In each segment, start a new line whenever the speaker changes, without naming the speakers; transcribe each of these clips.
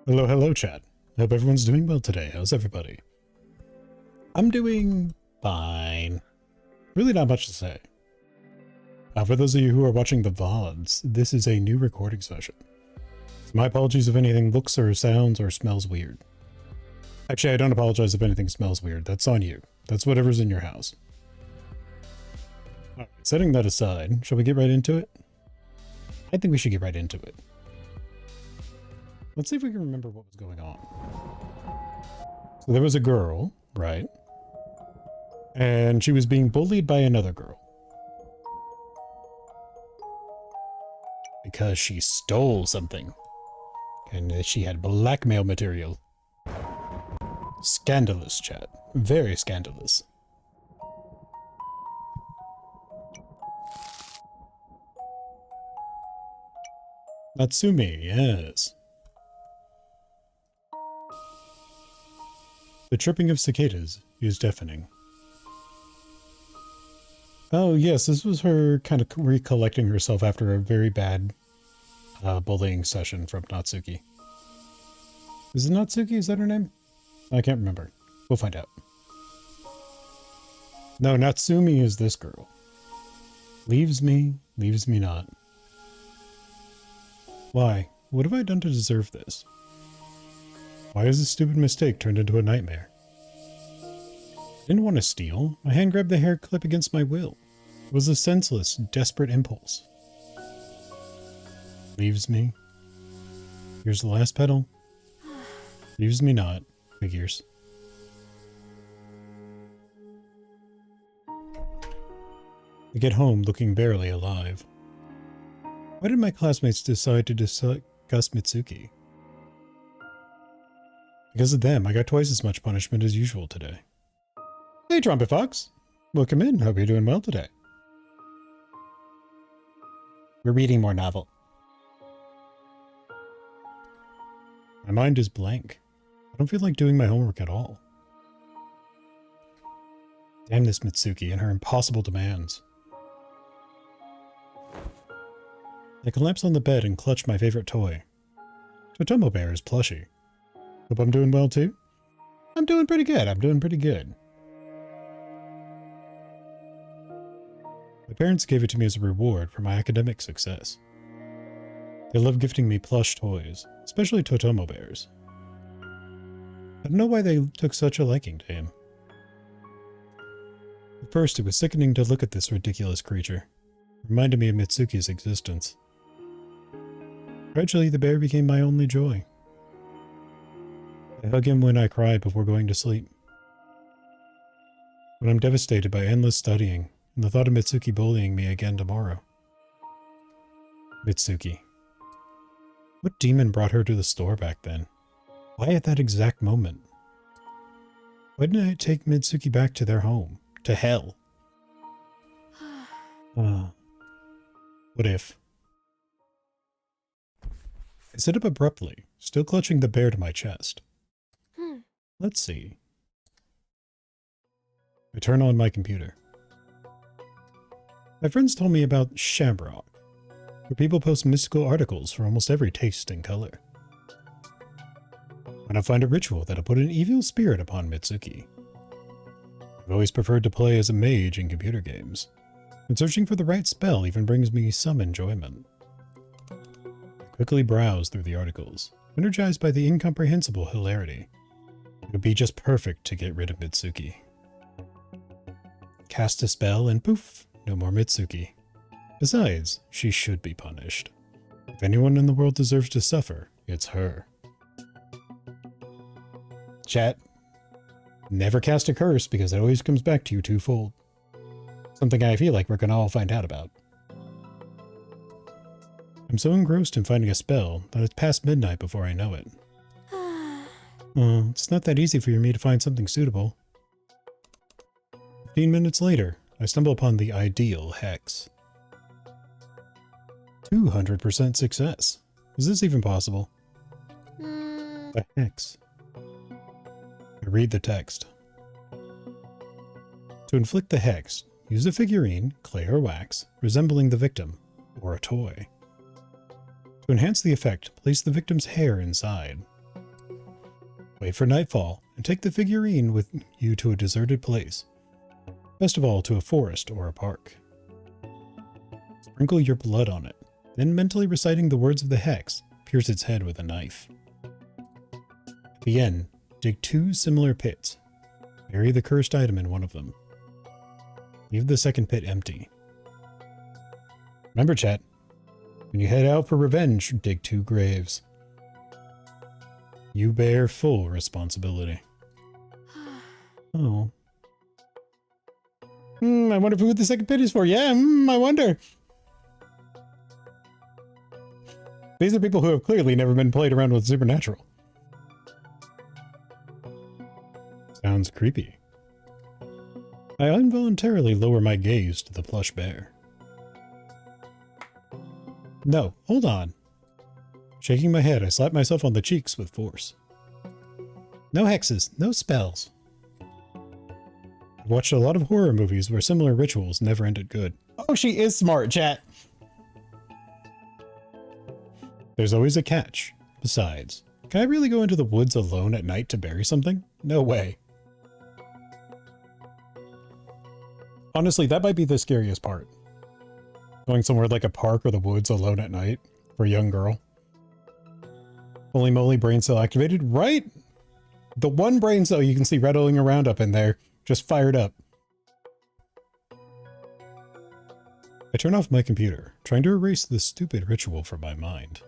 Hello, hello, chat. Hope everyone's doing well today. How's everybody? I'm doing fine. Really not much to say. For those of you who are watching the VODs, this is a new recording session. So my apologies if anything looks or sounds or smells weird. Actually, I don't apologize if anything smells weird. That's on you. That's whatever's in your house. Alright, setting that aside, shall we get right into it? I think we should get right into it. Let's see if we can remember what was going on. So there was a girl, right? And she was being bullied by another girl. Because she stole something. And she had blackmail material. Scandalous, chat. Very scandalous. Natsumi, yes. The chirping of cicadas is deafening. Oh yes, this was her kind of recollecting herself after a very bad bullying session from Natsuki. Is it Natsuki? Is that her name? I can't remember. We'll find out. No, Natsumi is this girl. Leaves me not. Why? What have I done to deserve this? Why is this stupid mistake turned into a nightmare? I didn't want to steal. My hand grabbed the hair clip against my will. It was a senseless, desperate impulse. Leaves me. Here's the last petal. Leaves me not. Figures. I get home looking barely alive. Why did my classmates decide to discuss Mitsuki? Because of them, I got twice as much punishment as usual today. Hey, Trumpet Fox. Welcome in. Hope you're doing well today. We're reading more novel. My mind is blank. I don't feel like doing my homework at all. Damn this Mitsuki and her impossible demands. I collapse on the bed and clutch my favorite toy. Totomo Bear is plushy. Hope I'm doing well too? I'm doing pretty good. My parents gave it to me as a reward for my academic success. They love gifting me plush toys, especially Totomo Bears. I don't know why they took such a liking to him. At first, it was sickening to look at this ridiculous creature. It reminded me of Mitsuki's existence. Gradually, the bear became my only joy. I hug him when I cry before going to sleep. When I'm devastated by endless studying and the thought of Mitsuki bullying me again tomorrow. Mitsuki. What demon brought her to the store back then? Why at that exact moment? Why didn't I take Mitsuki back to their home? To hell? What if? I sit up abruptly, still clutching the bear to my chest. Let's see. I turn on my computer. My friends told me about Shamrock, where people post mystical articles for almost every taste and color. And I find a ritual that'll put an evil spirit upon Mitsuki. I've always preferred to play as a mage in computer games, and searching for the right spell even brings me some enjoyment. I quickly browse through the articles, energized by the incomprehensible hilarity. It would be just perfect to get rid of Mitsuki. Cast a spell and poof, no more Mitsuki. Besides, she should be punished. If anyone in the world deserves to suffer, it's her. Chat, never cast a curse because it always comes back to you twofold. Something I feel like we're gonna all find out about. I'm so engrossed in finding a spell that it's past midnight before I know it. It's not that easy for me to find something suitable. 15 minutes later, I stumble upon the ideal hex. 200% success. Is this even possible? A hex. I read the text. To inflict the hex, use a figurine, clay or wax, resembling the victim, or a toy. To enhance the effect, place the victim's hair inside. Wait for nightfall and take the figurine with you to a deserted place. Best of all, to a forest or a park. Sprinkle your blood on it, then mentally reciting the words of the hex, pierce its head with a knife. At the end, dig 2 similar pits. Bury the cursed item in one of them. Leave the second pit empty. Remember, chat, when you head out for revenge, dig 2 graves. You bear full responsibility. Oh. I wonder who the second pit is for. Yeah, I wonder. These are people who have clearly never been played around with Supernatural. Sounds creepy. I involuntarily lower my gaze to the plush bear. No, hold on. Shaking my head, I slap myself on the cheeks with force. No hexes, no spells. I've watched a lot of horror movies where similar rituals never ended good. Oh, she is smart, chat. There's always a catch. Besides, can I really go into the woods alone at night to bury something? No way. Honestly, that might be the scariest part. Going somewhere like a park or the woods alone at night for a young girl. Holy moly, brain cell activated, right? The one brain cell you can see rattling around up in there, just fired up. I turn off my computer, trying to erase this stupid ritual from my mind.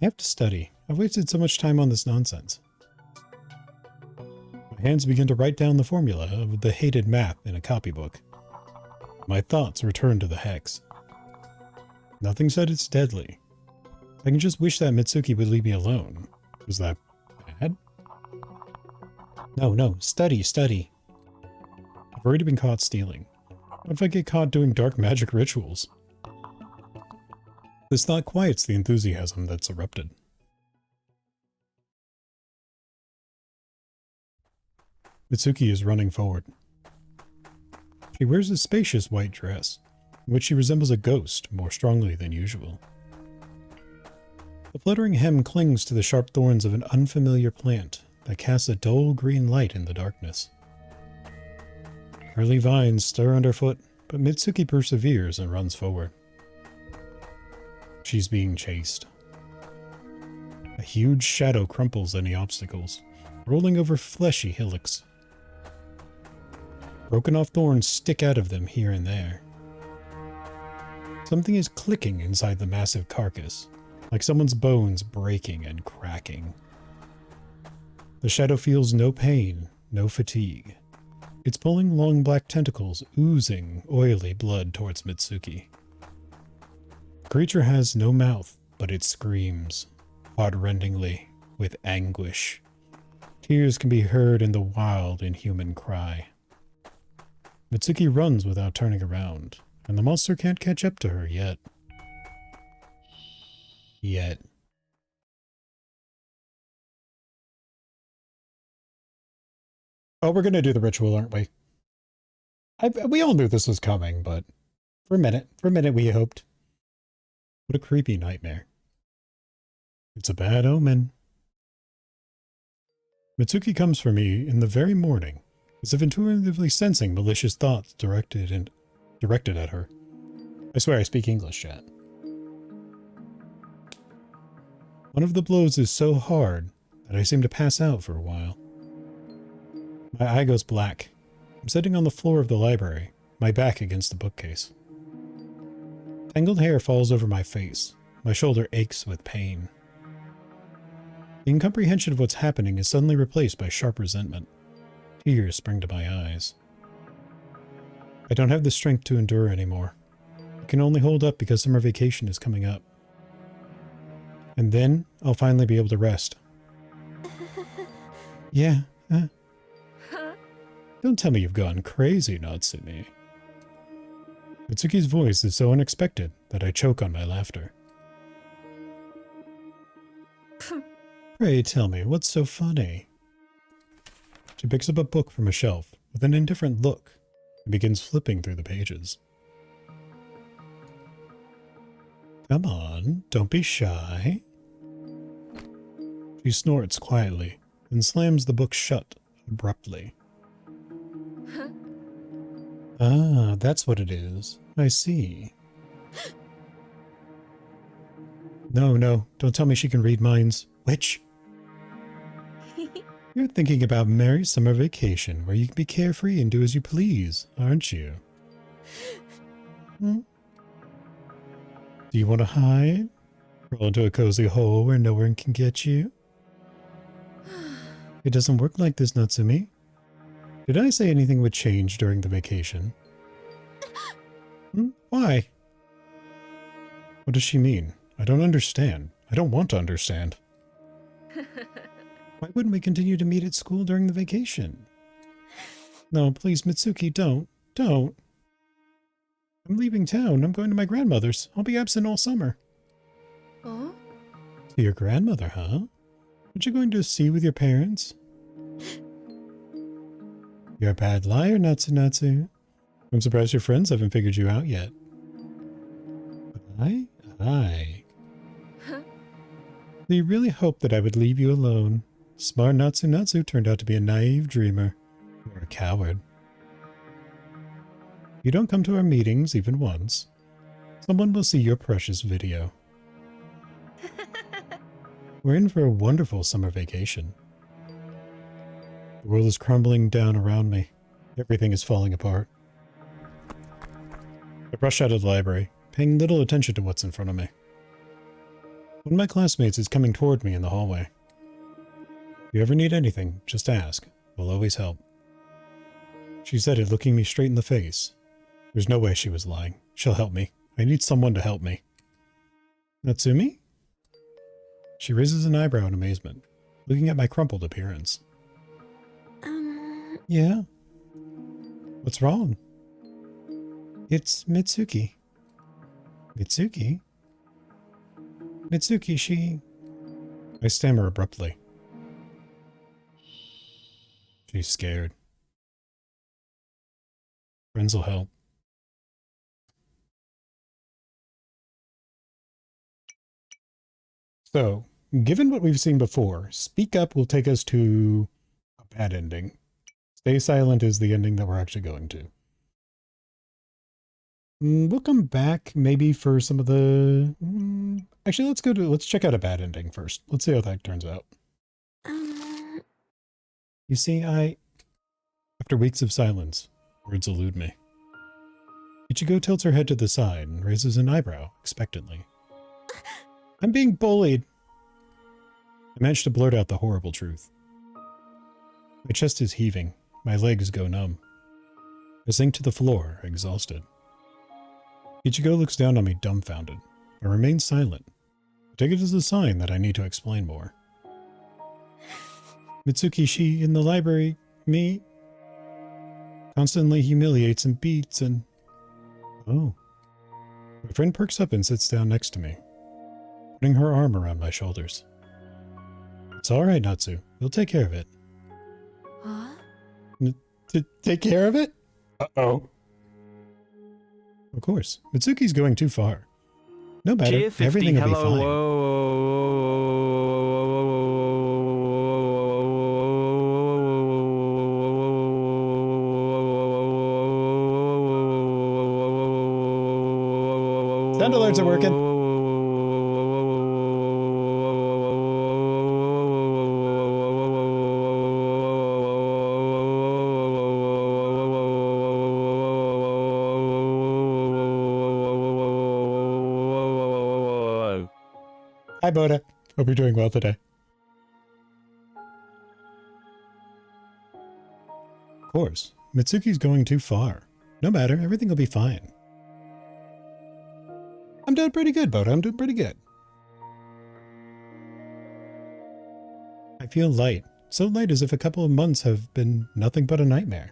I have to study. I've wasted so much time on this nonsense. My hands begin to write down the formula of the hated math in a copybook. My thoughts return to the hex. Nothing said it's deadly. I can just wish that Mitsuki would leave me alone. Was that bad? No, study. I've already been caught stealing. What if I get caught doing dark magic rituals? This thought quiets the enthusiasm that's erupted. Mitsuki is running forward. She wears a spacious white dress, in which she resembles a ghost more strongly than usual. The fluttering hem clings to the sharp thorns of an unfamiliar plant that casts a dull green light in the darkness. Curly vines stir underfoot, but Mitsuki perseveres and runs forward. She's being chased. A huge shadow crumples any obstacles, rolling over fleshy hillocks. Broken off thorns stick out of them here and there. Something is clicking inside the massive carcass, like someone's bones breaking and cracking. The shadow feels no pain, no fatigue. It's pulling long black tentacles, oozing oily blood towards Mitsuki. The creature has no mouth, but it screams, heart-rendingly, with anguish. Tears can be heard in the wild, inhuman cry. Mitsuki runs without turning around, and the monster can't catch up to her yet. Oh, we're gonna do the ritual, aren't we? We all knew this was coming, but for a minute we hoped. What a creepy nightmare. It's a bad omen. Mitsuki comes for me in the very morning, as if intuitively sensing malicious thoughts directed at her. I swear I speak English, chat. One of the blows is so hard that I seem to pass out for a while. My eye goes black. I'm sitting on the floor of the library, my back against the bookcase. Tangled hair falls over my face. My shoulder aches with pain. The incomprehension of what's happening is suddenly replaced by sharp resentment. Tears spring to my eyes. I don't have the strength to endure anymore. I can only hold up because summer vacation is coming up. And then I'll finally be able to rest. Yeah, Don't tell me you've gone crazy, Natsumi. Mitsuki's voice is so unexpected that I choke on my laughter. Pray tell me, what's so funny? She picks up a book from a shelf with an indifferent look and begins flipping through the pages. Come on, don't be shy. She snorts quietly, and slams the book shut abruptly. Ah, that's what it is. I see. No, don't tell me she can read minds. Witch! You're thinking about Mary's summer vacation, where you can be carefree and do as you please, aren't you? Hmm? Do you want to hide? Crawl into a cozy hole where no one can get you? It doesn't work like this, Natsumi. Did I say anything would change during the vacation? Why? What does she mean? I don't understand. I don't want to understand. Why wouldn't we continue to meet at school during the vacation? No, please, Mitsuki, don't. Don't. I'm leaving town. I'm going to my grandmother's. I'll be absent all summer.
Oh?
To your grandmother, huh? What you going to see with your parents? You're a bad liar, Natsu. I'm surprised your friends haven't figured you out yet. Aye.
Huh?
So you really hoped that I would leave you alone. Smart Natsu turned out to be a naive dreamer. Or a coward. You don't come to our meetings even once. Someone will see your precious video. We're in for a wonderful summer vacation. The world is crumbling down around me. Everything is falling apart. I rush out of the library, paying little attention to what's in front of me. One of my classmates is coming toward me in the hallway. If you ever need anything, just ask. We'll always help. She said it looking me straight in the face. There's no way she was lying. She'll help me. I need someone to help me. Natsumi? She raises an eyebrow in amazement, looking at my crumpled appearance. Yeah? What's wrong? It's Mitsuki. Mitsuki? Mitsuki, she... I stammer abruptly. She's scared. Friends will help. So, given what we've seen before, Speak Up will take us to a bad ending. Stay Silent is the ending that we're actually going to. We'll come back maybe for some of the... Actually, let's check out a bad ending first. Let's see how that turns out. You see, after weeks of silence, words elude me. Ichigo tilts her head to the side and raises an eyebrow expectantly. I'm being bullied. I managed to blurt out the horrible truth. My chest is heaving. My legs go numb. I sink to the floor, exhausted. Ichigo looks down on me dumbfounded, but remains silent. I take it as a sign that I need to explain more. Mitsuki, she, in the library, me, constantly humiliates and beats and... Oh. My friend perks up and sits down next to me, putting her arm around my shoulders. It's alright, Natsu. We'll take care of it.
Huh?
Take care of it? Uh-oh. Of course. Mitsuki's going too far. No matter. Everything will be fine. Sound alerts are working. Hi, Boda. Hope you're doing well today. Of course. Mitsuki's going too far. No matter. Everything will be fine. I'm doing pretty good, Boda. I'm doing pretty good. I feel light. So light as if a couple of months have been nothing but a nightmare.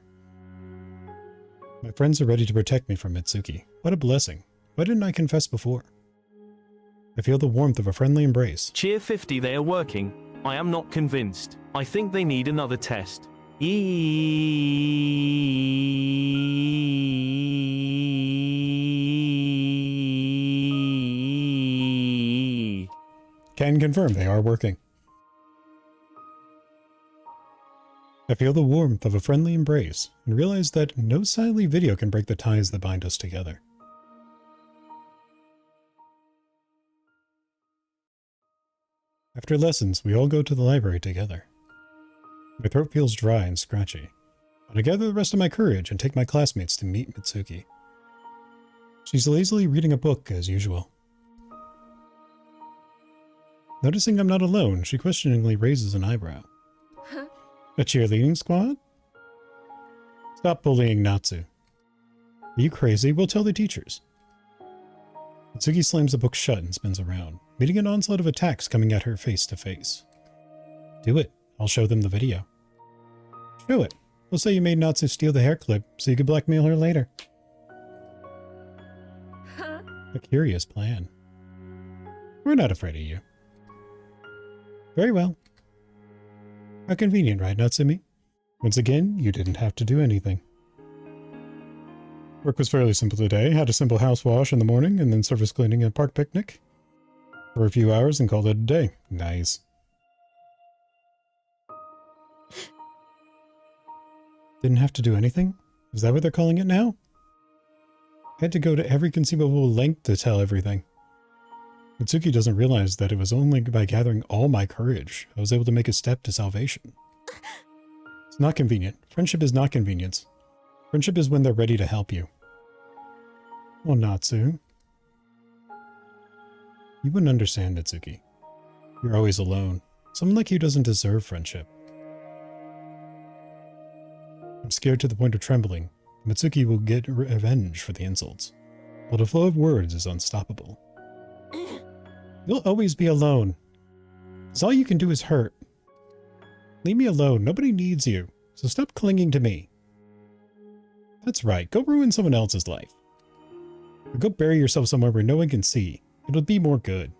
My friends are ready to protect me from Mitsuki. What a blessing. Why didn't I confess before? I feel the warmth of a friendly embrace.
Cheer 50, they are working. I am not convinced. I think they need another test.
Can confirm they are working. I feel the warmth of a friendly embrace and realize that no silent video can break the ties that bind us together. After lessons, we all go to the library together. My throat feels dry and scratchy, but I gather the rest of my courage and take my classmates to meet Mitsuki. She's lazily reading a book as usual. Noticing I'm not alone, she questioningly raises an eyebrow.
Huh?
A cheerleading squad? Stop bullying Natsu. Are you crazy? We'll tell the teachers. Mitsuki slams the book shut and spins around, meeting an onslaught of attacks coming at her face to face. Do it. I'll show them the video. Show it. We'll say you made Natsu steal the hair clip so you could blackmail her later.
Huh?
A curious plan. We're not afraid of you. Very well. How convenient, right, Natsumi? Once again, you didn't have to do anything. Work was fairly simple today. Had a simple house wash in the morning and then surface cleaning and park picnic. For a few hours and called it a day. Nice. Didn't have to do anything? Is that what they're calling it now? I had to go to every conceivable length to tell everything. Mitsuki doesn't realize that it was only by gathering all my courage I was able to make a step to salvation. It's not convenient. Friendship is not convenience. Friendship is when they're ready to help you. Oh, Natsu. You wouldn't understand, Mitsuki. You're always alone. Someone like you doesn't deserve friendship. I'm scared to the point of trembling. Mitsuki will get revenge for the insults. But the flow of words is unstoppable. You'll always be alone. 'Cause all you can do is hurt. Leave me alone. Nobody needs you. So stop clinging to me. That's right. Go ruin someone else's life. Or go bury yourself somewhere where no one can see. It'll be more good.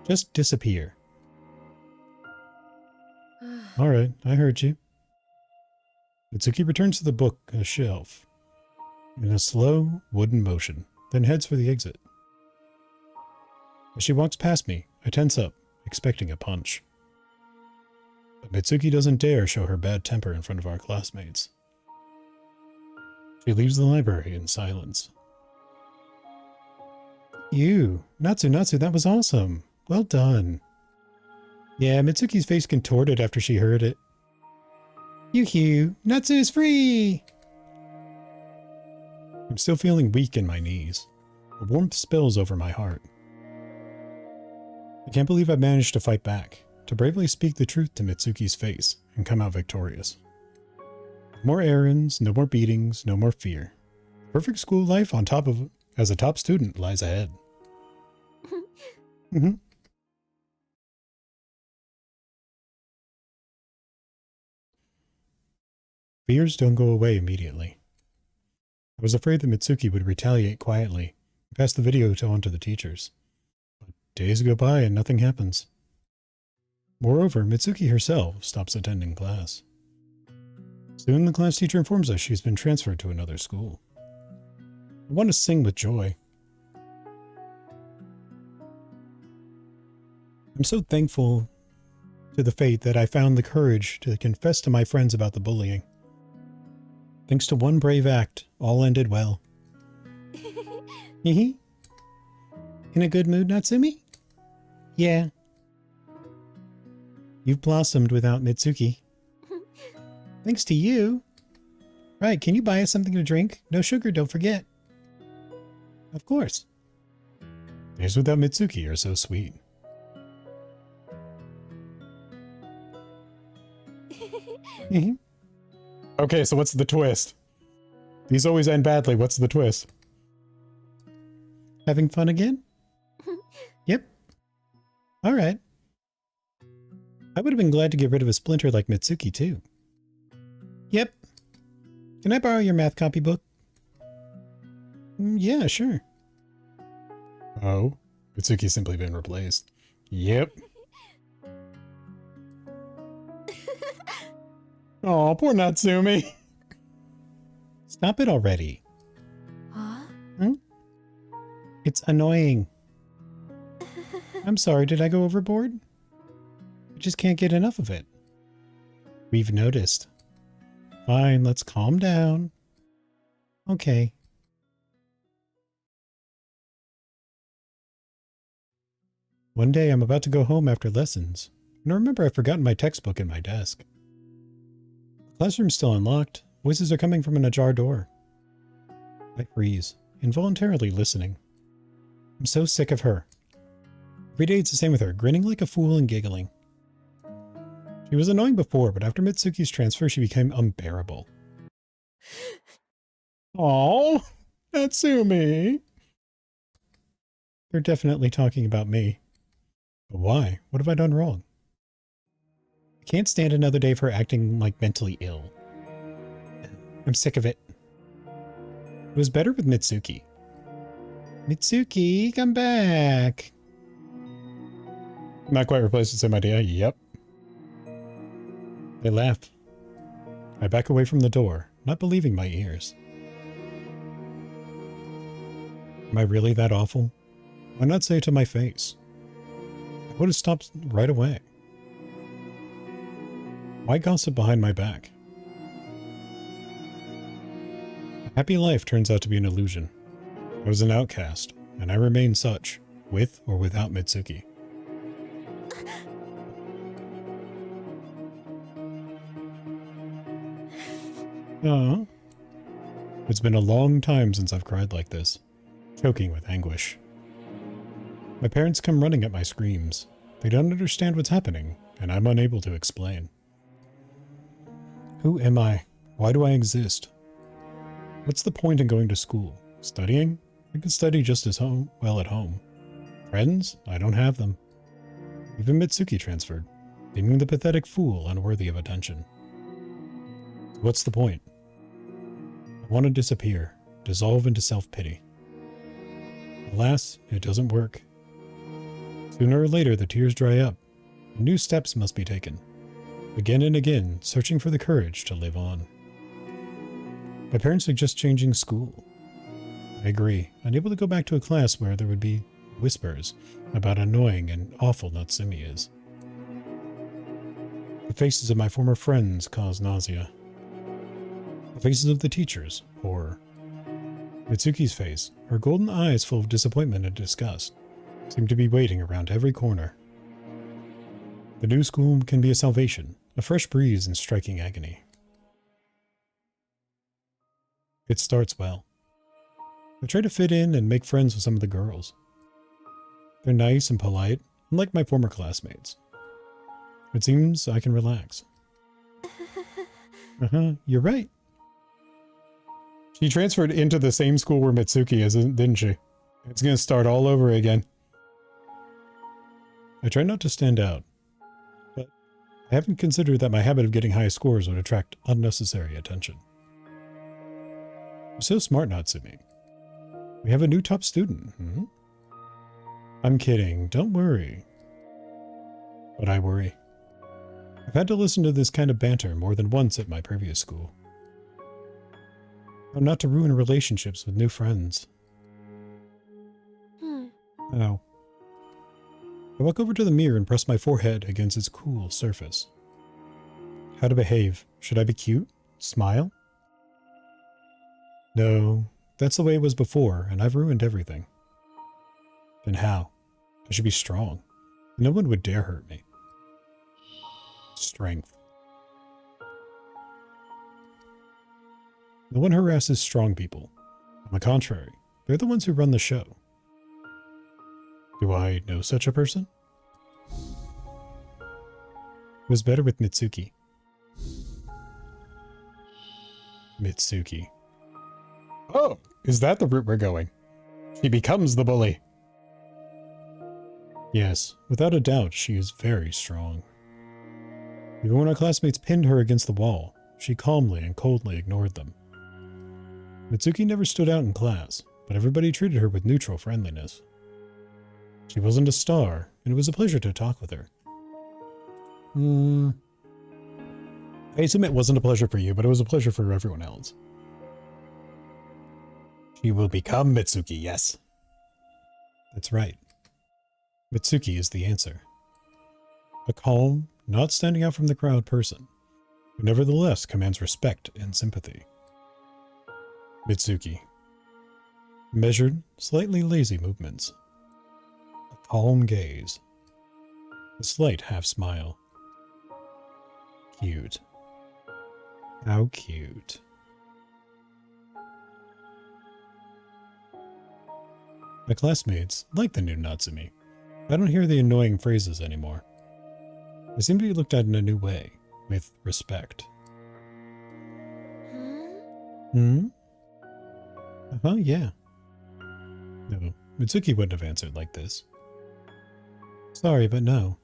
Just disappear. Alright, I heard you. Mitsuki returns to the book on a shelf in a slow, wooden motion, then heads for the exit. As she walks past me, I tense up, expecting a punch. But Mitsuki doesn't dare show her bad temper in front of our classmates. She leaves the library in silence. You, Natsu, that was awesome. Well done. Yeah, Mitsuki's face contorted after she heard it. Yoo-hoo, Natsu is free! I'm still feeling weak in my knees. A warmth spills over my heart. I can't believe I managed to fight back, to bravely speak the truth to Mitsuki's face and come out victorious. No more errands, no more beatings, no more fear. Perfect school life on top of as a top student lies ahead. Fears don't go away immediately. I was afraid that Mitsuki would retaliate quietly and pass the video on to the teachers. But days go by and nothing happens. Moreover, Mitsuki herself stops attending class. Soon the class teacher informs us she's been transferred to another school. I want to sing with joy. I'm so thankful to the fate that I found the courage to confess to my friends about the bullying. Thanks to one brave act, all ended well. In a good mood, Natsumi? Yeah. You've blossomed without Mitsuki. Thanks to you. Right, can you buy us something to drink? No sugar, don't forget. Of course. Days without Mitsuki are so sweet. Okay, so what's the twist? These always end badly. What's the twist? Having fun again? Yep. Alright. I would have been glad to get rid of a splinter like Mitsuki, too. Yep. Can I borrow your math copybook? Yeah, sure. Oh, Mitsuki's simply been replaced. Yep. Oh, poor Natsumi. Stop it already.
Huh?
It's annoying. I'm sorry, did I go overboard? I just can't get enough of it. We've noticed. Fine, let's calm down. Okay. One day I'm about to go home after lessons, and I remember I've forgotten my textbook in my desk. The classroom's still unlocked. Voices are coming from an ajar door. I freeze, involuntarily listening. I'm so sick of her. Every day it's the same with her, grinning like a fool and giggling. She was annoying before, but after Mitsuki's transfer, she became unbearable. Oh, Natsumi. They're definitely talking about me. But why? What have I done wrong? I can't stand another day of her acting like mentally ill. I'm sick of it. It was better with Mitsuki. Mitsuki, come back. Not quite replaced the same idea. Yep. They laugh. I back away from the door, not believing my ears. Am I really that awful? Why not say it to my face? I would have stopped right away. Why gossip behind my back? A happy life turns out to be an illusion. I was an outcast, and I remain such, with or without Mitsuki. Aww. It's been a long time since I've cried like this, choking with anguish. My parents come running at my screams. They don't understand what's happening, and I'm unable to explain. Who am I? Why do I exist? What's the point in going to school? Studying? I can study just as well at home. Friends? I don't have them. Even Mitsuki transferred, deeming the pathetic fool unworthy of attention. What's the point? I want to disappear, dissolve into self-pity. Alas, it doesn't work. Sooner or later, the tears dry up, and new steps must be taken. Again and again, searching for the courage to live on. My parents suggest changing school. I agree, unable to go back to a class where there would be whispers about how annoying and awful Natsumi is. The faces of my former friends cause nausea. The faces of the teachers, horror. Mitsuki's face, her golden eyes full of disappointment and disgust, seem to be waiting around every corner. The new school can be a salvation, a fresh breeze in striking agony. It starts well. I try to fit in and make friends with some of the girls. They're nice and polite, unlike my former classmates. It seems I can relax. You're right. She transferred into the same school where Mitsuki is, didn't she? It's going to start all over again. I try not to stand out, but I haven't considered that my habit of getting high scores would attract unnecessary attention. You're so smart, Natsumi. We have a new top student. I'm kidding. Don't worry. But I worry. I've had to listen to this kind of banter more than once at my previous school. How not to ruin relationships with new friends. Oh. I walk over to the mirror and press my forehead against its cool surface. How to behave? Should I be cute? Smile? No, that's the way it was before, and I've ruined everything. Then how? I should be strong. No one would dare hurt me. Strength. No one harasses strong people. On the contrary, they're the ones who run the show. Do I know such a person? It was better with Mitsuki. Mitsuki. Oh, is that the route we're going? She becomes the bully. Yes, without a doubt, she is very strong. Even when our classmates pinned her against the wall, she calmly and coldly ignored them. Mitsuki never stood out in class, but everybody treated her with neutral friendliness. She wasn't a star, and it was a pleasure to talk with her. I assume it wasn't a pleasure for you, but it was a pleasure for everyone else. She will become Mitsuki, yes. That's right. Mitsuki is the answer. A calm, not standing out from the crowd person. who nevertheless commands respect and sympathy. Mitsuki. Measured, slightly lazy movements. A calm gaze. A slight half-smile. Cute. How cute. My classmates like the new Natsumi. I don't hear the annoying phrases anymore. I seem to be looked at in a new way, with respect. Hmm? Uh-huh, yeah. No, Mitsuki wouldn't have answered like this. Sorry, but no.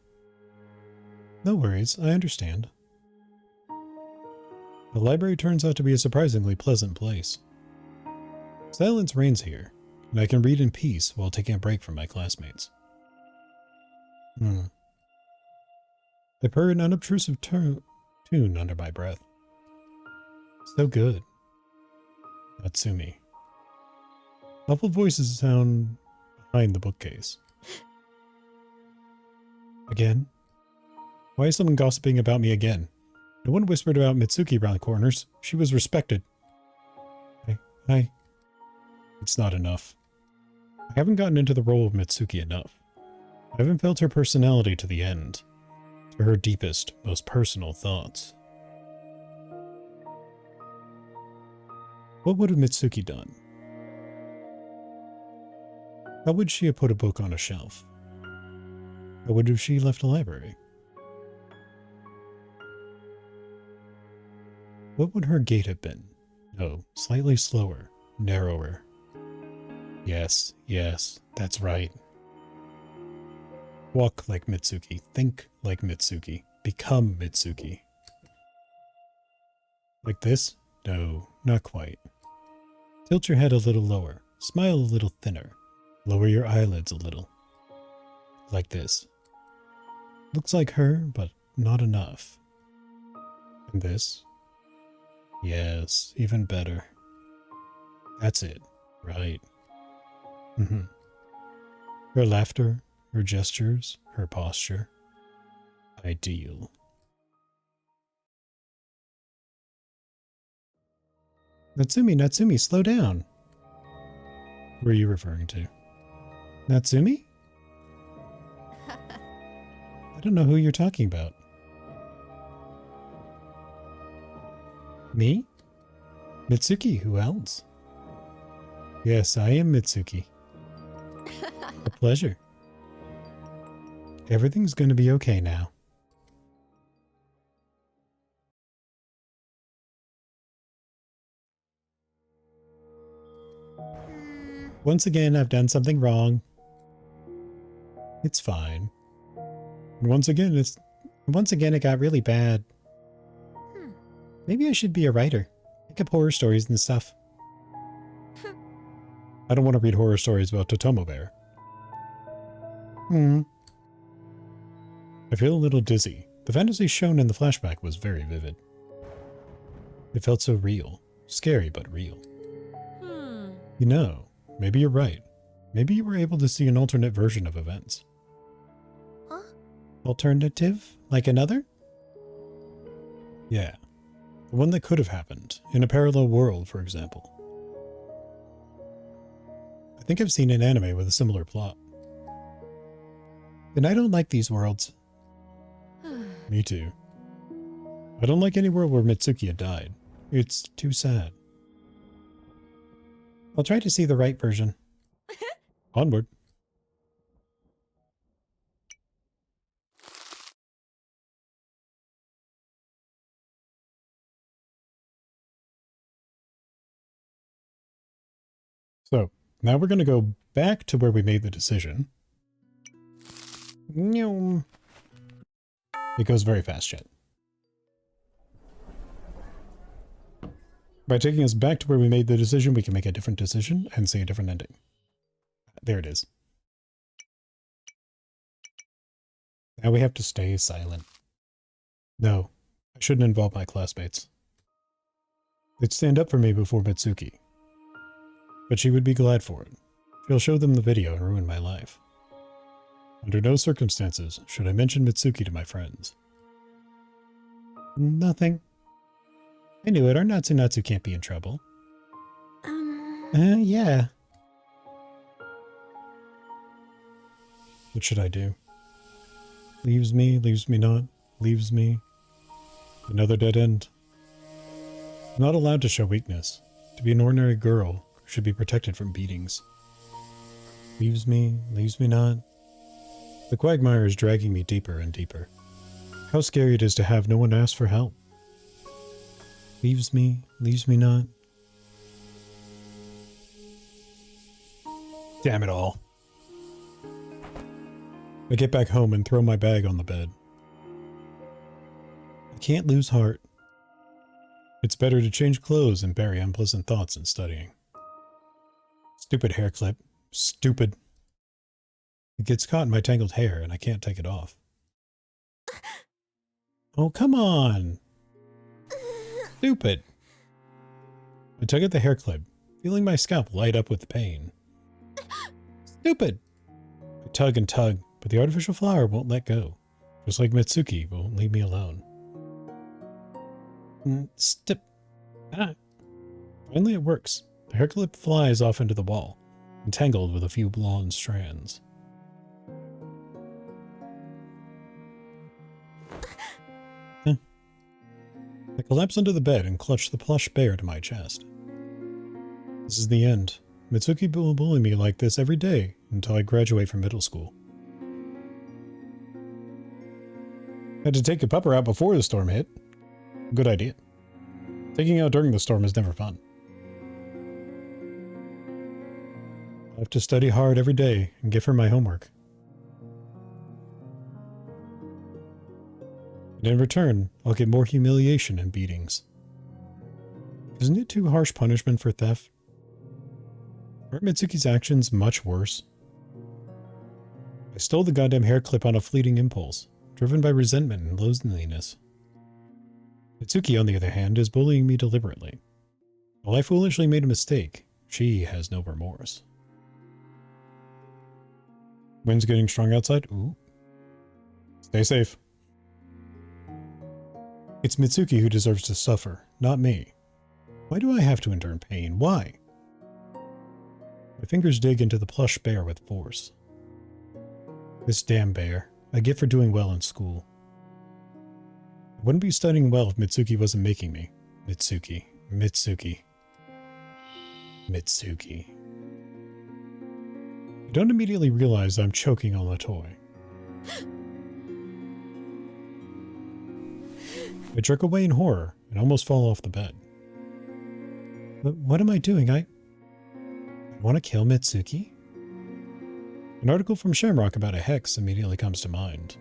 No worries, I understand. The library turns out to be a surprisingly pleasant place. Silence reigns here, and I can read in peace while taking a break from my classmates. I purr an unobtrusive tune under my breath. So good. Natsumi. Muffled voices sound behind the bookcase. Again? Why is someone gossiping about me again? No one whispered about Mitsuki around the corners. She was respected. It's not enough. I haven't gotten into the role of Mitsuki enough. I haven't felt her personality to the end. To her deepest, most personal thoughts. What would have Mitsuki done? How would she have put a book on a shelf? How would have she left a library? What would her gait have been? No, slightly slower, narrower. Yes, that's right. Walk like Mitsuki, think like Mitsuki, become Mitsuki. Like this? No, not quite. Tilt your head a little lower, smile a little thinner, lower your eyelids a little. Like this. Looks like her, but not enough. And this? Yes, even better. That's it, right. Her laughter, her gestures, her posture. Ideal. Natsumi, slow down. Who are you referring to? Natsumi? I don't know who you're talking about. Me? Mitsuki, who else? Yes, I am Mitsuki. A pleasure. Everything's going to be okay now. Once again, I've done something wrong. It's fine. And once again, it got really bad. Maybe I should be a writer. Make up horror stories and stuff. I don't want to read horror stories about Totomo Bear. I feel a little dizzy. The fantasy shown in the flashback was very vivid. It felt so real. Scary, but real. You know, maybe you're right. Maybe you were able to see an alternate version of events.
Huh?
Alternative? Like another? Yeah. The one that could have happened. In a parallel world, for example. I think I've seen an anime with a similar plot. And I don't like these worlds. Me too. I don't like any world where Mitsuki had died. It's too sad. I'll try to see the right version. Onward. So, now we're going to go back to where we made the decision. It goes very fast, chat. By taking us back to where we made the decision, we can make a different decision and see a different ending. There it is. Now we have to stay silent. No, I shouldn't involve my classmates. They'd stand up for me before Mitsuki. But she would be glad for it. She'll show them the video and ruin my life. Under no circumstances should I mention Mitsuki to my friends. Nothing. I knew it. Our Natsu can't be in trouble. Yeah. What should I do? Leaves me not, leaves me. Another dead end. I'm not allowed to show weakness. To be an ordinary girl should be protected from beatings. Leaves me not. The quagmire is dragging me deeper and deeper. How scary it is to have no one ask for help. Leaves me not. Damn it all. I get back home and throw my bag on the bed. I can't lose heart. It's better to change clothes and bury unpleasant thoughts in studying. Stupid hair clip. Stupid. It gets caught in my tangled hair and I can't take it off. Oh, come on! Stupid. I tug at the hair clip, feeling my scalp light up with pain. Stupid! I tug and tug, but the artificial flower won't let go, just like Mitsuki won't leave me alone. Finally it works. The hair clip flies off into the wall, entangled with a few blonde strands. I collapse under the bed and clutch the plush bear to my chest. This is the end. Mitsuki will bully me like this every day until I graduate from middle school. Had to take the pupper out before the storm hit. Good idea. Taking out during the storm is never fun. I have to study hard every day and give her my homework. And in return, I'll get more humiliation and beatings. Isn't it too harsh punishment for theft? Aren't Mitsuki's actions much worse? I stole the goddamn hair clip on a fleeting impulse, driven by resentment and loneliness. Mitsuki, on the other hand, is bullying me deliberately. While I foolishly made a mistake, she has no remorse. Wind's getting strong outside. Ooh. Stay safe. It's Mitsuki who deserves to suffer, not me. Why do I have to endure pain? Why? My fingers dig into the plush bear with force. This damn bear, I get for doing well in school. I wouldn't be studying well if Mitsuki wasn't making me. Mitsuki. I don't immediately realize I'm choking on the toy. I jerk away in horror and almost fall off the bed. But what am I doing? I want to kill Mitsuki? An article from Shamrock about a hex immediately comes to mind.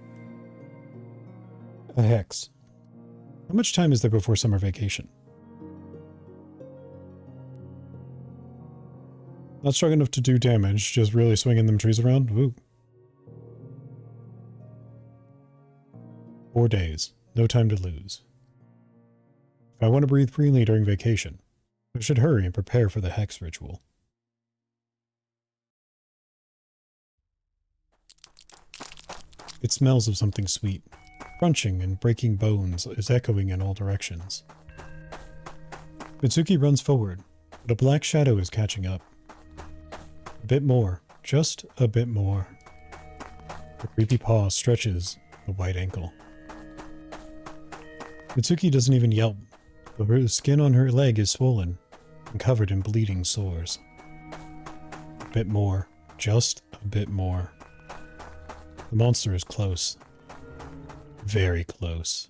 A hex. How much time is there before summer vacation? Not strong enough to do damage, just really swinging them trees around? Ooh. 4 days. No time to lose. If I want to breathe freely during vacation, I should hurry and prepare for the hex ritual. It smells of something sweet. Crunching and breaking bones is echoing in all directions. Mitsuki runs forward, but a black shadow is catching up. A bit more, just a bit more. The creepy paw stretches the white ankle. Mitsuki doesn't even yelp, but her skin on her leg is swollen and covered in bleeding sores. A bit more, just a bit more. The monster is close. Very close.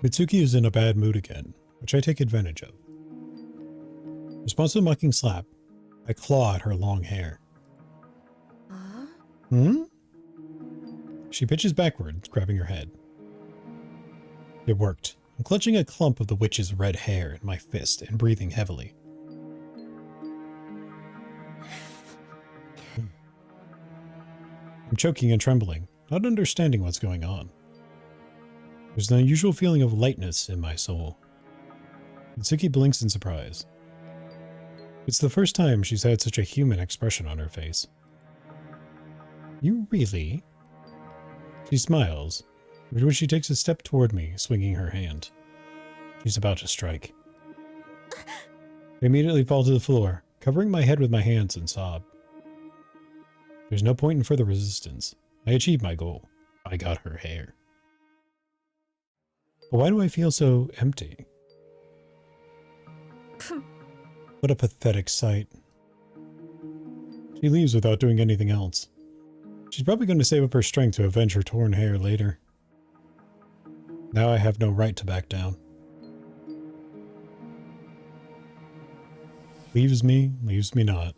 Mitsuki is in a bad mood again, which I take advantage of. In response to a mocking slap, I claw at her long hair. She pitches backwards, grabbing her head. It worked. I'm clutching a clump of the witch's red hair in my fist and breathing heavily. I'm choking and trembling, not understanding what's going on. There's an unusual feeling of lightness in my soul. Mitsuki blinks in surprise. It's the first time she's had such a human expression on her face. You really? She smiles, but when she takes a step toward me, swinging her hand. She's about to strike. I immediately fall to the floor, covering my head with my hands and sob. There's no point in further resistance. I achieved my goal. I got her hair. But why do I feel so empty? What a pathetic sight. She leaves without doing anything else. She's probably going to save up her strength to avenge her torn hair later. Now I have no right to back down. Leaves me not.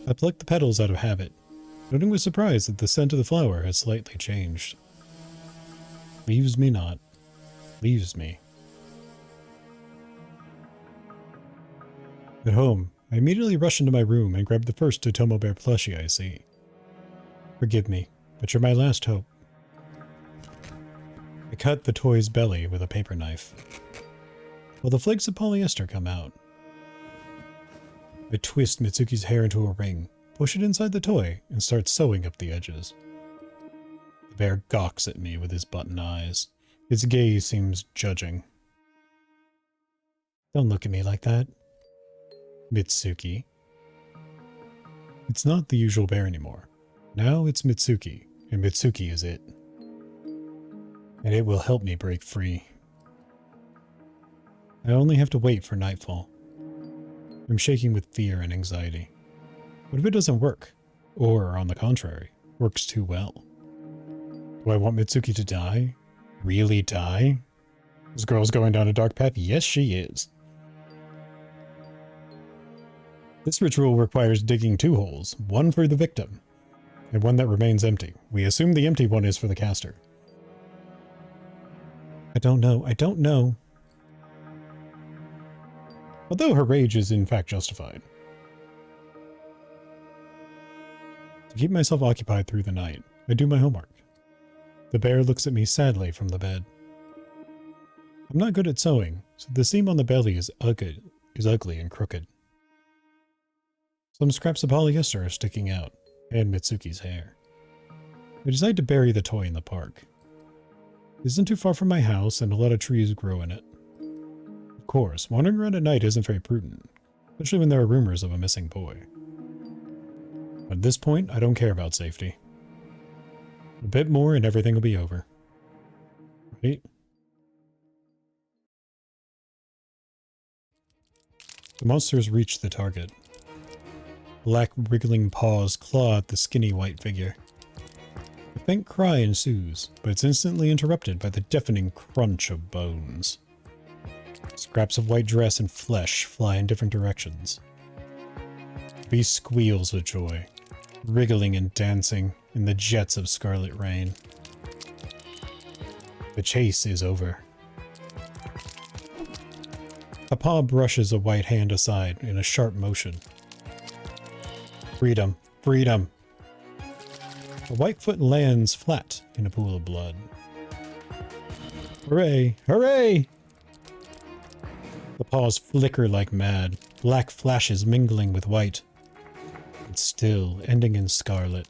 I plucked the petals out of habit, noting with surprise that the scent of the flower had slightly changed. Leaves me not. Leaves me. At home, I immediately rush into my room and grab the first Totomo Bear plushie I see. Forgive me, but you're my last hope. I cut the toy's belly with a paper knife, while the flakes of polyester come out. I twist Mitsuki's hair into a ring, push it inside the toy, and start sewing up the edges. The bear gawks at me with his button eyes. Its gaze seems judging. Don't look at me like that, Mitsuki. It's not the usual bear anymore. Now it's Mitsuki, and Mitsuki is it. And it will help me break free. I only have to wait for nightfall. I'm shaking with fear and anxiety. What if it doesn't work? Or, on the contrary, works too well? Do I want Mitsuki to die? Really die? This girl's going down a dark path? Yes, she is. This ritual requires digging 2 holes, one for the victim, and one that remains empty. We assume the empty one is for the caster. I don't know. Although her rage is in fact justified. To keep myself occupied through the night, I do my homework. The bear looks at me sadly from the bed. I'm not good at sewing, so the seam on the belly is ugly and crooked. Some scraps of polyester are sticking out, and Mitsuki's hair. I decide to bury the toy in the park. It isn't too far from my house, and a lot of trees grow in it. Of course, wandering around at night isn't very prudent, especially when there are rumors of a missing boy. At this point, I don't care about safety. A bit more and everything will be over. Right? The monsters reach the target. Black wriggling paws claw at the skinny white figure. A faint cry ensues, but it's instantly interrupted by the deafening crunch of bones. Scraps of white dress and flesh fly in different directions. The beast squeals with joy, wriggling and dancing in the jets of scarlet rain. The chase is over. A paw brushes a white hand aside in a sharp motion. Freedom! Freedom! A white foot lands flat in a pool of blood. Hooray! Hooray! The paws flicker like mad, black flashes mingling with white, but still ending in scarlet.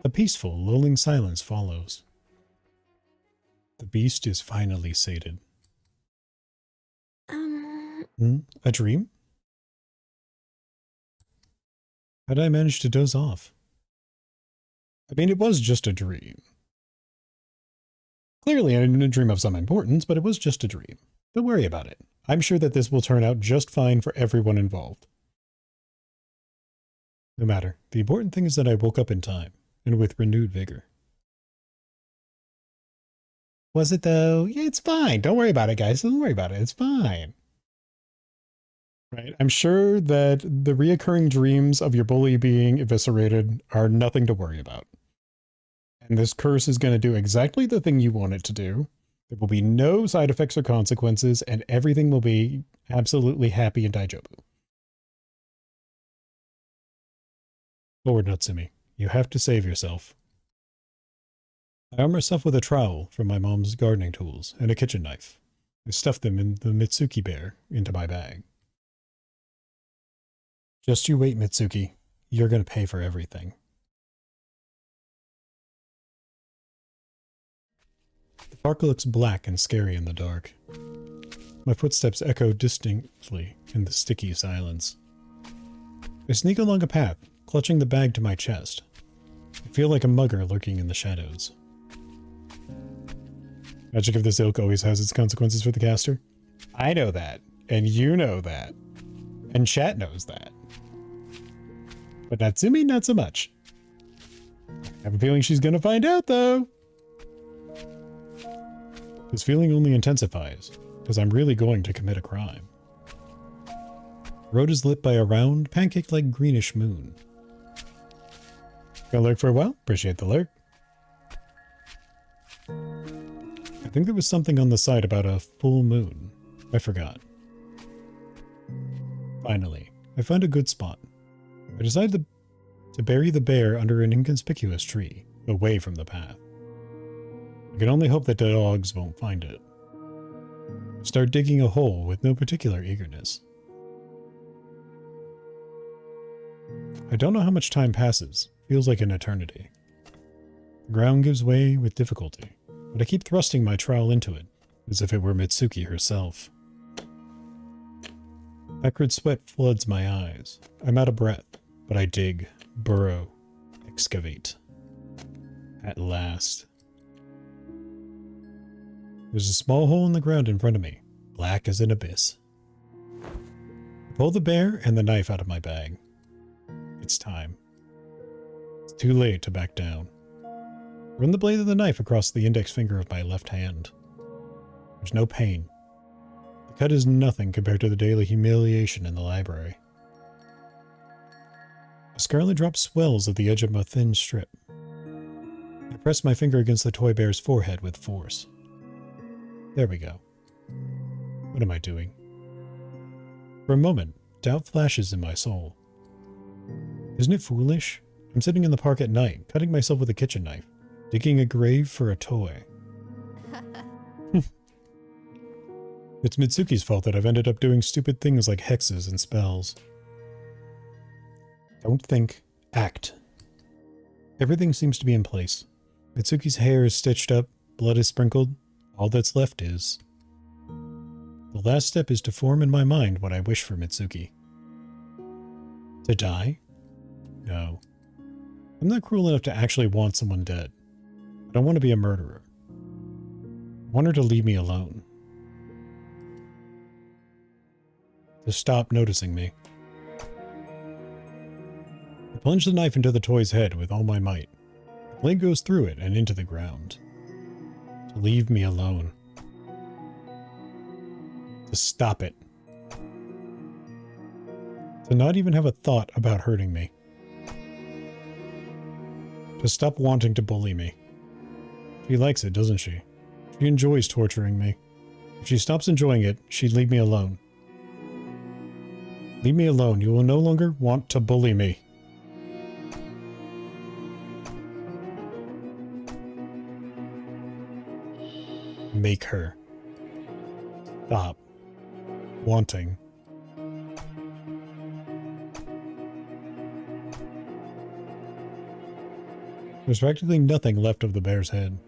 A peaceful, lulling silence follows. The beast is finally sated. A dream? How did I manage to doze off? I mean, it was just a dream. Clearly, I didn't dream of some importance, but it was just a dream. Don't worry about it. I'm sure that this will turn out just fine for everyone involved. No matter. The important thing is that I woke up in time, and with renewed vigor. Was it though? Yeah, it's fine. Don't worry about it, guys. Don't worry about it. It's fine. Right? I'm sure that the reoccurring dreams of your bully being eviscerated are nothing to worry about. And this curse is going to do exactly the thing you want it to do. There will be no side effects or consequences, and everything will be absolutely happy and daijobu. Forward, Natsumi. You have to save yourself. I arm myself with a trowel from my mom's gardening tools and a kitchen knife. I stuff them in the Mitsuki bear into my bag. Just you wait, Mitsuki. you're gonna pay for everything. The park looks black and scary in the dark. My footsteps echo distinctly in the sticky silence. I sneak along a path, clutching the bag to my chest. I feel like a mugger lurking in the shadows. Magic of this ilk always has its consequences for the caster. I know that, and you know that, and chat knows that. But Natsumi, not so much. I have a feeling she's gonna find out, though. This feeling only intensifies, because I'm really going to commit a crime. The road is lit by a round, pancake-like greenish moon. Gonna lurk for a while? Appreciate the lurk. I think there was something on the side about a full moon. I forgot. Finally, I found a good spot. I decided to bury the bear under an inconspicuous tree, away from the path. I can only hope that the dogs won't find it. I start digging a hole with no particular eagerness. I don't know how much time passes. Feels like an eternity. The ground gives way with difficulty, but I keep thrusting my trowel into it, as if it were Mitsuki herself. Acrid sweat floods my eyes. I'm out of breath, but I dig, burrow, excavate. At last. There's a small hole in the ground in front of me, black as an abyss. I pull the bear and the knife out of my bag. It's time. It's too late to back down. Run the blade of the knife across the index finger of my left hand. There's no pain. The cut is nothing compared to the daily humiliation in the library. A scarlet drop swells at the edge of a thin strip. I press my finger against the toy bear's forehead with force. There we go. What am I doing? For a moment, doubt flashes in my soul. Isn't it foolish? I'm sitting in the park at night, cutting myself with a kitchen knife, digging a grave for a toy. It's Mitsuki's fault that I've ended up doing stupid things like hexes and spells. Don't think, act. Everything seems to be in place. Mitsuki's hair is stitched up, blood is sprinkled. All that's left is... The last step is to form in my mind what I wish for Mitsuki. To die? No. I'm not cruel enough to actually want someone dead. I don't want to be a murderer. I want her to leave me alone. To stop noticing me. I plunge the knife into the toy's head with all my might. The blade goes through it and into the ground. To leave me alone. To stop it. To not even have a thought about hurting me. To stop wanting to bully me. She likes it, doesn't she? She enjoys torturing me. If she stops enjoying it, she'd leave me alone. Leave me alone. You will no longer want to bully me. Make her. Stop. Wanting. There's practically nothing left of the bear's head.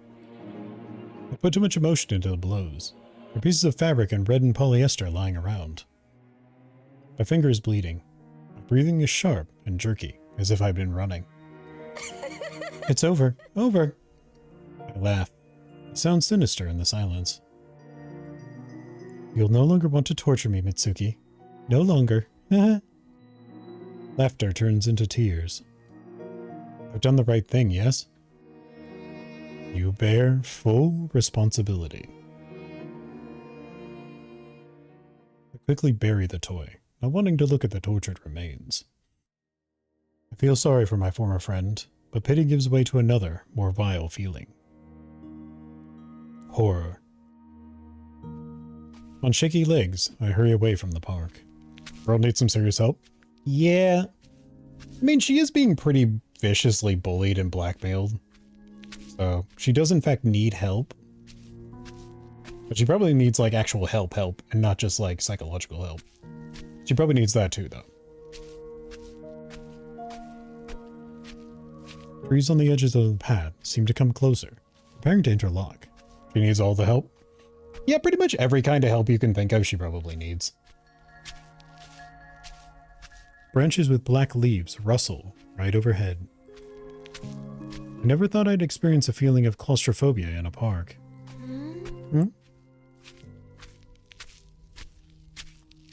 I put too much emotion into the blows. There are pieces of fabric and reddened polyester lying around. My finger is bleeding. My breathing is sharp and jerky, as if I've been running. It's over. Over. I laugh. It sounds sinister in the silence. You'll no longer want to torture me, Mitsuki. No longer. Laughter turns into tears. I've done the right thing, yes? You bear full responsibility. I quickly bury the toy, not wanting to look at the tortured remains. I feel sorry for my former friend, but pity gives way to another, more vile feeling. Horror. On shaky legs, I hurry away from the park. Girl needs some serious help? Yeah. I mean, she is being pretty viciously bullied and blackmailed. So, she does in fact need help. But she probably needs, like, actual help, and not just, like, psychological help. She probably needs that too, though. Trees on the edges of the path seem to come closer, preparing to interlock. She needs all the help. Yeah, pretty much every kind of help you can think of she probably needs. Branches with black leaves rustle right overhead. I never thought I'd experience a feeling of claustrophobia in a park. Hmm?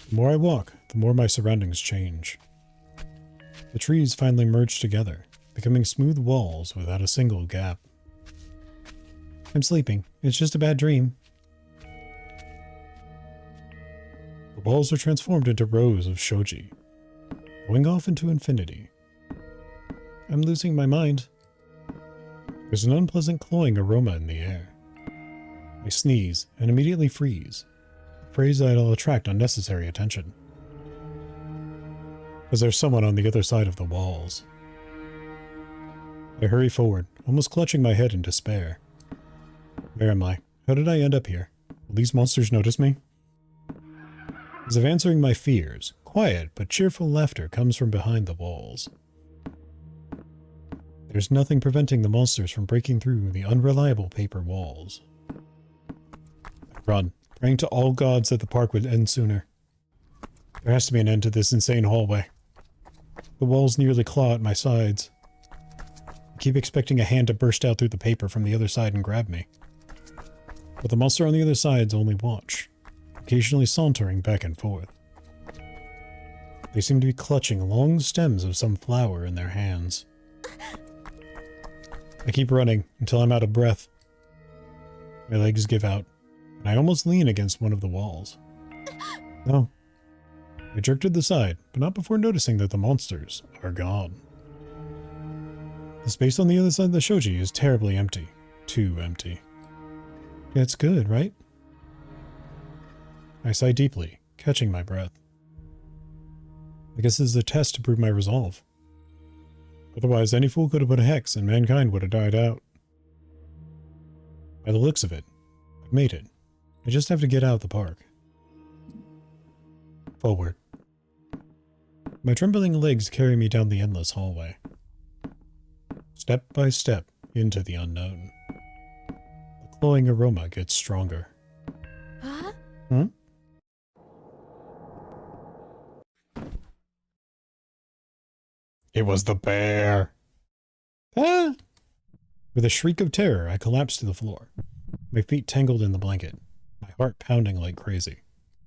The more I walk, the more my surroundings change. The trees finally merge together, becoming smooth walls without a single gap. I'm sleeping. It's just a bad dream. The walls are transformed into rows of shoji, going off into infinity. I'm losing my mind. There's an unpleasant cloying aroma in the air. I sneeze and immediately freeze, afraid that I'll attract unnecessary attention. As there's someone on the other side of the walls. I hurry forward, almost clutching my head in despair. Where am I? How did I end up here? Will these monsters notice me? As if answering my fears, quiet but cheerful laughter comes from behind the walls. There's nothing preventing the monsters from breaking through the unreliable paper walls. I run, praying to all gods that the park would end sooner. There has to be an end to this insane hallway. The walls nearly claw at my sides. I keep expecting a hand to burst out through the paper from the other side and grab me. But the monster on the other sides only watch, occasionally sauntering back and forth. They seem to be clutching long stems of some flower in their hands. I keep running until I'm out of breath. My legs give out, and I almost lean against one of the walls. No. I jerk to the side, but not before noticing that the monsters are gone. The space on the other side of the shoji is terribly empty. Too empty. That's good, right? I sigh deeply, catching my breath. I guess this is a test to prove my resolve. Otherwise, any fool could have put a hex and mankind would have died out. By the looks of it, I've made it. I just have to get out of the park. Forward. My trembling legs carry me down the endless hallway. Step by step into the unknown. The cloying aroma gets stronger.
Huh?
Hmm? It was the bear. Ah! With a shriek of terror, I collapsed to the floor, my feet tangled in the blanket, my heart pounding like crazy.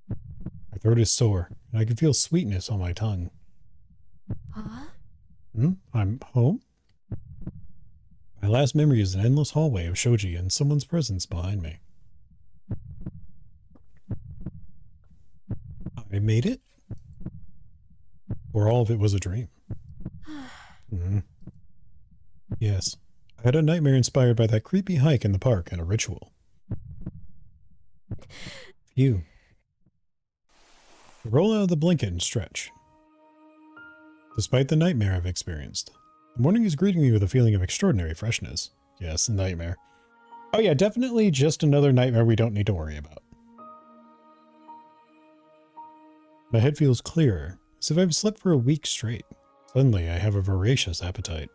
My throat is sore, and I can feel sweetness on my tongue.
Huh?
I'm home? My last memory is an endless hallway of shoji and someone's presence behind me. I made it? Or all of it was a dream? Yes. I had a nightmare inspired by that creepy hike in the park and a ritual. Phew. I roll out of the blanket and stretch. Despite the nightmare I've experienced, the morning is greeting me with a feeling of extraordinary freshness. Yes, a nightmare. Oh yeah, definitely just another nightmare we don't need to worry about. My head feels clearer, as if I've slept for a week straight. Suddenly, I have a voracious appetite.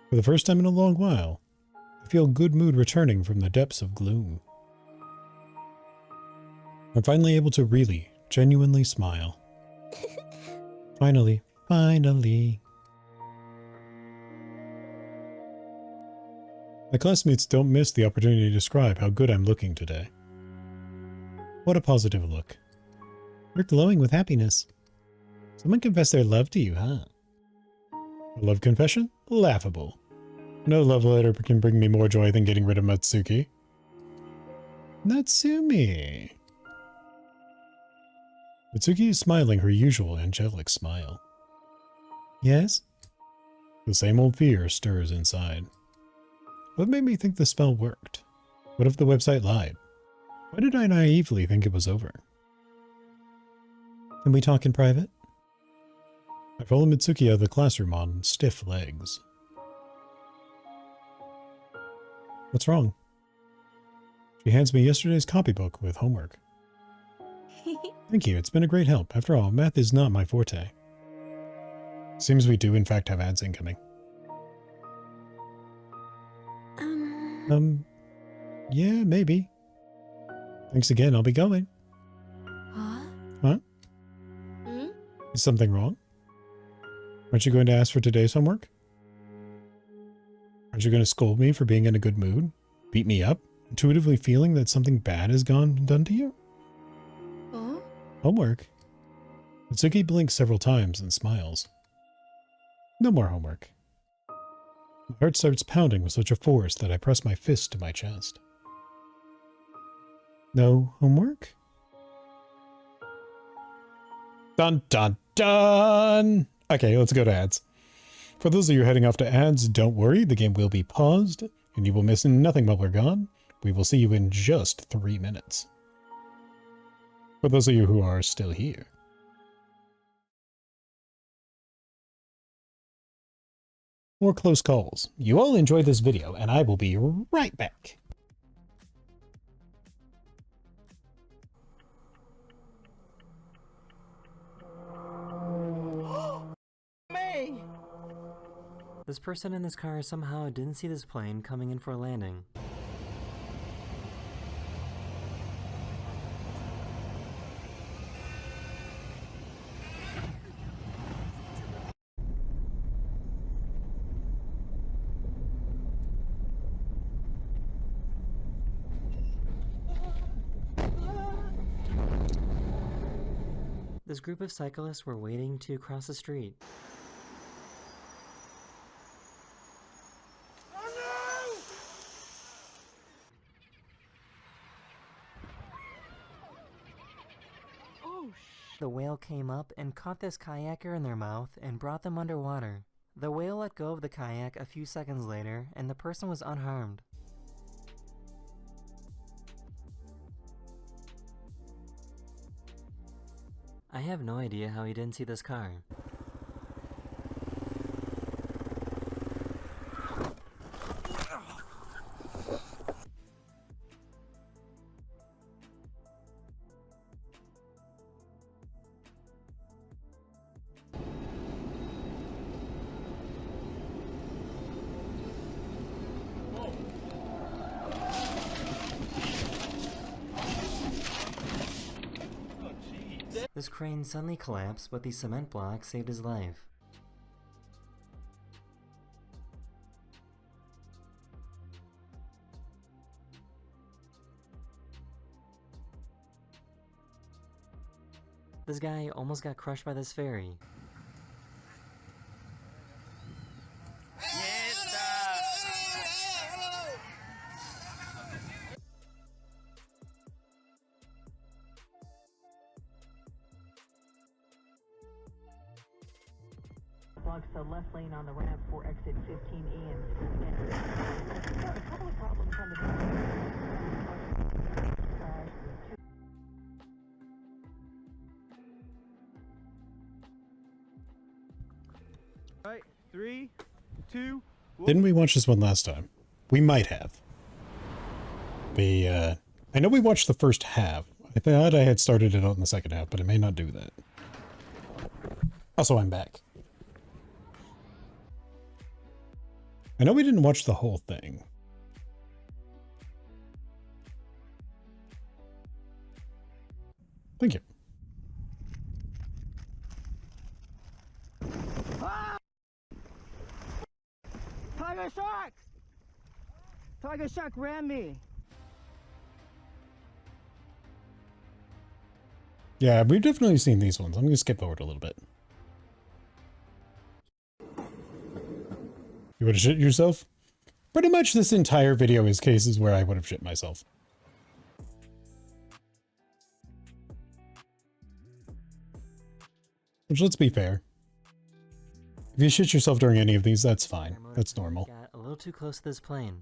For the first time in a long while, I feel good mood returning from the depths of gloom. I'm finally able to really, genuinely smile. Finally. My classmates don't miss the opportunity to describe how good I'm looking today. What a positive look. You're glowing with happiness. Someone confessed their love to you, huh? A love confession? Laughable. No love letter can bring me more joy than getting rid of Matsuki. Natsumi. Mitsuki is smiling her usual angelic smile. Yes? The same old fear stirs inside. What made me think the spell worked? What if the website lied? Why did I naively think it was over? Can we talk in private? I follow Mitsuki out of the classroom on stiff legs. What's wrong? She hands me yesterday's copybook with homework. Thank you, it's been a great help. After all, math is not my forte. Seems we do in fact have ads incoming. Yeah, maybe. Thanks again, I'll be going.
Huh?
Huh?
Hmm?
Is something wrong? Aren't you going to ask for today's homework? Aren't you going to scold me for being in a good mood? Beat me up? Intuitively feeling that something bad has done to you?
Oh?
Homework? Mitsuki blinks several times and smiles. No more homework. My heart starts pounding with such a force that I press my fist to my chest. No homework? Dun dun dun! Okay, let's go to ads. For those of you heading off to ads, don't worry, the game will be paused, and you will miss nothing while we're gone. We will see you in just 3 minutes. For those of you who are still here. More close calls. You all enjoy this video, and I will be right back.
This person in this car somehow didn't see this plane coming in for a landing. This group of cyclists were waiting to cross the street. The whale came up and caught this kayaker in their mouth and brought them underwater. The whale let go of the kayak a few seconds later, and the person was unharmed. I have no idea how he didn't see this car. This crane suddenly collapsed, but the cement block saved his life. This guy almost got crushed by this ferry.
Blocks the left lane on the ramp for exit 15E and a couple of problems on the
Right, 3, 2, 1.
Didn't we watch this one last time? We might have. I know we watched the first half. I thought I had started it on the second half, but it may not do that. Also, I'm back. I know we didn't watch the whole thing. Thank you.
Tiger Shark! Tiger Shark ran me!
Yeah, we've definitely seen these ones. I'm going to skip forward a little bit. You would have shit yourself? Pretty much this entire video is cases where I would have shit myself. Which, let's be fair. If you shit yourself during any of these, that's fine. That's normal.
Got a little too close to this plane.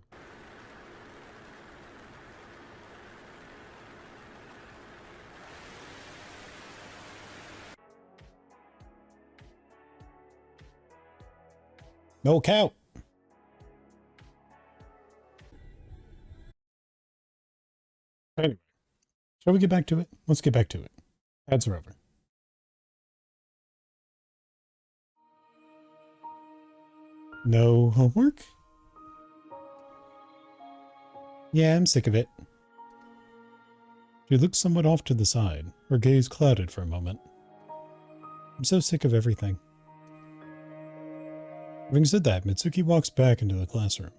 No cow. Anyway, shall we get back to it? Let's get back to it. Ads are over. No homework? Yeah, I'm sick of it. She looked somewhat off to the side, her gaze clouded for a moment. I'm so sick of everything. Having said that, Mitsuki walks back into the classroom.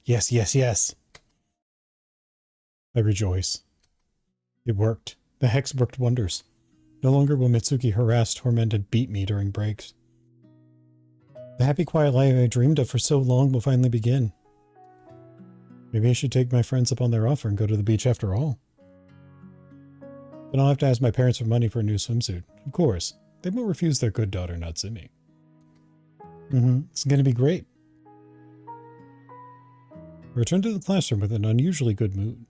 Yes, yes, yes. I rejoice. It worked. The hex worked wonders. No longer will Mitsuki harass, torment, and beat me during breaks. The happy, quiet life I dreamed of for so long will finally begin. Maybe I should take my friends up on their offer and go to the beach after all. Then I'll have to ask my parents for money for a new swimsuit. Of course, they won't refuse their good daughter Natsumi. It's gonna be great. I return to the classroom with an unusually good mood.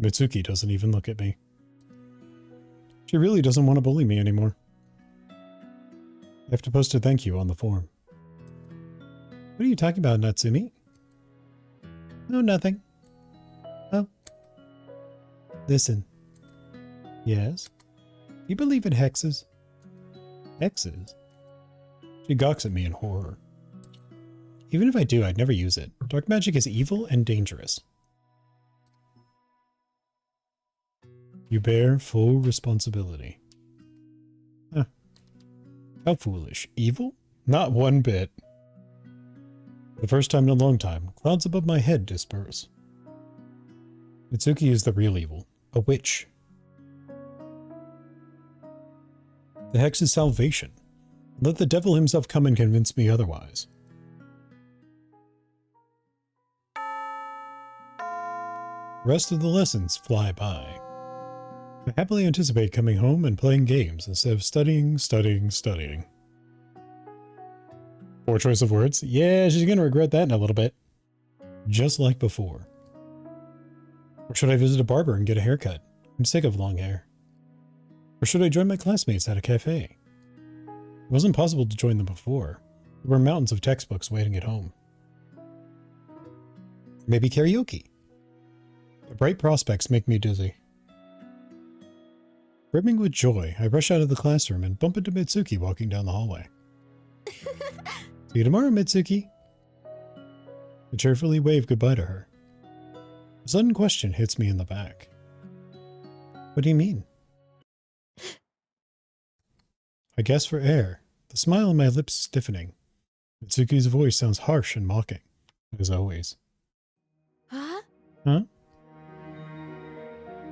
Mitsuki doesn't even look at me. She really doesn't want to bully me anymore. I have to post a thank you on the form. What are you talking about, Natsumi? No, nothing. Oh. Listen. Yes? You believe in hexes? Hexes? She gawks at me in horror. Even if I do, I'd never use it. Dark magic is evil and dangerous. You bear full responsibility. Huh. How foolish. Evil? Not one bit. For the first time in a long time, clouds above my head disperse. Mitsuki is the real evil. A witch. The hex is salvation. Let the devil himself come and convince me otherwise. The rest of the lessons fly by. I happily anticipate coming home and playing games instead of studying. Poor choice of words. Yeah, she's gonna regret that in a little bit. Just like before. Or should I visit a barber and get a haircut? I'm sick of long hair. Or should I join my classmates at a cafe? It wasn't possible to join them before. There were mountains of textbooks waiting at home. Maybe karaoke. The bright prospects make me dizzy. Brimming with joy, I rush out of the classroom and bump into Mitsuki walking down the hallway. See you tomorrow, Mitsuki. I cheerfully wave goodbye to her. A sudden question hits me in the back. What do you mean? I gasp for air, the smile on my lips stiffening. Mitsuki's voice sounds harsh and mocking, as always.
Huh?
Huh?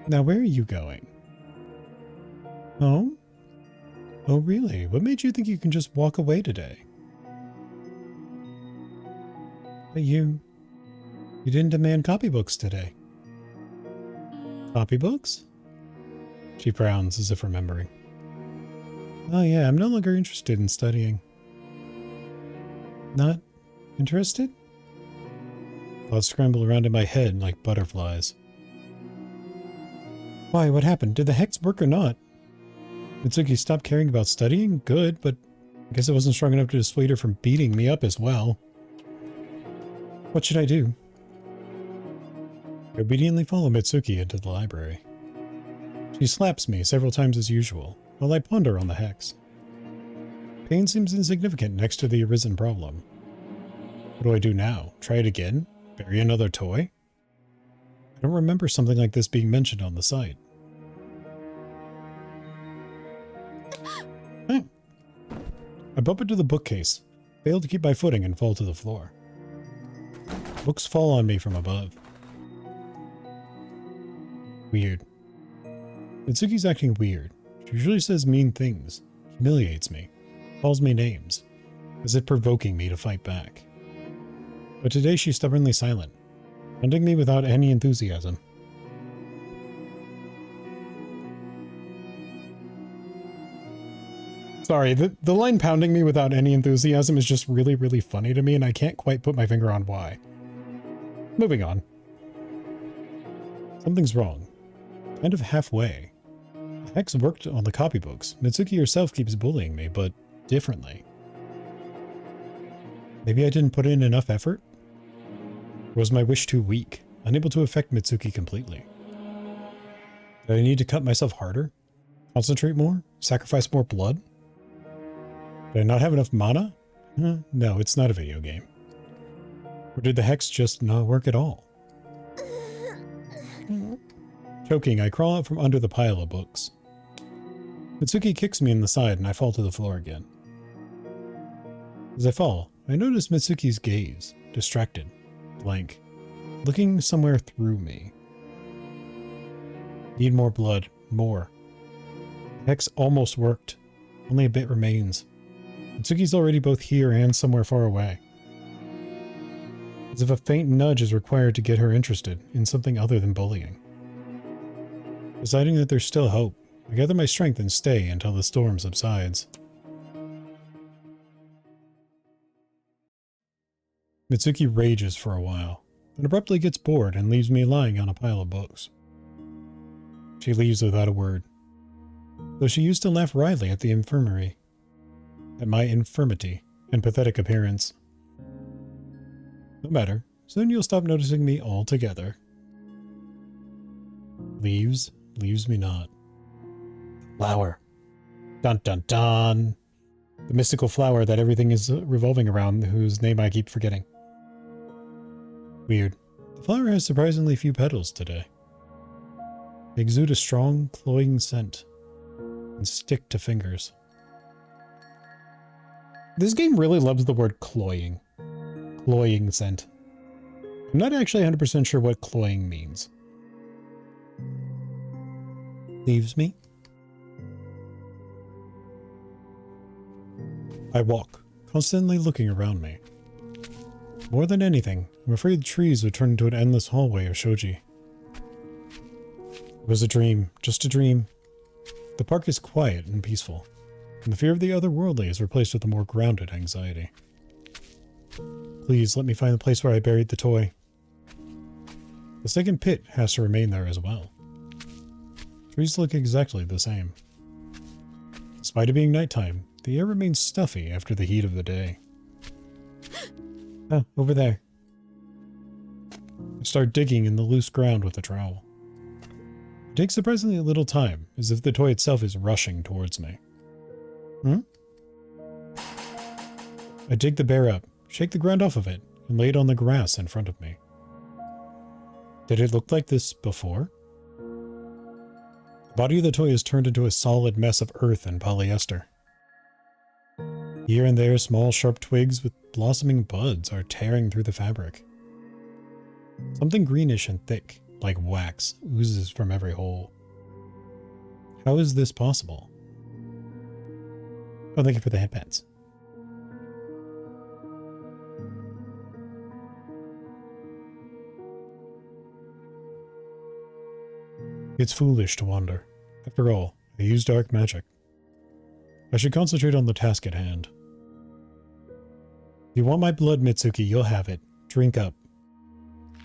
Now where are you going? Home? Oh really? What made you think you can just walk away today? But you didn't demand copybooks today. Copybooks? She frowns as if remembering. Oh yeah, I'm no longer interested in studying. Not interested? Thoughts scramble around in my head like butterflies. Why, what happened? Did the hex work or not? Mitsuki stopped caring about studying? Good, but I guess I wasn't strong enough to dissuade her from beating me up as well. What should I do? I obediently follow Mitsuki into the library. She slaps me several times as usual, while I ponder on the hex. Pain seems insignificant next to the arisen problem. What do I do now? Try it again? Bury another toy? I don't remember something like this being mentioned on the site. I bump into the bookcase, fail to keep my footing, and fall to the floor. Books fall on me from above. Weird. Mitsuki's acting weird. She usually says mean things, humiliates me, calls me names, as if provoking me to fight back. But today she's stubbornly silent, hunting me without any enthusiasm. Sorry, the line pounding me without any enthusiasm is just really, really funny to me, and I can't quite put my finger on why. Moving on. Something's wrong. Kind of halfway. The hex worked on the copybooks. Mitsuki herself keeps bullying me, but differently. Maybe I didn't put in enough effort? Or was my wish too weak, unable to affect Mitsuki completely? Did I need to cut myself harder? Concentrate more? Sacrifice more blood? Did I not have enough mana? No, it's not a video game. Or did the hex just not work at all? Choking, I crawl out from under the pile of books. Mitsuki kicks me in the side and I fall to the floor again. As I fall, I notice Mitsuki's gaze, distracted, blank, looking somewhere through me. Need more blood, more. Hex almost worked. Only a bit remains. Mitsuki's already both here and somewhere far away. As if a faint nudge is required to get her interested in something other than bullying. Deciding that there's still hope, I gather my strength and stay until the storm subsides. Mitsuki rages for a while, then abruptly gets bored and leaves me lying on a pile of books. She leaves without a word, though she used to laugh wryly at the infirmary, at my infirmity and pathetic appearance. No matter, soon you'll stop noticing me altogether. Leaves me not. The flower. Dun dun dun! The mystical flower that everything is revolving around, whose name I keep forgetting. Weird. The flower has surprisingly few petals today. They exude a strong, cloying scent and stick to fingers. This game really loves the word cloying. Cloying scent. I'm not actually 100% sure what cloying means. Leaves me? I walk, constantly looking around me. More than anything, I'm afraid the trees would turn into an endless hallway of shoji. It was a dream, just a dream. The park is quiet and peaceful, and the fear of the otherworldly is replaced with a more grounded anxiety. Please let me find the place where I buried the toy. The second pit has to remain there as well. Trees look exactly the same. Despite it being nighttime, the air remains stuffy after the heat of the day. Ah, over there. I start digging in the loose ground with a trowel. It takes surprisingly little time, as if the toy itself is rushing towards me. I dig the bear up, shake the ground off of it, and lay it on the grass in front of me. Did it look like this before? The body of the toy is turned into a solid mess of earth and polyester. Here and there, small sharp twigs with blossoming buds are tearing through the fabric. Something greenish and thick, like wax, oozes from every hole. How is this possible? Oh, thank you for the headbands. It's foolish to wander. After all, I use dark magic. I should concentrate on the task at hand. If you want my blood, Mitsuki, you'll have it. Drink up.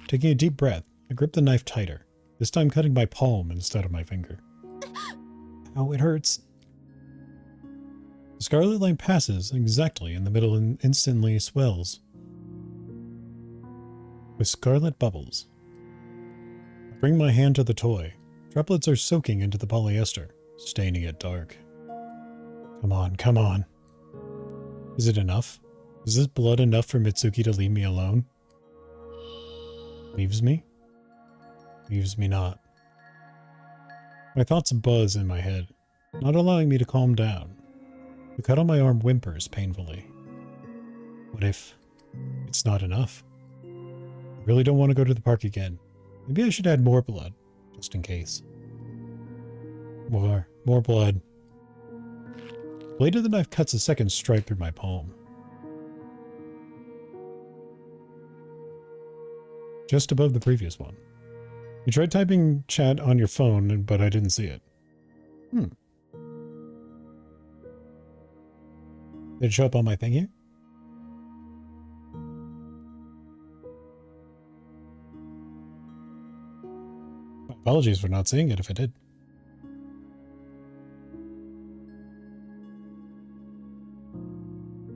Taking a deep breath, I grip the knife tighter, this time cutting my palm instead of my finger. Ow, it hurts. The scarlet line passes exactly in the middle and instantly swells with scarlet bubbles. I bring my hand to the toy. Droplets are soaking into the polyester, staining it dark. Come on, come on. Is it enough? Is this blood enough for Mitsuki to leave me alone? Leaves me? Leaves me not. My thoughts buzz in my head, not allowing me to calm down. The cut on my arm whimpers painfully. What if it's not enough? I really don't want to go to the park again. Maybe I should add more blood, just in case. More blood. The blade of the knife cuts a second stripe through my palm. Just above the previous one. You tried typing chat on your phone, but I didn't see it. Did it show up on my thing here? My apologies for not seeing it if it did.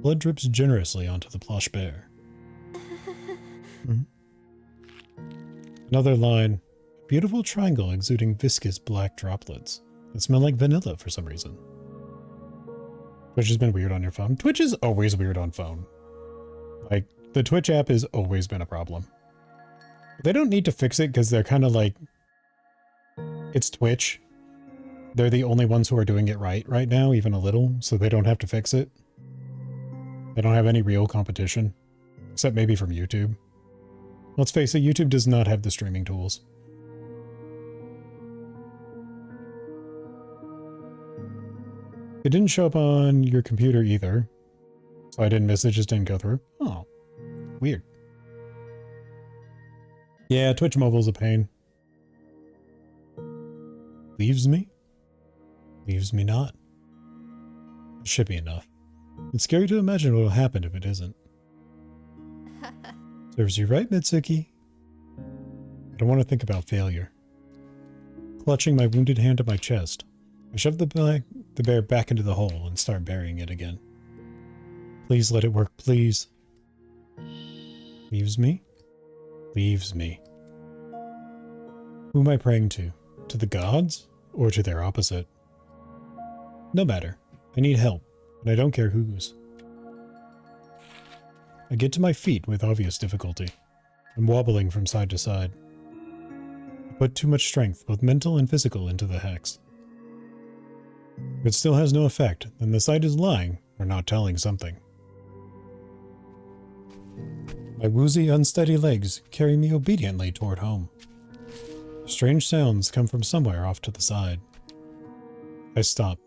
Blood drips generously onto the plush bear. Another line. A beautiful triangle exuding viscous black droplets that smell like vanilla for some reason. Twitch has been weird on your phone. Twitch is always weird on phone. Like, The Twitch app has always been a problem. They don't need to fix it because they're kind of like... It's Twitch. They're the only ones who are doing it right now, even a little, so they don't have to fix it. They don't have any real competition. Except maybe from YouTube. Let's face it, YouTube does not have the streaming tools. It didn't show up on your computer either. So I didn't miss it, just didn't go through. Oh, weird. Yeah, Twitch Mobile's a pain. Leaves me? Leaves me not. It should be enough. It's scary to imagine what will happen if it isn't. Serves you right, Mitsuki. I don't want to think about failure. Clutching my wounded hand to my chest, I shove the bear back into the hole and start burying it again. Please let it work, please. Leaves me? Leaves me. Who am I praying to? To the gods? Or to their opposite? No matter. I need help, and I don't care whose. I get to my feet with obvious difficulty. I'm wobbling from side to side. I put too much strength, both mental and physical, into the hex. If it still has no effect, then the site is lying or not telling something. My woozy, unsteady legs carry me obediently toward home. Strange sounds come from somewhere off to the side. I stop,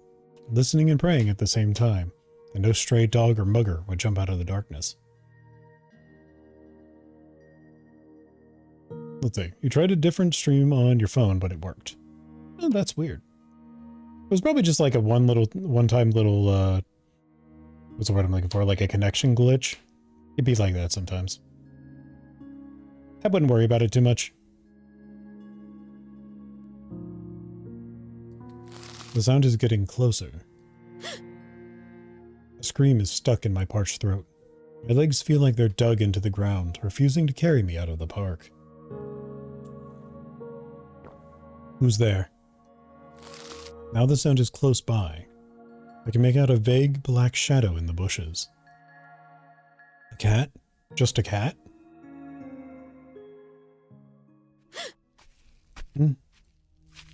listening and praying at the same time, and no stray dog or mugger would jump out of the darkness. Let's see. You tried a different stream on your phone, but it worked. Oh, that's weird. It was probably just like a one-time little, what's the word I'm looking for? Like a connection glitch. It'd be like that sometimes. I wouldn't worry about it too much. The sound is getting closer. A scream is stuck in my parched throat. My legs feel like they're dug into the ground, refusing to carry me out of the park. Who's there? Now the sound is close by. I can make out a vague black shadow in the bushes. A cat? Just a cat?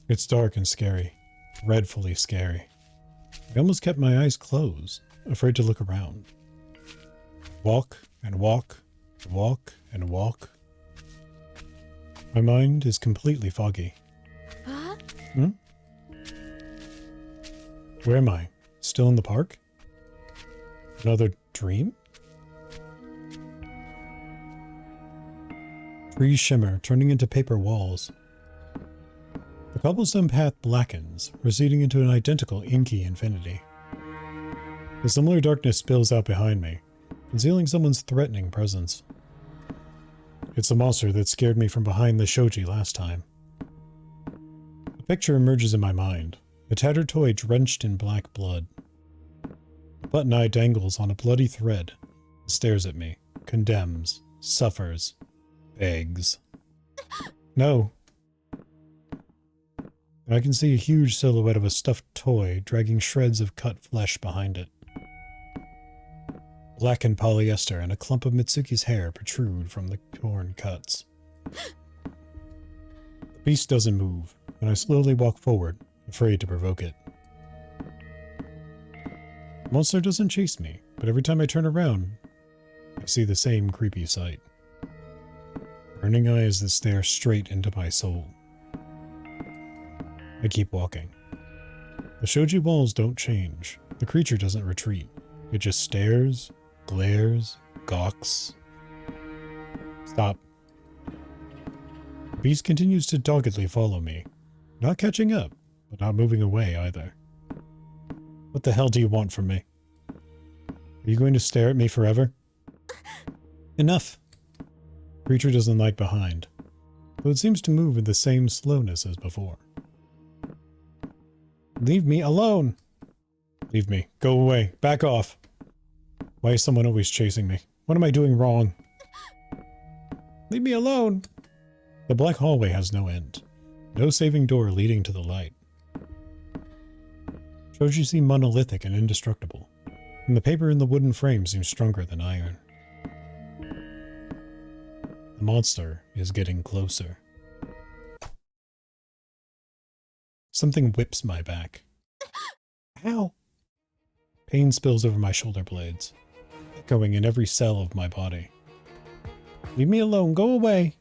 It's dark and scary. Dreadfully scary. I almost kept my eyes closed, afraid to look around. Walk and walk, walk and walk. My mind is completely foggy.
Huh?
Where am I? Still in the park? Another dream? Trees shimmer, turning into paper walls. The cobblestone path blackens, receding into an identical inky infinity. A similar darkness spills out behind me, concealing someone's threatening presence. It's the monster that scared me from behind the shoji last time. A picture emerges in my mind, a tattered toy drenched in black blood. A button eye dangles on a bloody thread, stares at me, condemns, suffers, begs. No. I can see a huge silhouette of a stuffed toy dragging shreds of cut flesh behind it. Blackened polyester and a clump of Mitsuki's hair protrude from the torn cuts. The beast doesn't move, and I slowly walk forward, afraid to provoke it. The monster doesn't chase me, but every time I turn around, I see the same creepy sight. Burning eyes that stare straight into my soul. I keep walking. The shoji walls don't change. The creature doesn't retreat. It just stares, glares, gawks. Stop. The beast continues to doggedly follow me. Not catching up, but not moving away either. What the hell do you want from me? Are you going to stare at me forever? Enough! The creature doesn't lag behind, though it seems to move with the same slowness as before. Leave me alone! Leave me. Go away. Back off. Why is someone always chasing me? What am I doing wrong? Leave me alone! The black hallway has no end. No saving door leading to the light. Shoji seem monolithic and indestructible, and the paper in the wooden frame seems stronger than iron. The monster is getting closer. Something whips my back. Ow! Pain spills over my shoulder blades, echoing in every cell of my body. Leave me alone, go away!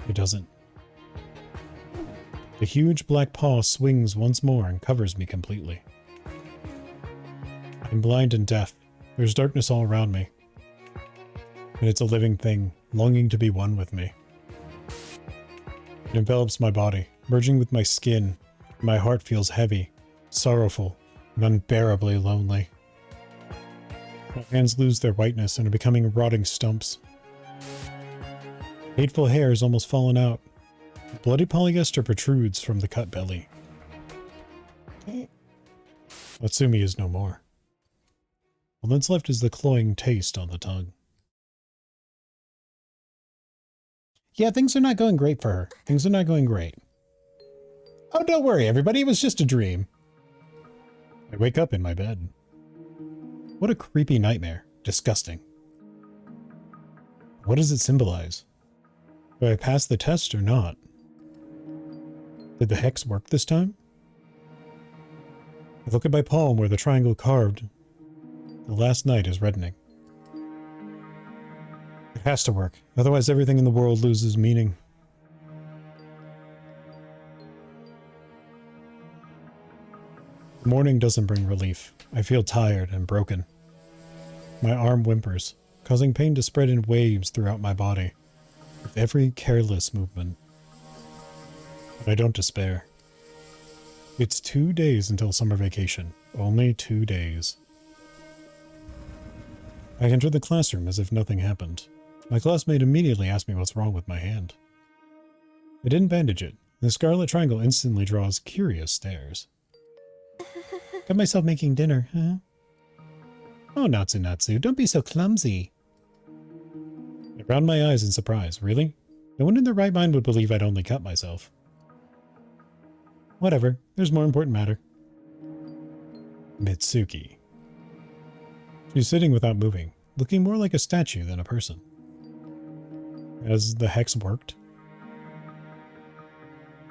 It doesn't. The huge black paw swings once more and covers me completely. I'm blind and deaf. There's darkness all around me. And it's a living thing, longing to be one with me. It envelops my body, merging with my skin. My heart feels heavy, sorrowful, and unbearably lonely. My hands lose their whiteness and are becoming rotting stumps. Hateful hair has almost fallen out. Bloody polyester protrudes from the cut belly. Natsumi is no more. All that's left is the cloying taste on the tongue. Yeah, things are not going great for her. Things are not going great. Oh, don't worry, everybody. It was just a dream. I wake up in my bed. What a creepy nightmare. Disgusting. What does it symbolize? Do I pass the test or not? Did the hex work this time? I look at my palm where the triangle carved. The last night is reddening. It has to work, otherwise everything in the world loses meaning. The morning doesn't bring relief. I feel tired and broken. My arm whimpers, causing pain to spread in waves throughout my body, with every careless movement. But I don't despair. It's 2 days until summer vacation. Only 2 days. I enter the classroom as if nothing happened. My classmate immediately asked me what's wrong with my hand. I didn't bandage it. The scarlet triangle instantly draws curious stares. Got myself making dinner, huh? Oh, Natsu, don't be so clumsy. I round my eyes in surprise. Really? No one in their right mind would believe I'd only cut myself. Whatever. There's more important matter. Mitsuki. She's sitting without moving, looking more like a statue than a person. Has the hex worked?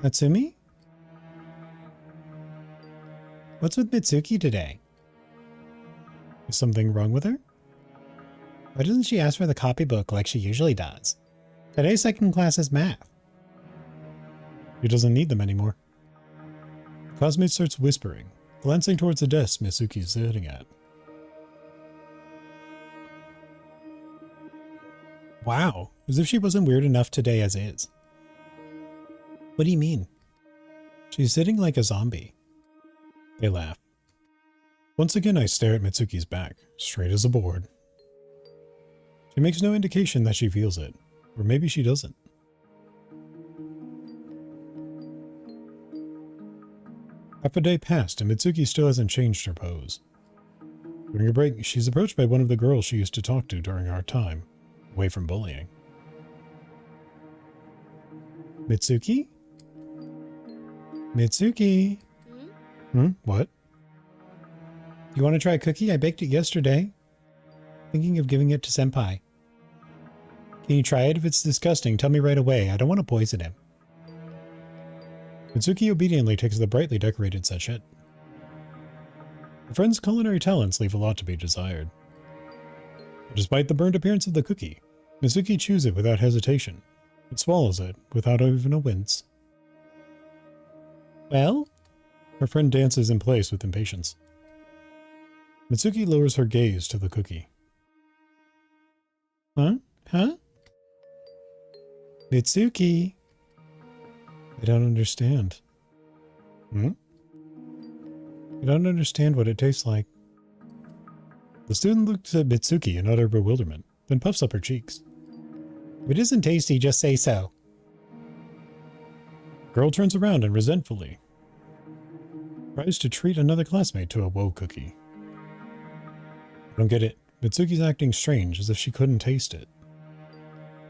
Natsumi? What's with Mitsuki today? Is something wrong with her? Why doesn't she ask for the copybook like she usually does? Today's second class is math. She doesn't need them anymore. The classmate starts whispering, glancing towards the desk Mitsuki's sitting at. Wow, as if she wasn't weird enough today as is. What do you mean? She's sitting like a zombie. They laugh. Once again I stare at Mitsuki's back, straight as a board. She makes no indication that she feels it, or maybe she doesn't. Half a day passed and Mitsuki still hasn't changed her pose. During a break, she's approached by one of the girls she used to talk to during our time, away from bullying. Mitsuki? Mitsuki? What? You want to try a cookie? I baked it yesterday. Thinking of giving it to Senpai. Can you try it? If it's disgusting, tell me right away. I don't want to poison him. Mitsuki obediently takes the brightly decorated sachet. Her friend's culinary talents leave a lot to be desired. Despite the burnt appearance of the cookie, Mitsuki chews it without hesitation, and swallows it without even a wince. Well? Her friend dances in place with impatience. Mitsuki lowers her gaze to the cookie. Huh? Mitsuki? I don't understand. I don't understand what it tastes like. The student looks at Mitsuki in utter bewilderment, then puffs up her cheeks. If it isn't tasty, just say so. The girl turns around and resentfully tries to treat another classmate to a woe cookie. I don't get it. Mitsuki's acting strange, as if she couldn't taste it.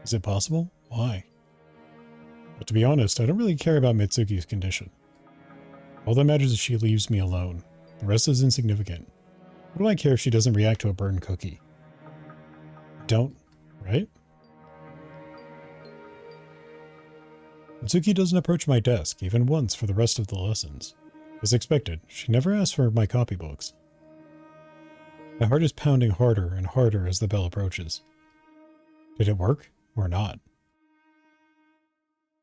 Is it possible? Why? But to be honest, I don't really care about Mitsuki's condition. All that matters is she leaves me alone. The rest is insignificant. What do I care if she doesn't react to a burned cookie? Don't, right? Mitsuki doesn't approach my desk even once for the rest of the lessons. As expected, she never asks for my copybooks. My heart is pounding harder and harder as the bell approaches. Did it work or not?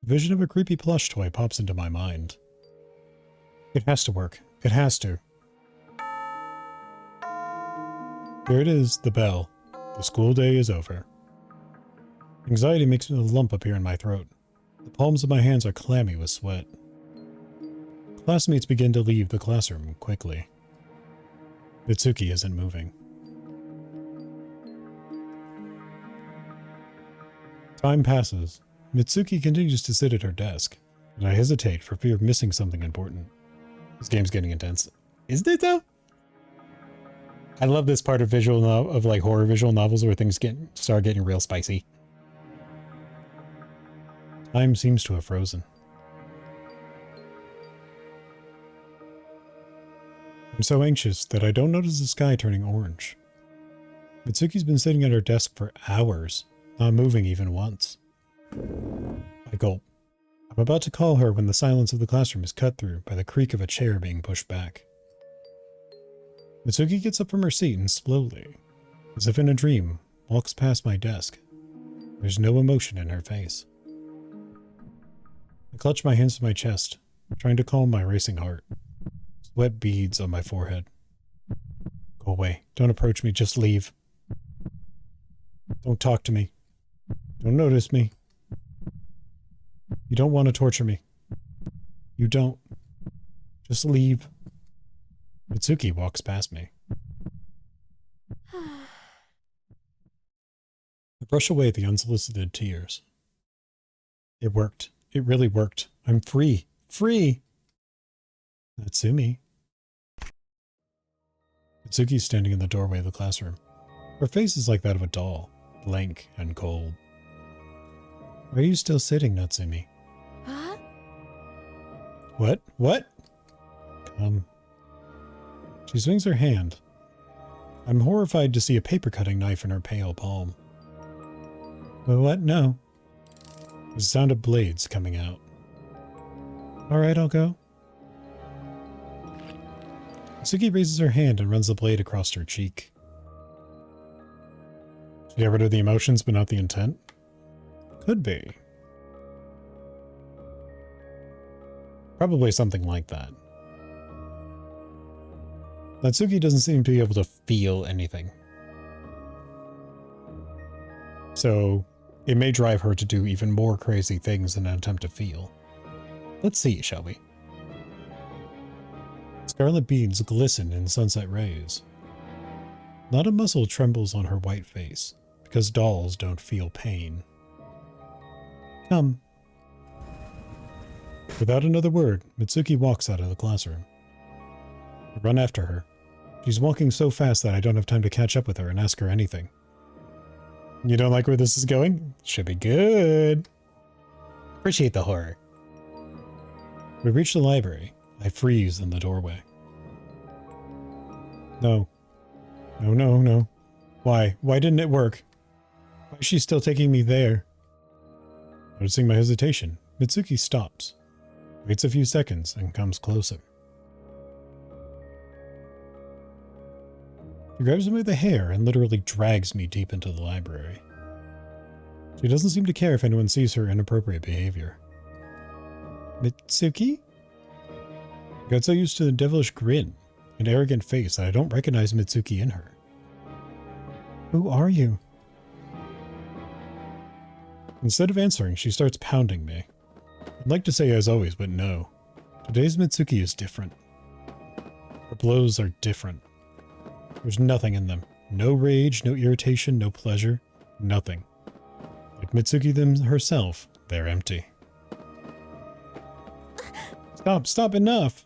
A vision of a creepy plush toy pops into my mind. It has to work. It has to. There it is, the bell. The school day is over. Anxiety makes a lump appear in my throat. The palms of my hands are clammy with sweat. Classmates begin to leave the classroom quickly. Mitsuki isn't moving. Time passes. Mitsuki continues to sit at her desk, and I hesitate for fear of missing something important. This game's getting intense. Isn't it though? I love this part of like horror visual novels where things start getting real spicy. Time seems to have frozen. I'm so anxious that I don't notice the sky turning orange. Mitsuki's been sitting at her desk for hours, not moving even once. I gulp. I'm about to call her when the silence of the classroom is cut through by the creak of a chair being pushed back. Mitsuki gets up from her seat and slowly, as if in a dream, walks past my desk. There's no emotion in her face. I clutch my hands to my chest, trying to calm my racing heart. Sweat beads on my forehead. Go away. Don't approach me. Just leave. Don't talk to me. Don't notice me. You don't want to torture me. You don't. Just leave. Mitsuki walks past me. I brush away the unsolicited tears. It worked. It really worked. I'm free. Free! Natsumi. Mitsuki's standing in the doorway of the classroom. Her face is like that of a doll, blank and cold. Why are you still sitting, Natsumi?
Huh?
What? What? Come. She swings her hand. I'm horrified to see a paper-cutting knife in her pale palm. But what? No. There's the sound of blades coming out. Alright, I'll go. Mitsuki raises her hand and runs the blade across her cheek. She got rid of the emotions but not the intent? Could be. Probably something like that. Natsuki doesn't seem to be able to feel anything. So, it may drive her to do even more crazy things in an attempt to feel. Let's see, shall we? Scarlet beads glisten in sunset rays. Not a muscle trembles on her white face, because dolls don't feel pain. Come. Without another word, Mitsuki walks out of the classroom. I run after her. She's walking so fast that I don't have time to catch up with her and ask her anything. You don't like where this is going? Should be good. Appreciate the horror. We reach the library. I freeze in the doorway. No. No, no, no. Why? Why didn't it work? Why is she still taking me there? Noticing my hesitation, Mitsuki stops, waits a few seconds, and comes closer. She grabs me by the hair and literally drags me deep into the library. She doesn't seem to care if anyone sees her inappropriate behavior. Mitsuki? I got so used to the devilish grin and arrogant face that I don't recognize Mitsuki in her. Who are you? Instead of answering, she starts pounding me. I'd like to say as always, but no. Today's Mitsuki is different. Her blows are different. There's nothing in them. No rage, no irritation, no pleasure. Nothing. Like Mitsuki herself, they're empty. Stop, enough!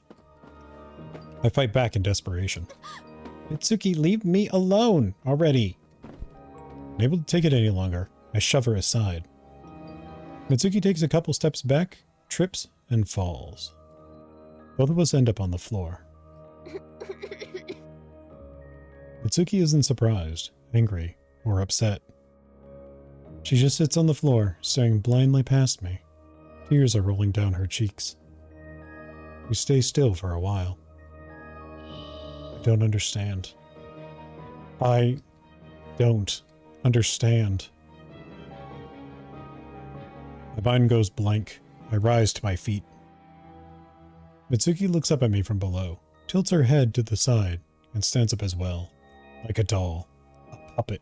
I fight back in desperation. Mitsuki, leave me alone already! Unable to take it any longer, I shove her aside. Mitsuki takes a couple steps back, trips, and falls. Both of us end up on the floor. Mitsuki isn't surprised, angry, or upset. She just sits on the floor, staring blindly past me, Tears are rolling down her cheeks. We stay still for a while. I don't understand. I don't understand. My mind goes blank. I rise to my feet. Mitsuki looks up at me from below, tilts her head to the side, and stands up as well, like a doll, a puppet.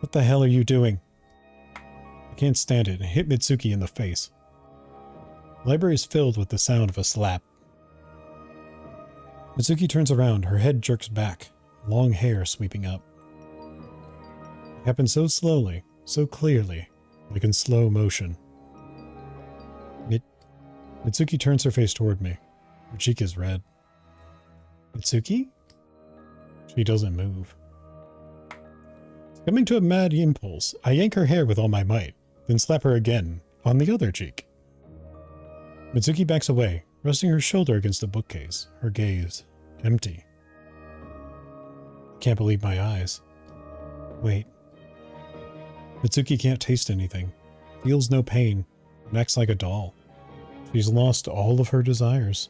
What the hell are you doing? I can't stand it and hit Mitsuki in the face. The library is filled with the sound of a slap. Mitsuki turns around, her head jerks back, long hair sweeping up. It happens so slowly, so clearly, like in slow motion. Mitsuki turns her face toward me. Her cheek is red. Mitsuki? She doesn't move. Coming to a mad impulse, I yank her hair with all my might, then slap her again, on the other cheek. Mitsuki backs away, resting her shoulder against the bookcase, her gaze empty. I can't believe my eyes. Wait. Mitsuki can't taste anything, feels no pain, and acts like a doll. She's lost all of her desires.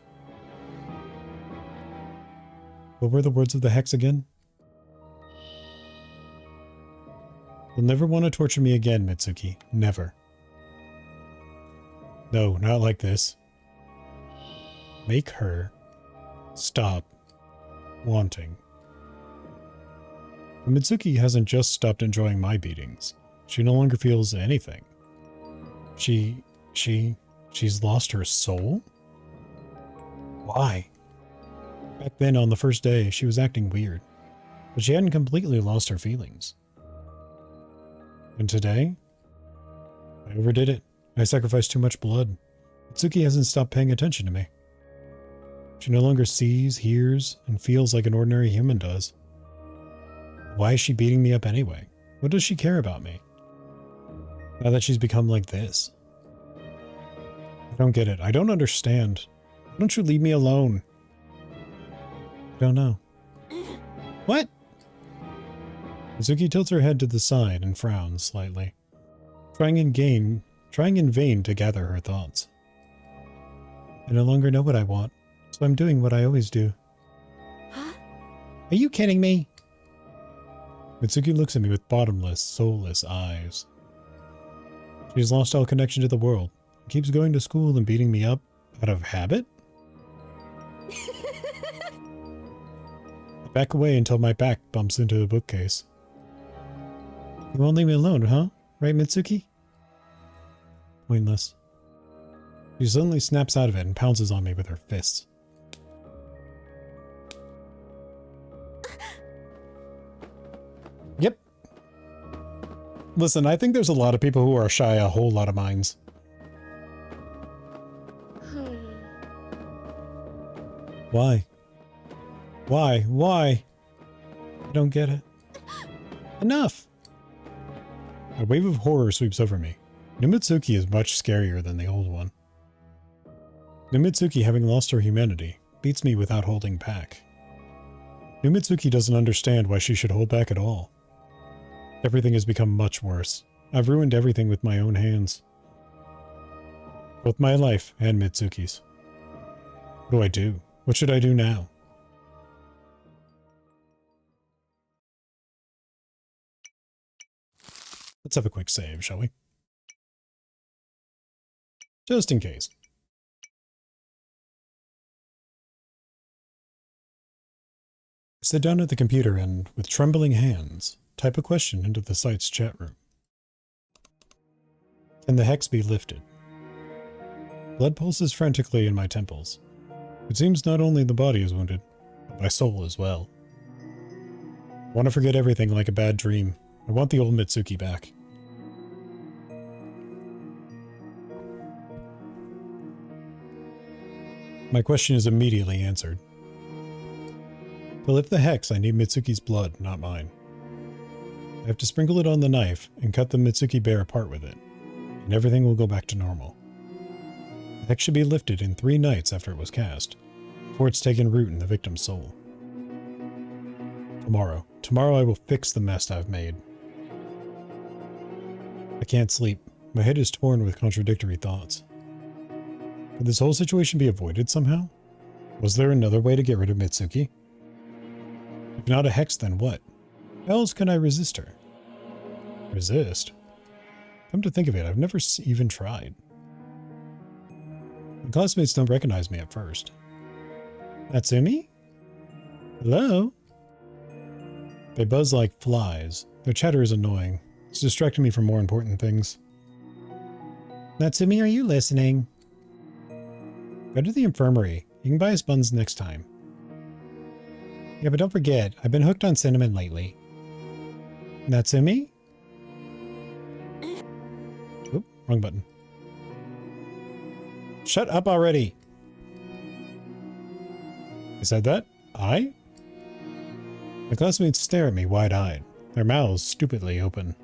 What were the words of the hex again? You'll never want to torture me again, Mitsuki. Never. No, not like this. Make her stop wanting. But Mitsuki hasn't just stopped enjoying my beatings. She no longer feels anything. She's lost her soul? Why? Back then, on the first day, she was acting weird, but she hadn't completely lost her feelings. And today? I overdid it. I sacrificed too much blood. Mitsuki hasn't stopped paying attention to me. She no longer sees, hears, and feels like an ordinary human does. Why is she beating me up anyway? What does she care about me? Now that she's become like this. I don't get it. I don't understand. Why don't you leave me alone? I don't know. What? Mitsuki tilts her head to the side and frowns slightly, trying in vain to gather her thoughts. I no longer know what I want, so I'm doing what I always do.
Huh?
Are you kidding me? Mitsuki looks at me with bottomless, soulless eyes. She's lost all connection to the world. Keeps going to school and beating me up out of habit? I back away until my back bumps into the bookcase. You won't leave me alone, huh? Right, Mitsuki? Pointless. She suddenly snaps out of it and pounces on me with her fists. Yep. Listen, I think there's a lot of people who are shy a whole lot of minds. Why? Why? I don't get it. Enough! A wave of horror sweeps over me. New Mitsuki is much scarier than the old one. New Mitsuki, having lost her humanity, beats me without holding back. New Mitsuki doesn't understand why she should hold back at all. Everything has become much worse. I've ruined everything with my own hands. Both my life and Mitsuki's. What do I do? What should I do now? Let's have a quick save, shall we? Just in case. I sit down at the computer and, with trembling hands, type a question into the site's chat room. Can the hex be lifted? Blood pulses frantically in my temples. It seems not only the body is wounded, but my soul as well. I want to forget everything like a bad dream. I want the old Mitsuki back. My question is immediately answered. To lift the hex, I need Mitsuki's blood, not mine. I have to sprinkle it on the knife and cut the Mitsuki bear apart with it, and everything will go back to normal. The hex should be lifted in 3 nights after it was cast, before it's taken root in the victim's soul. Tomorrow I will fix the mess I've made. I can't sleep. My head is torn with contradictory thoughts. Could this whole situation be avoided somehow? Was there another way to get rid of Mitsuki? If not a hex, then what? How else can I resist her? Resist? Come to think of it, I've never even tried. My classmates don't recognize me at first. Natsumi? Hello? They buzz like flies. Their chatter is annoying. It's distracting me from more important things. Natsumi, are you listening? Go to the infirmary. You can buy us buns next time. Yeah, but don't forget, I've been hooked on cinnamon lately. Natsumi? Oop, wrong button. Shut up already! I said that? I? My classmates stare at me wide-eyed, their mouths stupidly open.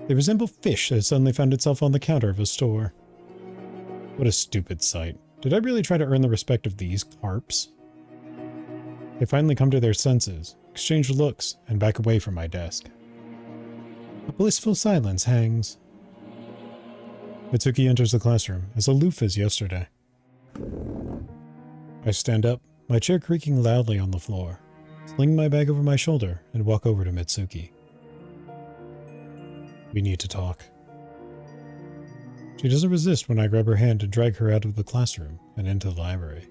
They resemble fish that suddenly found itself on the counter of a store. What a stupid sight. Did I really try to earn the respect of these carps? They finally come to their senses, exchange looks, and back away from my desk. A blissful silence hangs. Mitsuki enters the classroom, as aloof as yesterday. I stand up, my chair creaking loudly on the floor, sling my bag over my shoulder, and walk over to Mitsuki. We need to talk. She doesn't resist when I grab her hand and drag her out of the classroom and into the library.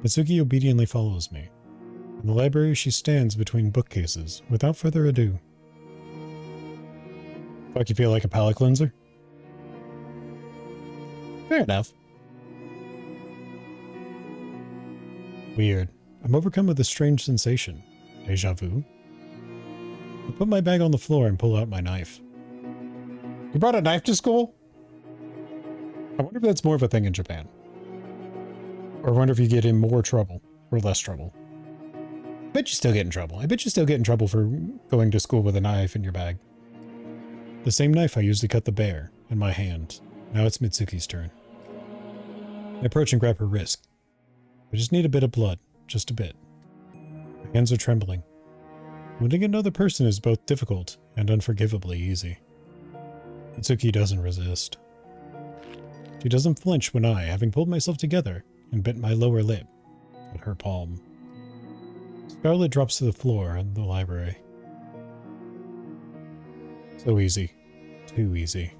Mitsuki obediently follows me. In the library, she stands between bookcases without further ado. Fuck, you feel like a palate cleanser? Fair enough. Weird. I'm overcome with a strange sensation. Deja vu? I put my bag on the floor and pull out my knife. You brought a knife to school? I wonder if that's more of a thing in Japan. Or I wonder if you get in more trouble or less trouble. I bet you still get in trouble. I bet you still get in trouble for going to school with a knife in your bag. The same knife I used to cut the bear in my hand. Now it's Mitsuki's turn. I approach and grab her wrist. I just need a bit of blood. Just a bit. My hands are trembling. Wounding another person is both difficult and unforgivably easy. Mitsuki doesn't resist. She doesn't flinch when I, having pulled myself together and bent my lower lip, at her palm. Scarlet drops to the floor in the library. So easy. Too easy.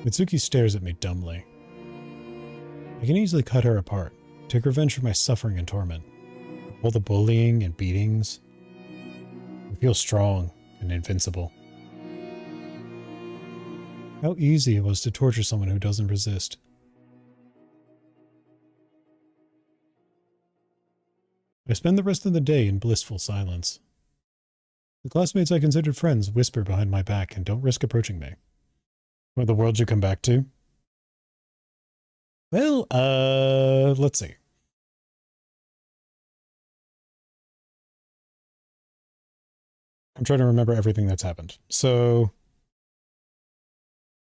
Mitsuki stares at me dumbly. I can easily cut her apart, take revenge for my suffering and torment. All the bullying and beatings. I feel strong and invincible. How easy it was to torture someone who doesn't resist. I spend the rest of the day in blissful silence. The classmates I considered friends whisper behind my back and don't risk approaching me. What the world you come back to? Well, let's see. I'm trying to remember everything that's happened. So,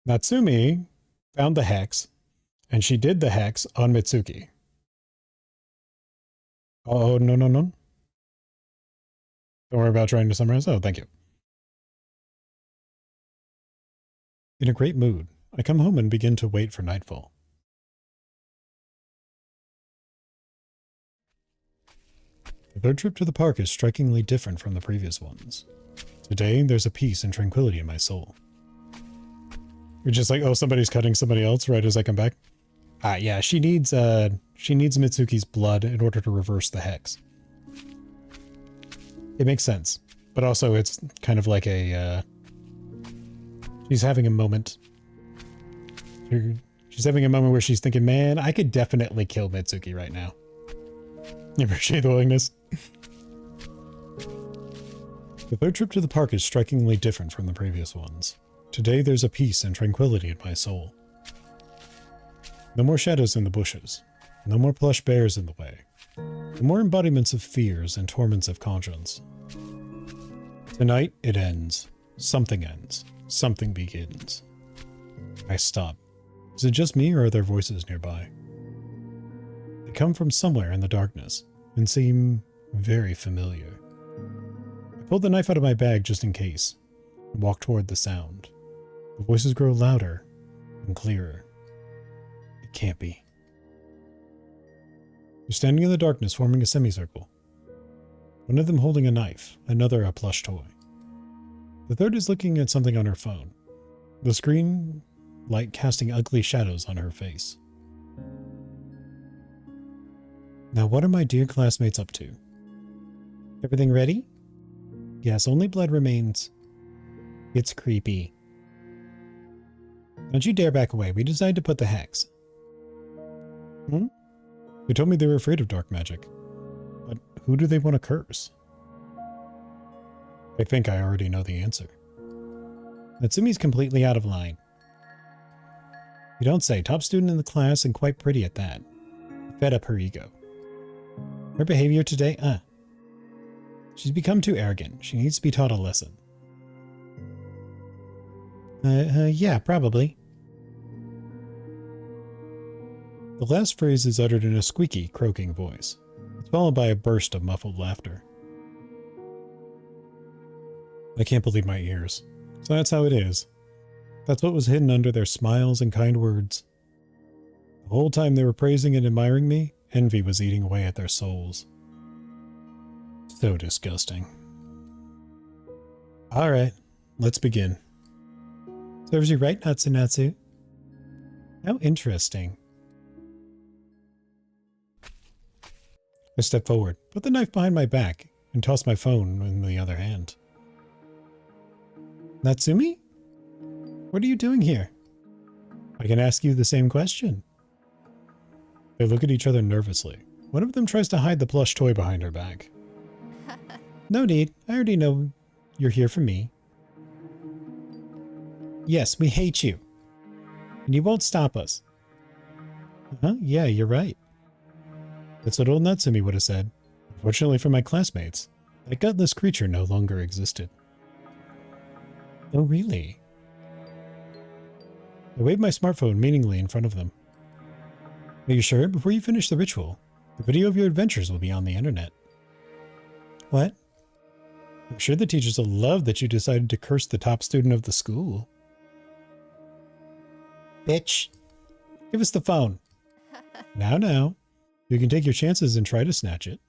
Natsumi found the hex, and she did the hex on Mitsuki. Oh, no. Don't worry about trying to summarize. Oh, thank you. In a great mood, I come home and begin to wait for nightfall. The third trip to the park is strikingly different from the previous ones. Today, there's a peace and tranquility in my soul. You're just like, oh, somebody's cutting somebody else right as I come back? Yeah, she needs Mitsuki's blood in order to reverse the hex. It makes sense. But also, it's kind of like a, she's having a moment. She's having a moment where she's thinking, man, I could definitely kill Mitsuki right now. You appreciate the willingness? The third trip to the park is strikingly different from the previous ones. Today there's a peace and tranquility in my soul. No more shadows in the bushes. No more plush bears in the way. No more embodiments of fears and torments of conscience. Tonight it ends. Something ends. Something begins. I stop. Is it just me or are there voices nearby? They come from somewhere in the darkness and seem very familiar. I pulled the knife out of my bag just in case. I walk toward the sound. The voices grow louder and clearer. It can't be. They're standing in the darkness, forming a semicircle. One of them holding a knife, another a plush toy. The third is looking at something on her phone, the screen light casting ugly shadows on her face. Now what are my dear classmates up to? Everything ready? Yes, only blood remains. It's creepy. Don't you dare back away. We decided to put the hex. They told me they were afraid of dark magic. But who do they want to curse? I think I already know the answer. Natsumi's completely out of line. You don't say. Top student in the class and quite pretty at that. Fed up her ego. Her behavior today? She's become too arrogant. She needs to be taught a lesson. Yeah, probably. The last phrase is uttered in a squeaky, croaking voice. It's followed by a burst of muffled laughter. I can't believe my ears. So that's how it is. That's what was hidden under their smiles and kind words. The whole time they were praising and admiring me, envy was eating away at their souls. So disgusting. Alright, let's begin. Serves you right, Natsu? How interesting. I step forward, put the knife behind my back, and toss my phone in the other hand. Natsumi? What are you doing here? I can ask you the same question. They look at each other nervously. One of them tries to hide the plush toy behind her back. No need. I already know you're here for me. Yes, we hate you. And you won't stop us. Yeah, you're right. That's what old Natsumi would have said. Unfortunately for my classmates, that gutless creature no longer existed. Oh, really? I waved my smartphone meaningly in front of them. Are you sure? Before you finish the ritual, the video of your adventures will be on the internet. What? I'm sure the teachers will love that you decided to curse the top student of the school. Bitch. Give us the phone. Now. You can take your chances and try to snatch it.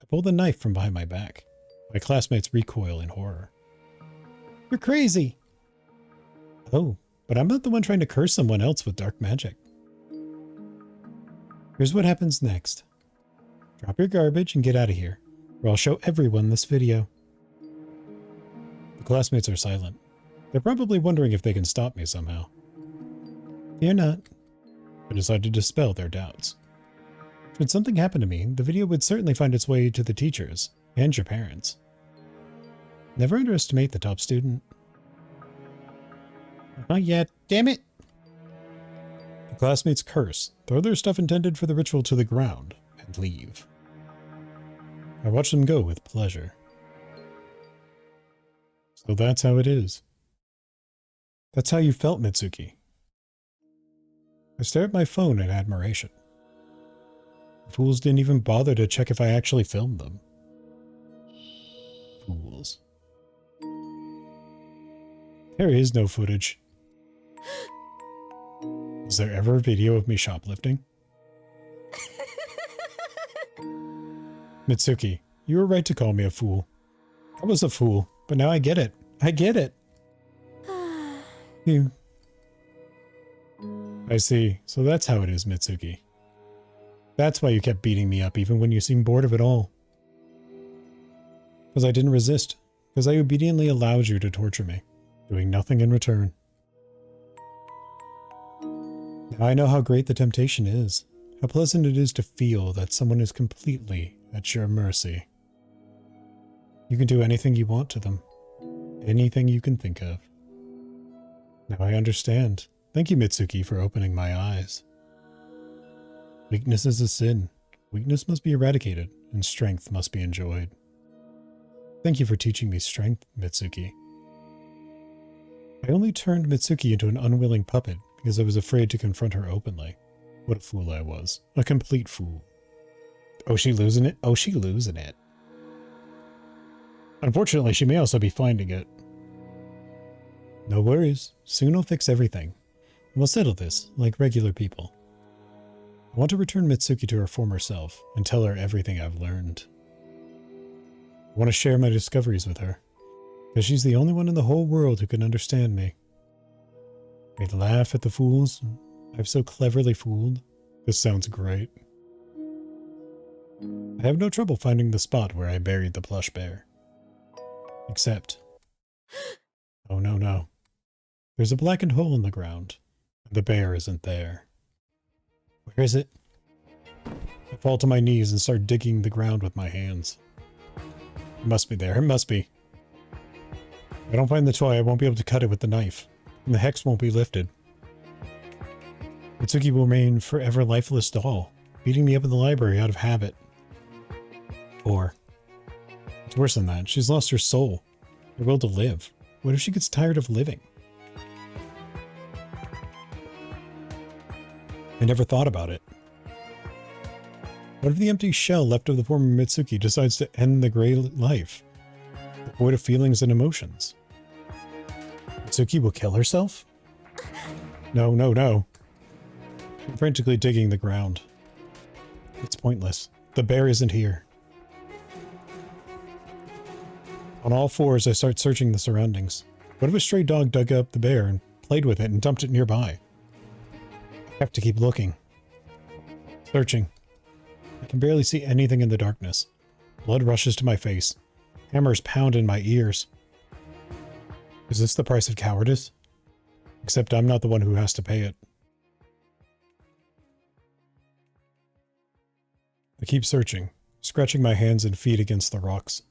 I pull the knife from behind my back. My classmates recoil in horror. You're crazy. Oh, but I'm not the one trying to curse someone else with dark magic. Here's what happens next. Drop your garbage and get out of here, or I'll show everyone this video. The classmates are silent. They're probably wondering if they can stop me somehow. Fear not. I decided to dispel their doubts. Should something happen to me, the video would certainly find its way to the teachers and your parents. Never underestimate the top student. Not yet. Damn it! The classmates curse, throw their stuff intended for the ritual to the ground, and leave. I watch them go with pleasure. So that's how it is. That's how you felt, Mitsuki. I stare at my phone in admiration. The fools didn't even bother to check if I actually filmed them. Fools. There is no footage. Was there ever a video of me shoplifting? Mitsuki, you were right to call me a fool. I was a fool, but now I get it. I get it. I see. So that's how it is, Mitsuki. That's why you kept beating me up even when you seemed bored of it all. Because I didn't resist. Because I obediently allowed you to torture me, doing nothing in return. Now I know how great the temptation is. How pleasant it is to feel that someone is completely at your mercy. You can do anything you want to them. Anything you can think of. Now I understand. Thank you, Mitsuki, for opening my eyes. Weakness is a sin. Weakness must be eradicated, and strength must be enjoyed. Thank you for teaching me strength, Mitsuki. I only turned Mitsuki into an unwilling puppet because I was afraid to confront her openly. What a fool I was. A complete fool. Oh, she losing it? Oh, she losing it. Unfortunately, she may also be finding it. No worries. Soon I'll fix everything. We'll settle this, like regular people. I want to return Mitsuki to her former self and tell her everything I've learned. I want to share my discoveries with her, because she's the only one in the whole world who can understand me. We'd laugh at the fools I've so cleverly fooled. This sounds great. I have no trouble finding the spot where I buried the plush bear. Except... oh no. There's a blackened hole in the ground, and the bear isn't there. Where is it? I fall to my knees and start digging the ground with my hands. It must be there, it must be. If I don't find the toy, I won't be able to cut it with the knife, and the hex won't be lifted. Mitsuki will remain forever lifeless doll, beating me up in the library out of habit. Or, it's worse than that, she's lost her soul, her will to live. What if she gets tired of living? I never thought about it. What if the empty shell left of the former Mitsuki decides to end the gray life, devoid of feelings and emotions? Mitsuki will kill herself? No. I'm frantically digging the ground. It's pointless. The bear isn't here. On all fours, I start searching the surroundings. What if a stray dog dug up the bear and played with it and dumped it nearby? I have to keep looking. Searching. I can barely see anything in the darkness. Blood rushes to my face. Hammers pound in my ears. Is this the price of cowardice? Except I'm not the one who has to pay it. I keep searching, scratching my hands and feet against the rocks.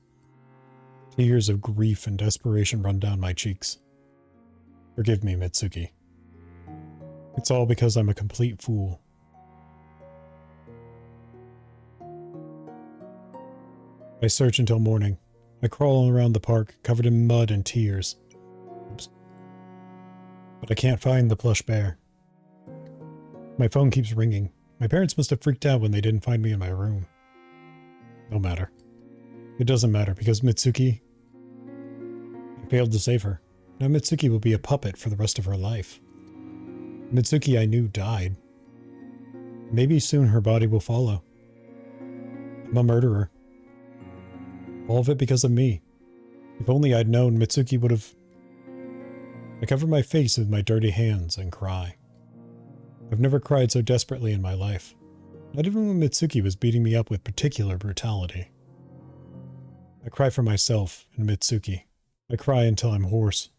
Tears of grief and desperation run down my cheeks. Forgive me, Mitsuki. It's all because I'm a complete fool. I search until morning. I crawl around the park, covered in mud and tears. Oops. But I can't find the plush bear. My phone keeps ringing. My parents must have freaked out when they didn't find me in my room. No matter. It doesn't matter because Mitsuki... I failed to save her. Now Mitsuki will be a puppet for the rest of her life. Mitsuki I knew died. Maybe soon her body will follow. I'm a murderer. All of it because of me. If only I'd known, Mitsuki would have... I cover my face with my dirty hands and cry. I've never cried so desperately in my life. Not even when Mitsuki was beating me up with particular brutality. I cry for myself and Mitsuki. I cry until I'm hoarse.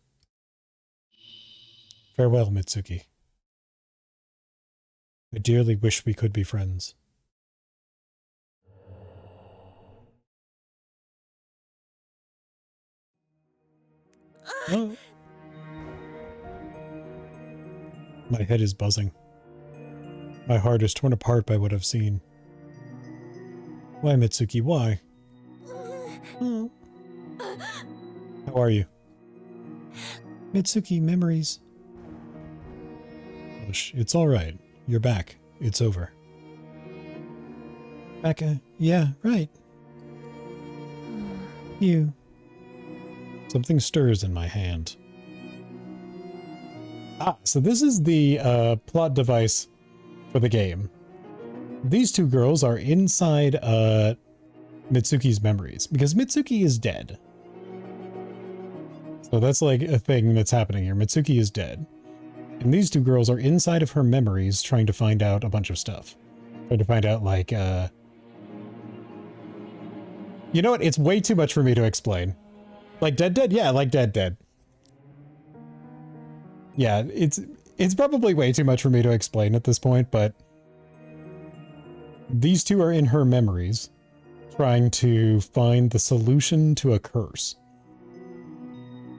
Farewell, Mitsuki. I dearly wish we could be friends. Oh. My head is buzzing. My heart is torn apart by what I've seen. Why, Mitsuki, why? Oh. How are you? Mitsuki, memories. Hush, it's alright. You're back. It's over. Back, yeah, right. You. Something stirs in my hand. Ah, so this is the plot device for the game. These two girls are inside Mitsuki's memories because Mitsuki is dead. So that's like a thing that's happening here. Mitsuki is dead. And these two girls are inside of her memories trying to find out a bunch of stuff. Trying to find out like, you know what? It's way too much for me to explain. Like dead? Yeah, like dead. Yeah, it's probably way too much for me to explain at this point, but these two are in her memories trying to find the solution to a curse.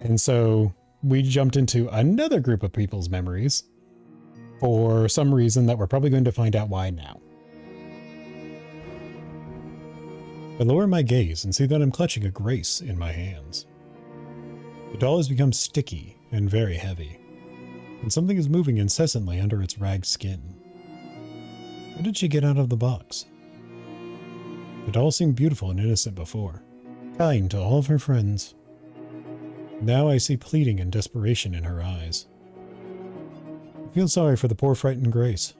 And so we jumped into another group of people's memories for some reason that we're probably going to find out why now. I lower my gaze and see that I'm clutching a grace in my hands. The doll has become sticky and very heavy, and something is moving incessantly under its ragged skin. How did she get out of the box? The doll seemed beautiful and innocent before. kind to all of her friends. Now I see pleading and desperation in her eyes. I feel sorry for the poor frightened Grace.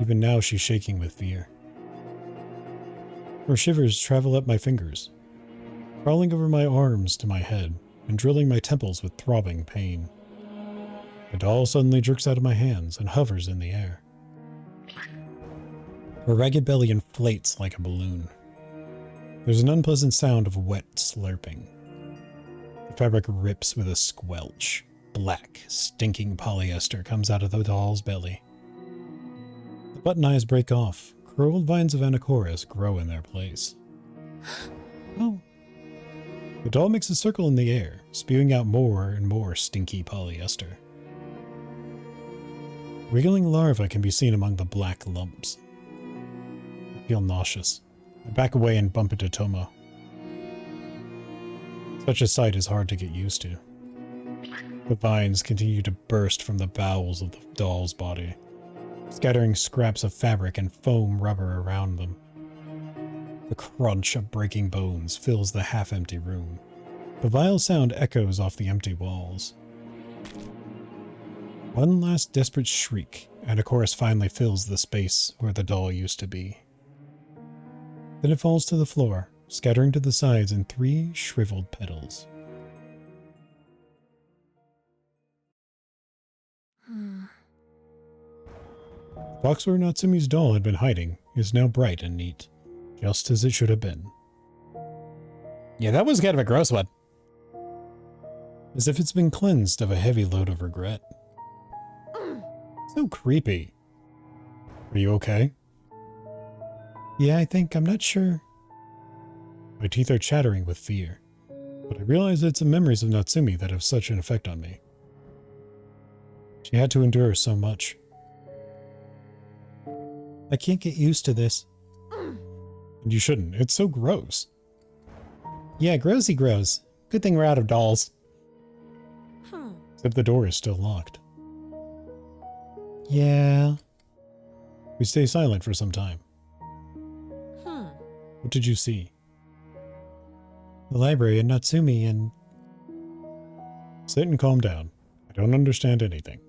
Even now she's shaking with fear. Her shivers travel up my fingers, crawling over my arms to my head and drilling my temples with throbbing pain. The doll suddenly jerks out of my hands and hovers in the air. Her ragged belly inflates like a balloon. There's an unpleasant sound of wet slurping. The fabric rips with a squelch. Black, stinking polyester comes out of the doll's belly. The button eyes break off. Curled vines of anacorus grow in their place. Oh. The doll makes a circle in the air, spewing out more and more stinky polyester. Wriggling larvae can be seen among the black lumps. I feel nauseous. I back away and bump into Tomo. Such a sight is hard to get used to. The vines continue to burst from the bowels of the doll's body, scattering scraps of fabric and foam rubber around them. The crunch of breaking bones fills the half-empty room. The vile sound echoes off the empty walls. One last desperate shriek, and a chorus finally fills the space where the doll used to be. Then it falls to the floor, scattering to the sides in 3 shriveled petals. The box where Natsumi's doll had been hiding is now bright and neat, just as it should have been. Yeah, that was kind of a gross one. As if it's been cleansed of a heavy load of regret. So creepy. Are you okay? Yeah, I think. I'm not sure. My teeth are chattering with fear, but I realize it's the memories of Natsumi that have such an effect on me. She had to endure so much. I can't get used to this. And you shouldn't. It's so gross. Yeah, grossy gross. Good thing we're out of dolls. Except the door is still locked. Yeah. We stay silent for some time. What did you see? The library and Natsumi and... Sit and calm down. I don't understand anything.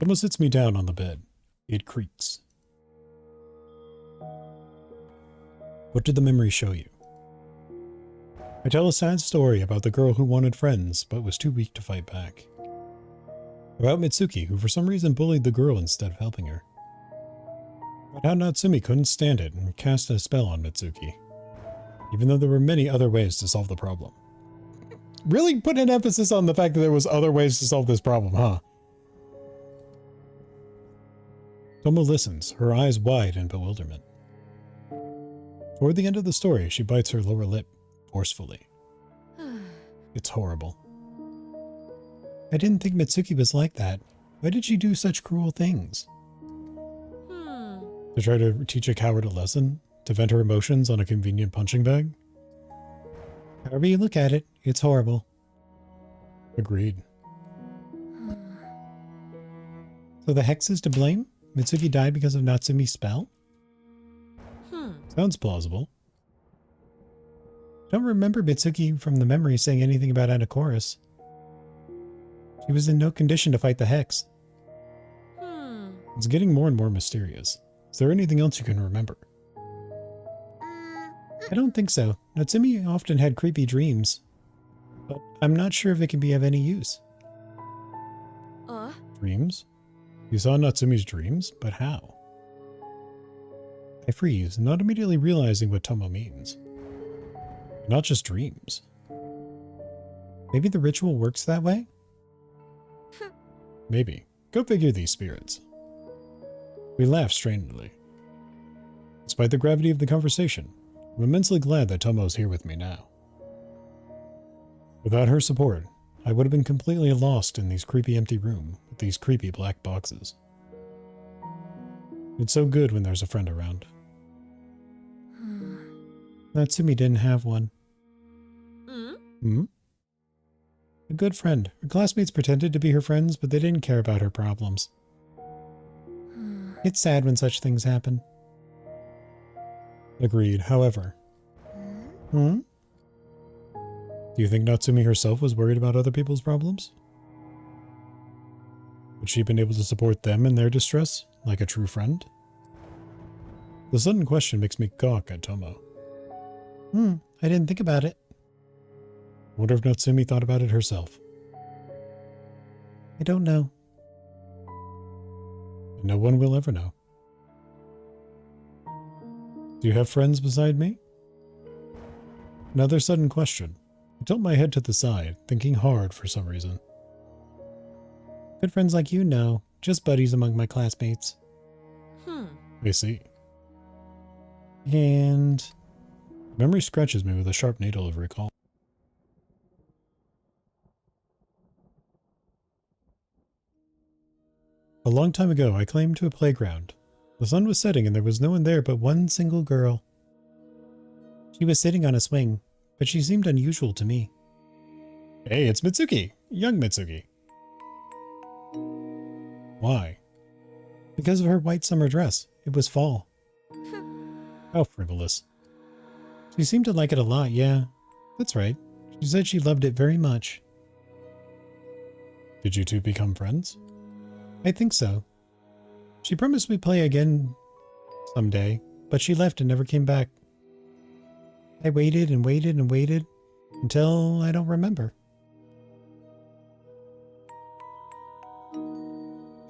Tomo sits me down on the bed. It creaks. What did the memory show you? I tell a sad story about the girl who wanted friends, but was too weak to fight back. About Mitsuki, who for some reason bullied the girl instead of helping her. About how Natsumi couldn't stand it and cast a spell on Mitsuki, even though there were many other ways to solve the problem. Really put an emphasis on the fact that there was other ways to solve this problem, huh? Tomo listens, her eyes wide in bewilderment. Toward the end of the story, she bites her lower lip forcefully. It's horrible. I didn't think Mitsuki was like that. Why did she do such cruel things? To try to teach a coward a lesson? To vent her emotions on a convenient punching bag? However you look at it, it's horrible. Agreed. So the hex is to blame? Mitsuki died because of Natsumi's spell? Sounds plausible. I don't remember Mitsuki from the memory saying anything about Anacorus. She was in no condition to fight the hex. It's getting more and more mysterious. Is there anything else you can remember? I don't think so. Natsumi often had creepy dreams, but I'm not sure if it can be of any use. Dreams? You saw Natsumi's dreams? But how? I freeze, not immediately realizing what Tomo means. Not just dreams. Maybe the ritual works that way? Maybe. Go figure these spirits. We laugh strangely. Despite the gravity of the conversation, I'm immensely glad that Tomo's here with me now. Without her support, I would have been completely lost in these creepy empty room with these creepy black boxes. It's so good when there's a friend around. Natsumi didn't have one. A good friend. Her classmates pretended to be her friends, but they didn't care about her problems. It's sad when such things happen. Agreed. However, Hmm? Do you think Natsumi herself was worried about other people's problems? Would she have been able to support them in their distress, like a true friend? The sudden question makes me gawk at Tomo. I didn't think about it. I wonder if Natsumi thought about it herself. I don't know. And no one will ever know. Do you have friends beside me? Another sudden question. I tilt my head to the side, thinking hard for some reason. Good friends like you, no. Just buddies among my classmates. I see. And memory scratches me with a sharp needle of recall. A long time ago, I claimed to a playground. The sun was setting and there was no one there but one single girl. She was sitting on a swing, but she seemed unusual to me. Hey, it's Mitsuki! Young Mitsuki. Why? Because of her white summer dress. It was fall. How frivolous. She seemed to like it a lot, yeah. That's right. She said she loved it very much. Did you two become friends? I think so. She promised we'd play again someday, but she left and never came back. I waited and waited and waited until I don't remember.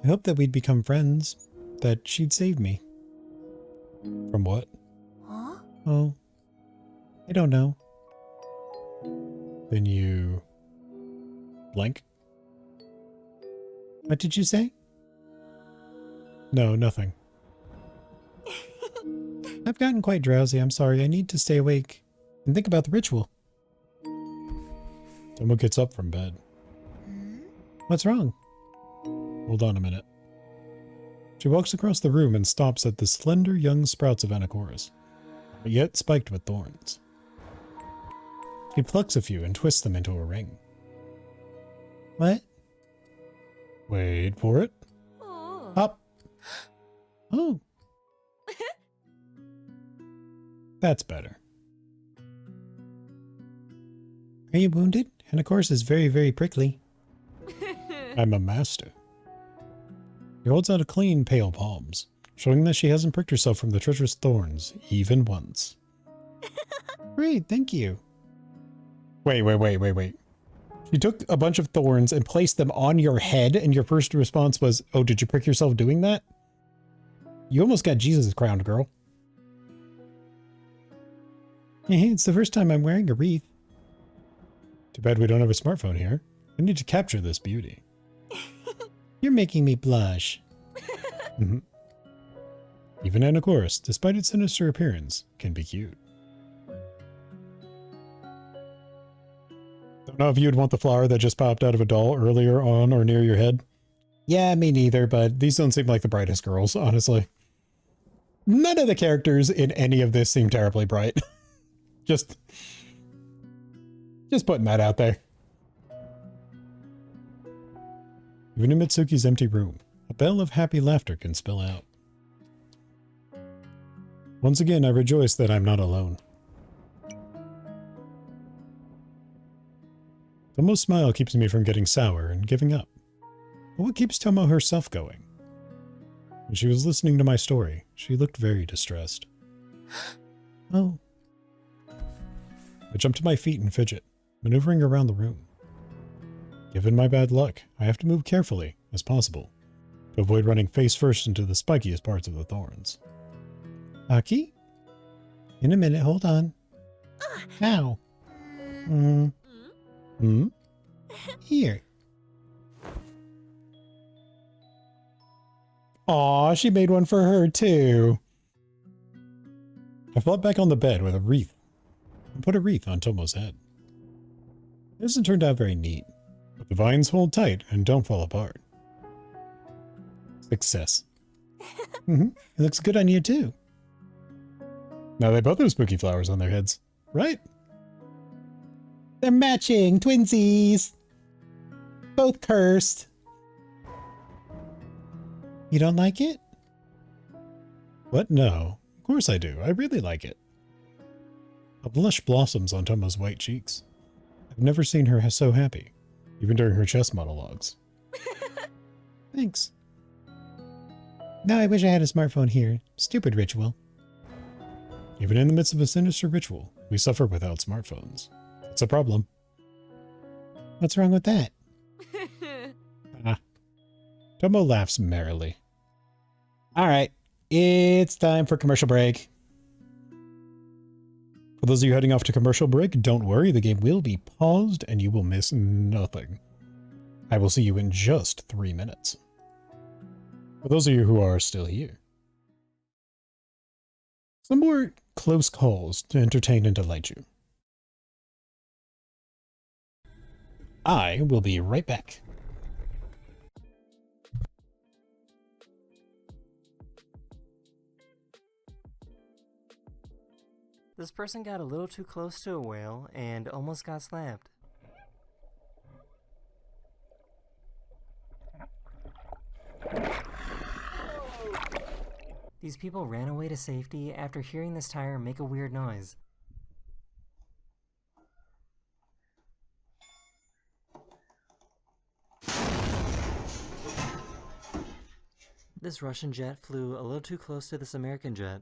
I hoped that we'd become friends, that she'd save me. From what?
Huh?
Oh, I don't know. Then you... blank? What did you say? No, nothing. I've gotten quite drowsy, I'm sorry. I need to stay awake and think about the ritual. Tomo gets up from bed. What's wrong? Hold on a minute. She walks across the room and stops at the slender young sprouts of Anacorus, but yet spiked with thorns. She plucks a few and twists them into a ring. What? Wait for it.
Oh.
Up. Oh. That's better. Are you wounded? Anacorus is very, very prickly. I'm a master. She holds out a clean, pale palms, showing that she hasn't pricked herself from the treacherous thorns, even once. Great, thank you. Wait. She took a bunch of thorns and placed them on your head, and your first response was, oh, did you prick yourself doing that? You almost got Jesus crowned, girl. Hey, it's the first time I'm wearing a wreath. Too bad we don't have a smartphone here. I need to capture this beauty. You're making me blush. Even Anacorus, despite its sinister appearance, can be cute. Don't know if you'd want the flower that just popped out of a doll earlier on or near your head. Yeah, me neither, but these don't seem like the brightest girls, honestly. None of the characters in any of this seem terribly bright. Just putting that out there. Even in Mitsuki's empty room, a bell of happy laughter can spill out. Once again, I rejoice that I'm not alone. Tomo's smile keeps me from getting sour and giving up. But what keeps Tomo herself going? When she was listening to my story, she looked very distressed. Oh. I jump to my feet and fidget, maneuvering around the room. Given my bad luck, I have to move carefully as possible to avoid running face first into the spikiest parts of the thorns. Aki? In a minute, hold on. Ow. Here. Aw, she made one for her too. I flopped back on the bed with a wreath and put a wreath on Tomo's head. This hasn't turned out very neat, but the vines hold tight and don't fall apart. Success. It looks good on you too. Now they both have spooky flowers on their heads, right? They're matching, twinsies. Both cursed. You don't like it? What? No. Of course I do. I really like it. A blush blossoms on Tomo's white cheeks. I've never seen her so happy, even during her chess monologues. Thanks. Now I wish I had a smartphone here. Stupid ritual. Even in the midst of a sinister ritual, we suffer without smartphones. It's a problem. What's wrong with that? Tomo laughs merrily. Alright, it's time for commercial break. For those of you heading off to commercial break, don't worry, the game will be paused and you will miss nothing. I will see you in just 3 minutes. For those of you who are still here. Some more close calls to entertain and delight you. I will be right back.
This person got a little too close to a whale and almost got slapped. These people ran away to safety after hearing this tire make a weird noise. This Russian jet flew a little too close to this American jet.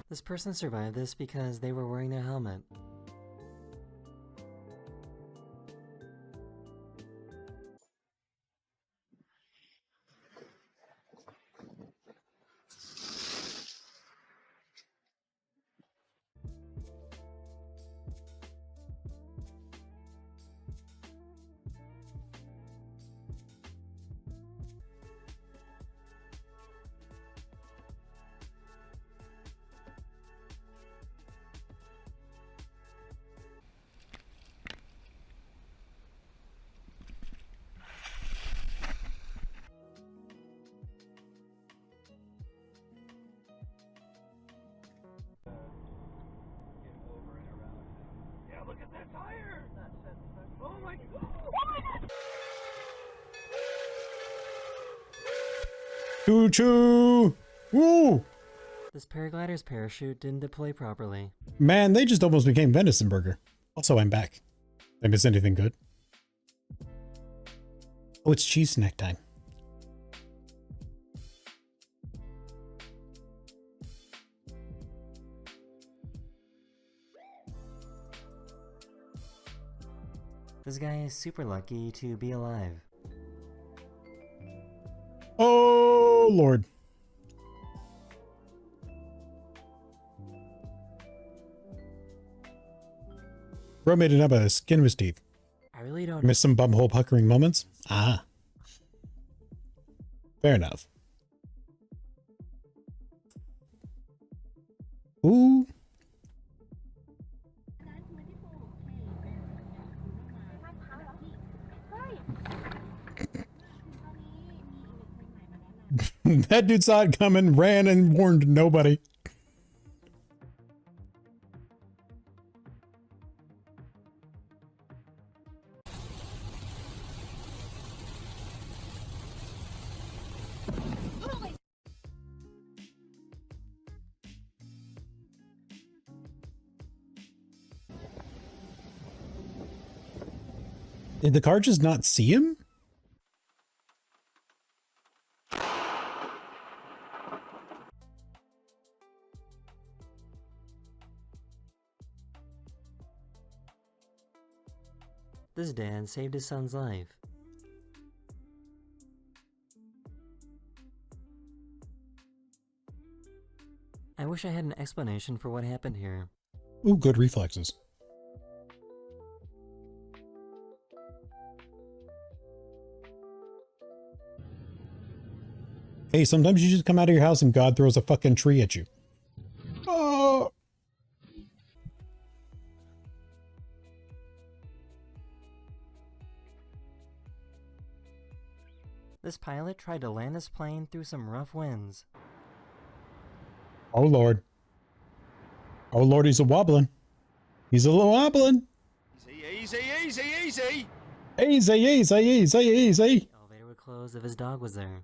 This person survived this because they were wearing their helmet.
Look at that tire! Oh my god!
Choo choo! Woo!
This paraglider's parachute didn't deploy properly.
Man, they just almost became venison burger. Also, I'm back. Did I miss anything good? Oh, it's cheese snack time.
This guy is super lucky to be alive.
Oh, Lord. Bro made it up out of skin of his teeth.
I really don't
Missed some bumhole puckering moments? Ah. Fair enough. Ooh. That dude saw it coming, ran, and warned nobody. Did the car just not see him?
This dad saved his son's life. I wish I had an explanation for what happened here.
Ooh, good reflexes. Hey, sometimes you just come out of your house and God throws a fucking tree at you. Oh!
This pilot tried to land his plane through some rough winds.
Oh, Lord. Oh, Lord, he's a wobbling. He's a little wobbling.
Easy, easy, easy!
Easy, easy, easy, easy.
The elevator would close if his dog was there.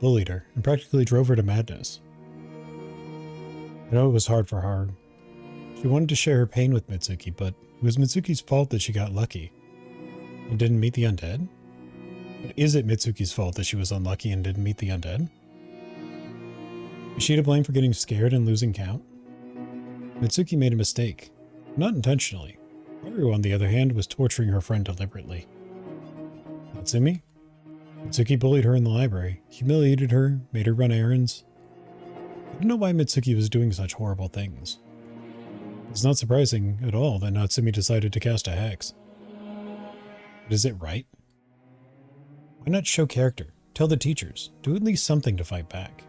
bullied her, and practically drove her to madness. I know it was hard for her. She wanted to share her pain with Mitsuki, but it was Mitsuki's fault that she got lucky and didn't meet the undead? But is it Mitsuki's fault that she was unlucky and didn't meet the undead? Is she to blame for getting scared and losing count? Mitsuki made a mistake. Not intentionally. Haru, on the other hand, was torturing her friend deliberately. Natsumi? Mitsuki bullied her in the library, humiliated her, made her run errands. I don't know why Mitsuki was doing such horrible things. It's not surprising at all that Natsumi decided to cast a hex. But is it right? Why not show character? Tell the teachers. Do at least something to fight back.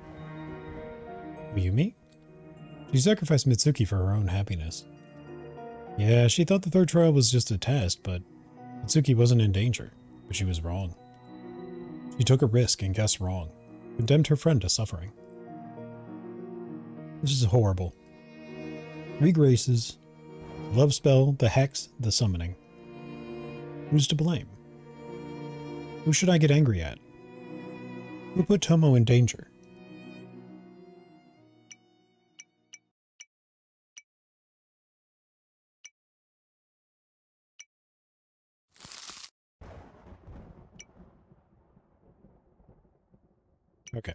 Mayumi? She sacrificed Mitsuki for her own happiness. Yeah, she thought the third trial was just a test, but Mitsuki wasn't in danger. But she was wrong. She took a risk and guessed wrong. Condemned her friend to suffering. This is horrible. 3 graces. The love spell, the hex, the summoning. Who's to blame? Who should I get angry at? Who put Tomo in danger? Okay.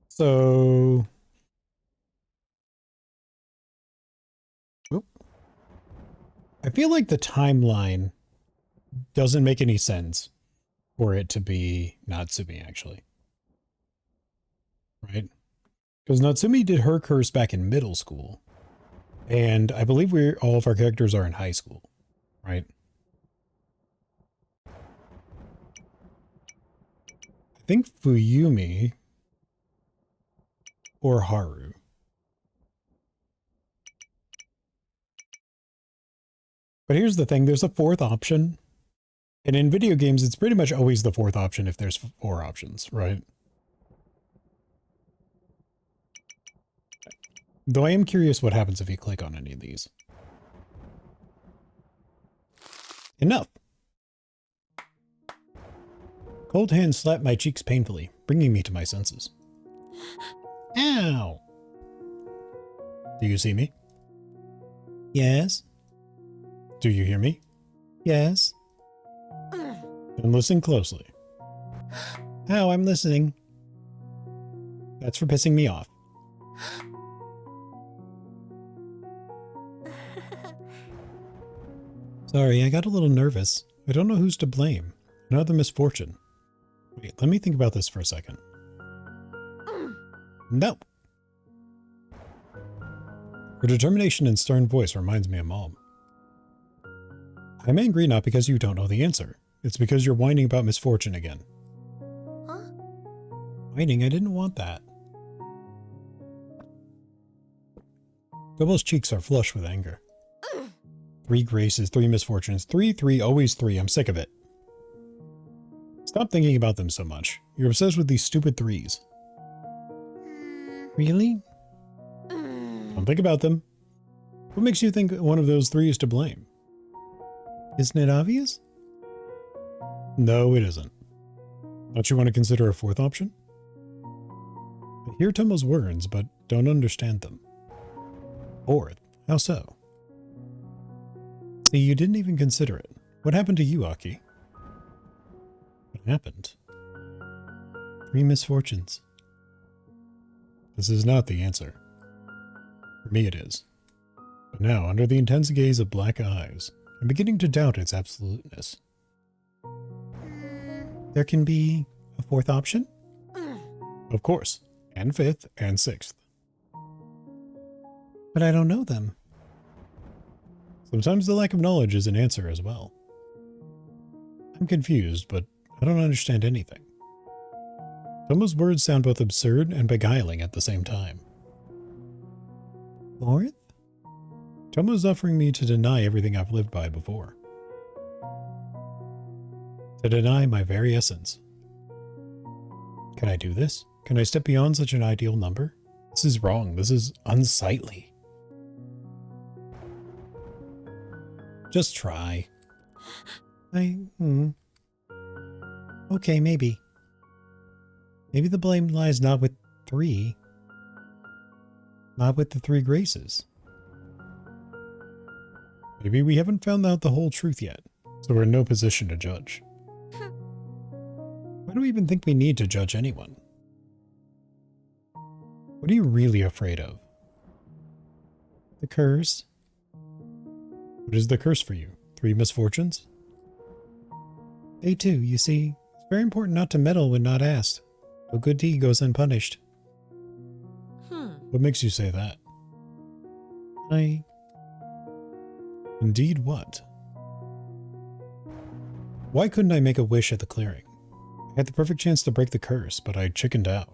So... Oop. I feel like the timeline doesn't make any sense for it to be Natsumi, actually. Right? Because Natsumi did her curse back in middle school. And I believe all of our characters are in high school. Right? I think Fuyumi or Haru. But here's the thing, there's a 4th option. And in video games, it's pretty much always the 4th option if there's 4 options, right? Though I am curious what happens if you click on any of these. Enough! Cold hands slapped my cheeks painfully, bringing me to my senses. Ow! Do you see me? Yes. Do you hear me? Yes. Then listen closely. Ow, I'm listening. That's for pissing me off. Sorry, I got a little nervous. I don't know who's to blame. Another misfortune. Wait, let me think about this for a second. No. Her determination and stern voice reminds me of Mom. I'm angry not because you don't know the answer. It's because you're whining about misfortune again.
Huh?
Whining? I didn't want that. Gobo's cheeks are flush with anger. 3 graces, 3 misfortunes, 3, 3, always 3. I'm sick of it. Stop thinking about them so much. You're obsessed with these stupid 3s. Really? Don't think about them. What makes you think one of those 3 is to blame? Isn't it obvious? No, it isn't. Don't you want to consider a 4th option? I hear Tomo's words, but don't understand them. 4th? How so? See, you didn't even consider it. What happened to you, Aki? What happened? 3 misfortunes. This is not the answer. For me it is. But now, under the intense gaze of black eyes, I'm beginning to doubt its absoluteness. There can be a 4th option? Of course. And 5th and 6th. But I don't know them. Sometimes the lack of knowledge is an answer as well. I'm confused, but I don't understand anything. Tomo's words sound both absurd and beguiling at the same time. 4th? Tomo's offering me to deny everything I've lived by before. To deny my very essence. Can I do this? Can I step beyond such an ideal number? This is wrong. This is unsightly. Just try. What Okay, maybe. Maybe the blame lies not with three, not with the three graces. Maybe we haven't found out the whole truth yet, so we're in no position to judge. Why do we even think we need to judge anyone? What are you really afraid of? The curse? What is the curse for you? 3 misfortunes? They too, you see. It's very important not to meddle when not asked. A good deed goes unpunished. What makes you say that? Indeed what? Why couldn't I make a wish at the clearing? I had the perfect chance to break the curse, but I chickened out.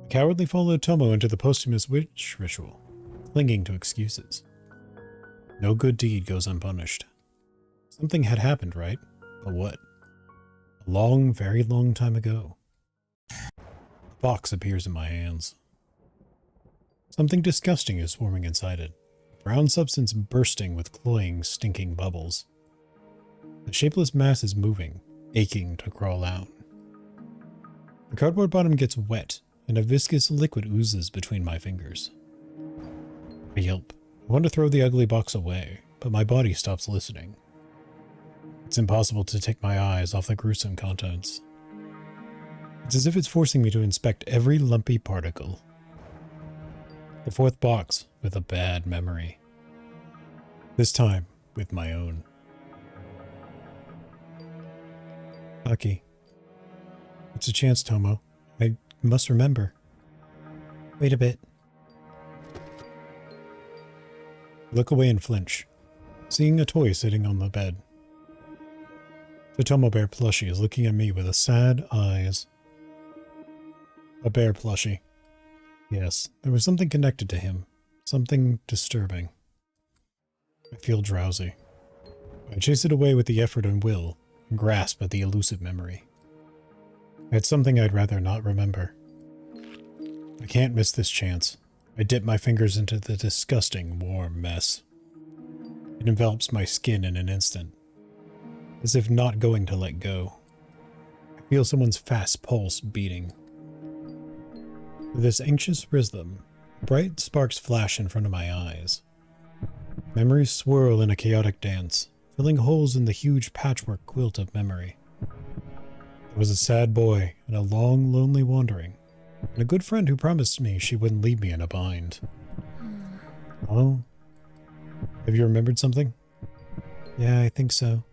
I cowardly followed Tomo into the Posthumous Wish ritual, clinging to excuses. No good deed goes unpunished. Something had happened, right? But what? A long, very long time ago. A box appears in my hands. Something disgusting is swarming inside it. Brown substance bursting with cloying, stinking bubbles. The shapeless mass is moving, aching to crawl out. The cardboard bottom gets wet, and a viscous liquid oozes between my fingers. I yelp. I want to throw the ugly box away, but my body stops listening. It's impossible to take my eyes off the gruesome contents. It's as if it's forcing me to inspect every lumpy particle. The 4th box with a bad memory. This time with my own. Lucky. It's a chance, Tomo. I must remember. Wait a bit. I look away and flinch, seeing a toy sitting on the bed. The Tomo bear plushie is looking at me with sad eyes. A bear plushie. Yes, there was something connected to him. Something disturbing. I feel drowsy. I chase it away with the effort and will, and grasp at the elusive memory. It's something I'd rather not remember. I can't miss this chance. I dip my fingers into the disgusting, warm mess. It envelops my skin in an instant, as if not going to let go. I feel someone's fast pulse beating. With this anxious rhythm, bright sparks flash in front of my eyes. Memories swirl in a chaotic dance, filling holes in the huge patchwork quilt of memory. I was a sad boy and a long, lonely wandering, and a good friend who promised me she wouldn't leave me in a bind. Oh? Have you remembered something? Yeah, I think so.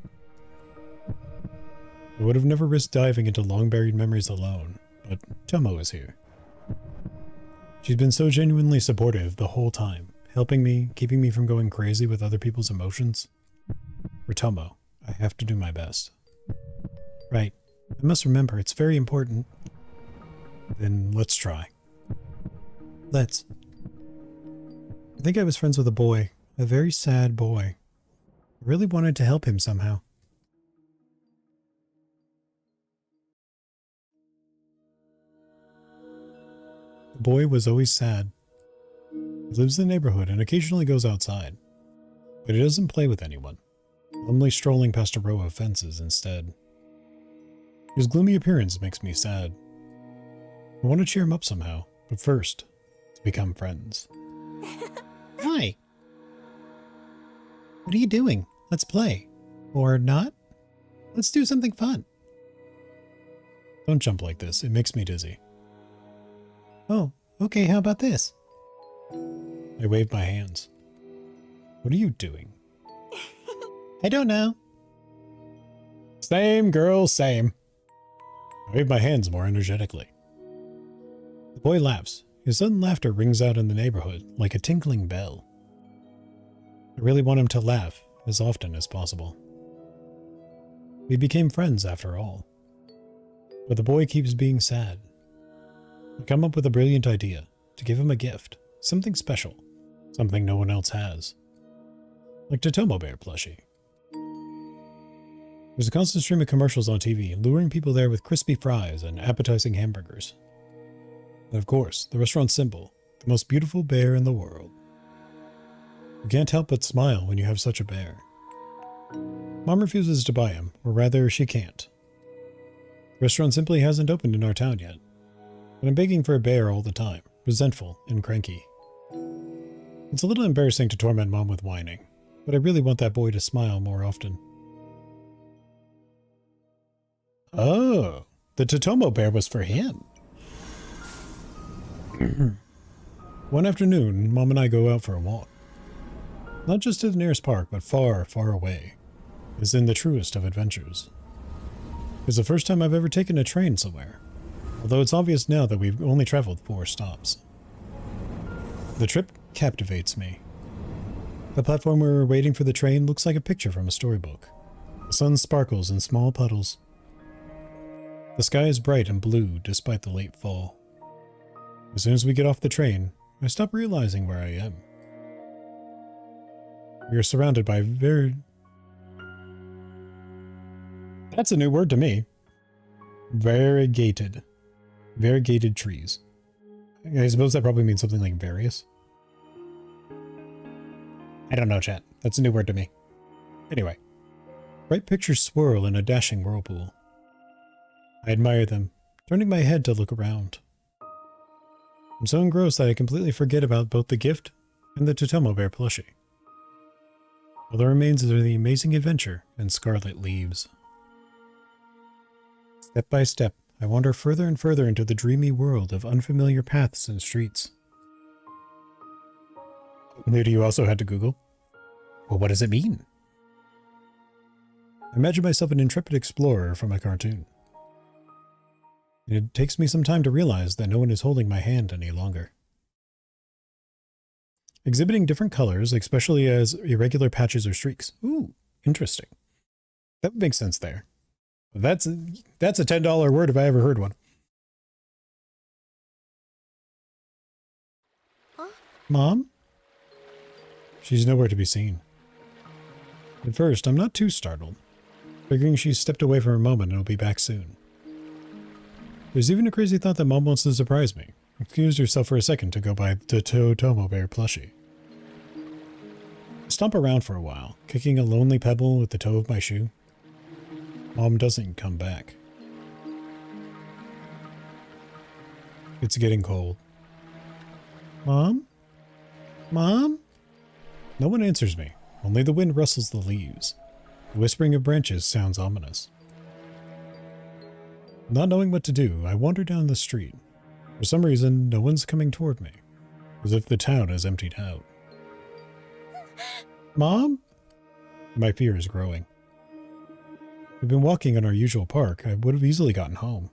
I would have never risked diving into long-buried memories alone, but Tomo is here. She's been so genuinely supportive the whole time, helping me, keeping me from going crazy with other people's emotions. For Tomo, I have to do my best. Right. I must remember, it's very important. Then let's try. Let's. I think I was friends with a boy, a very sad boy. I really wanted to help him somehow. The boy was always sad. He lives in the neighborhood and occasionally goes outside, but he doesn't play with anyone, only strolling past a row of fences instead. His gloomy appearance makes me sad. I want to cheer him up somehow, but first, to become friends. Hi! What are you doing? Let's play. Or not? Let's do something fun. Don't jump like this, it makes me dizzy. Oh, okay, how about this? I wave my hands. What are you doing? I don't know. Same, girl, same. I wave my hands more energetically. The boy laughs. His sudden laughter rings out in the neighborhood like a tinkling bell. I really want him to laugh as often as possible. We became friends after all. But the boy keeps being sad. I come up with a brilliant idea to give him a gift, something special, something no one else has. Like the Tomo Bear plushie. There's a constant stream of commercials on TV, luring people there with crispy fries and appetizing hamburgers. And of course, the restaurant's symbol, the most beautiful bear in the world. You can't help but smile when you have such a bear. Mom refuses to buy him, or rather, she can't. restaurant simply hasn't opened in our town yet. But I'm begging for a bear all the time, resentful and cranky. It's a little embarrassing to torment Mom with whining, but I really want that boy to smile more often. Oh, the Totomo bear was for him. One afternoon, Mom and I go out for a walk. Not just to the nearest park, but far, far away, as in the truest of adventures. It's the first time I've ever taken a train somewhere, although it's obvious now that we've only traveled 4 stops. The trip captivates me. The platform where we're waiting for the train looks like a picture from a storybook. The sun sparkles in small puddles. The sky is bright and blue despite the late fall. As soon as we get off the train, I stop realizing where I am. We are surrounded by That's a new word to me. Variegated. Variegated trees. I suppose that probably means something like various. I don't know, chat. That's a new word to me. Anyway. Bright pictures swirl in a dashing whirlpool. I admire them, turning my head to look around. I'm so engrossed that I completely forget about both the gift and the Totomo Bear plushie. All that remains are the amazing adventure and scarlet leaves. Step by step, I wander further and further into the dreamy world of unfamiliar paths and streets. Maybe you also had to Google? Well, what does it mean? I imagine myself an intrepid explorer from a cartoon. It takes me some time to realize that no one is holding my hand any longer. Exhibiting different colors, especially as irregular patches or streaks. Ooh, interesting. That would make sense there. That's a $10 word if I ever heard one.
Huh?
Mom? She's nowhere to be seen. At first, I'm not too startled, figuring she's stepped away for a moment and will be back soon. There's even a crazy thought that Mom wants to surprise me. Excused herself for a second to go buy the Totomo Bear plushie. I stomp around for a while, kicking a lonely pebble with the toe of my shoe. Mom doesn't come back. It's getting cold. Mom? Mom? No one answers me. Only the wind rustles the leaves. The whispering of branches sounds ominous. Not knowing what to do, I wander down the street. For some reason, no one's coming toward me, as if the town has emptied out. Mom? My fear is growing. We've been walking in our usual park. I would have easily gotten home.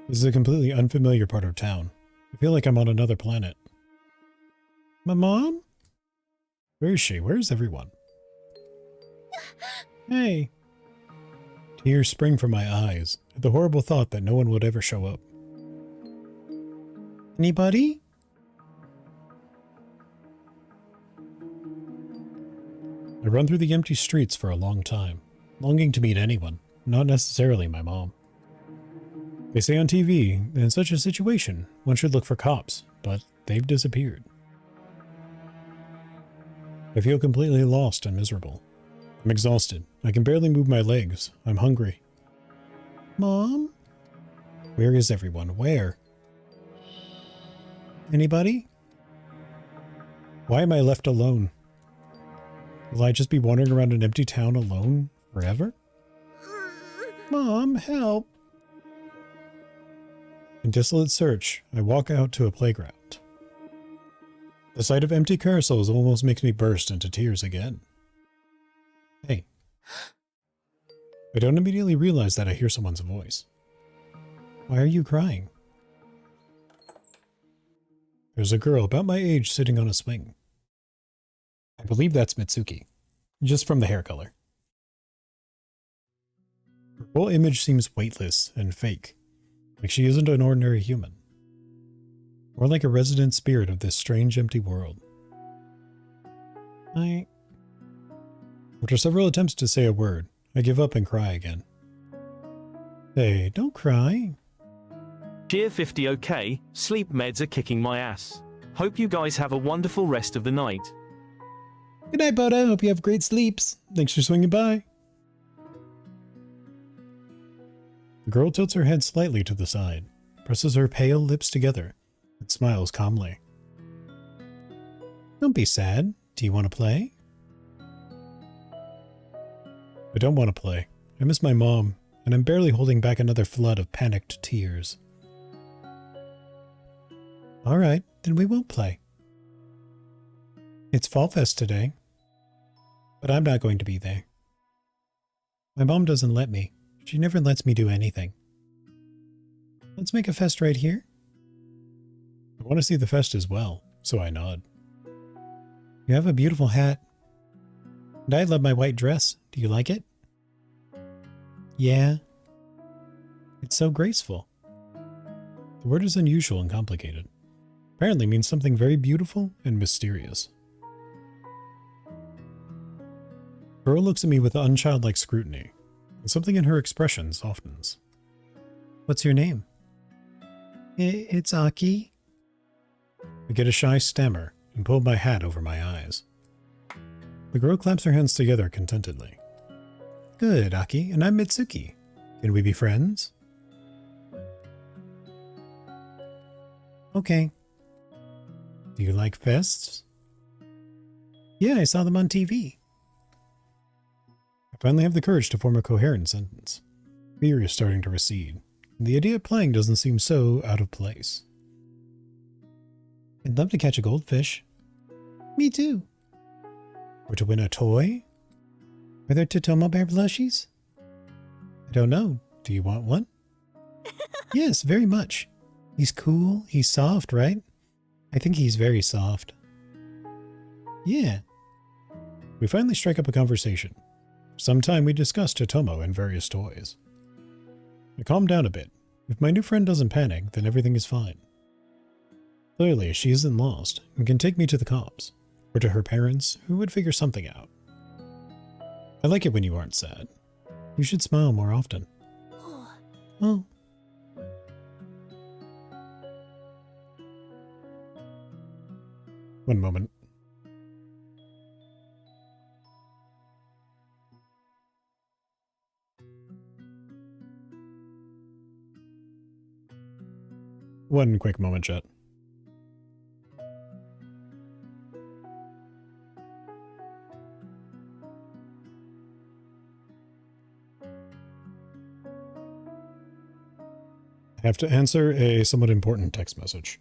This is a completely unfamiliar part of town. I feel like I'm on another planet. My mom? Where is she? Where is everyone? Hey. Tears spring from my eyes at the horrible thought that no one would ever show up. Anybody? I run through the empty streets for a long time, longing to meet anyone, not necessarily my mom. They say on TV that in such a situation, one should look for cops, but they've disappeared. I feel completely lost and miserable. I'm exhausted. I can barely move my legs. I'm hungry. Mom? Where is everyone? Where? Anybody? Why am I left alone? Will I just be wandering around an empty town alone forever? Mom, help! In desolate search, I walk out to a playground. The sight of empty carousels almost makes me burst into tears again. Hey. I don't immediately realize that I hear someone's voice. Why are you crying? There's a girl about my age sitting on a swing. I believe that's Mitsuki, just from the hair color. Her whole image seems weightless and fake, like she isn't an ordinary human. More like a resident spirit of this strange empty world. After several attempts to say a word, I give up and cry again. Hey, don't cry.
Cheer 50 okay, sleep meds are kicking my ass. Hope you guys have a wonderful rest of the night.
Good night, Boda. Hope you have great sleeps. Thanks for swinging by. The girl tilts her head slightly to the side, presses her pale lips together, and smiles calmly. Don't be sad. Do you want to play? I don't want to play. I miss my mom, and I'm barely holding back another flood of panicked tears. All right, then we won't play. It's Fall Fest today, but I'm not going to be there. My mom doesn't let me. She never lets me do anything. Let's make a fest right here. I want to see the fest as well, so I nod. You have a beautiful hat. And I love my white dress. Do you like it? Yeah. It's so graceful. The word is unusual and complicated. Apparently means something very beautiful and mysterious. Girl looks at me with unchildlike scrutiny, and something in her expression softens. What's your name? It's Aki. I get a shy stammer and pull my hat over my eyes. The girl claps her hands together contentedly. Good, Aki, and I'm Mitsuki. Can we be friends? Okay. Do you like fests? Yeah, I saw them on TV. I finally have the courage to form a coherent sentence. Fear is starting to recede, and the idea of playing doesn't seem so out of place. I'd love to catch a goldfish. Me too. Or to win a toy? Are there Totomo Bear plushies? I don't know. Do you want one? Yes, very much. He's cool. He's soft, right? I think he's very soft. Yeah. We finally strike up a conversation. For some time we discuss Totomo and various toys. I calm down a bit. If my new friend doesn't panic, then everything is fine. Clearly, she isn't lost and can take me to the cops, or to her parents, who would figure something out. I like it when you aren't sad. You should smile more often. Oh. One moment. One quick moment, chat. I have to answer a somewhat important text message.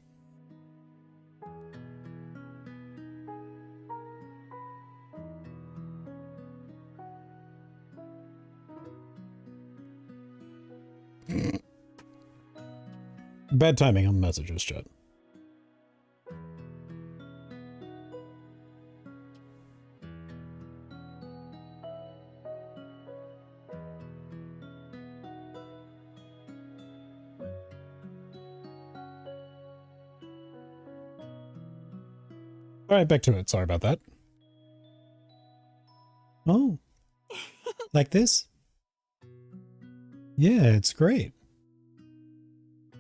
Bad timing on messages, chat. Alright, back to it. Sorry about that. Oh. Like this? Yeah, it's great.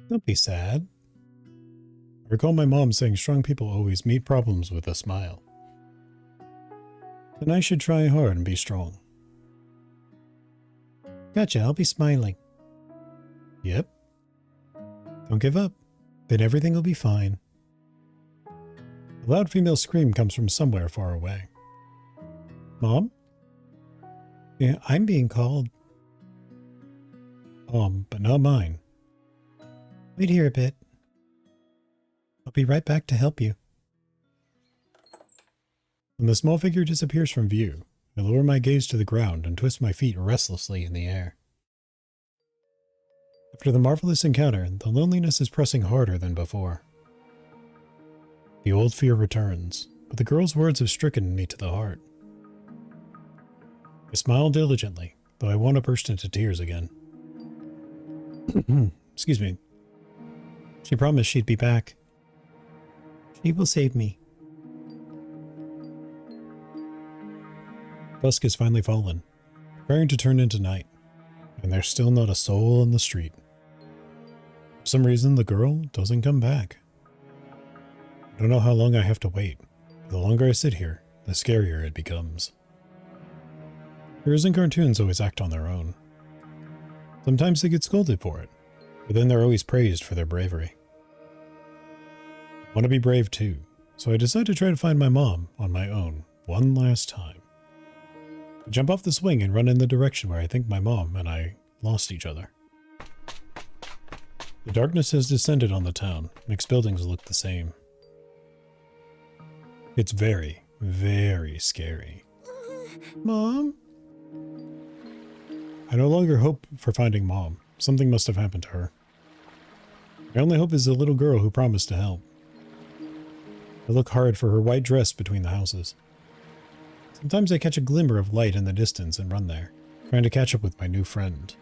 Don't be sad. I recall my mom saying strong people always meet problems with a smile. Then I should try hard and be strong. Gotcha, I'll be smiling. Yep. Don't give up. Then everything will be fine. A loud female scream comes from somewhere far away. Mom? Yeah, I'm being called. But not mine. Wait here a bit. I'll be right back to help you. When the small figure disappears from view, I lower my gaze to the ground and twist my feet restlessly in the air. After the marvelous encounter, the loneliness is pressing harder than before. The old fear returns, but the girl's words have stricken me to the heart. I smile diligently, though I want to burst into tears again. Excuse me. She promised she'd be back. She will save me. Dusk has finally fallen, preparing to turn into night, and there's still not a soul on the street. For some reason, the girl doesn't come back. I don't know how long I have to wait, but the longer I sit here, the scarier it becomes. Heroes in cartoons always act on their own. Sometimes they get scolded for it, but then they're always praised for their bravery. I want to be brave too, so I decide to try to find my mom on my own one last time. I jump off the swing and run in the direction where I think my mom and I lost each other. The darkness has descended on the town. Mixed buildings look the same. It's very, very scary. Mom? I no longer hope for finding Mom. Something must have happened to her. My only hope is the little girl who promised to help. I look hard for her white dress between the houses. Sometimes I catch a glimmer of light in the distance and run there, trying to catch up with my new friend.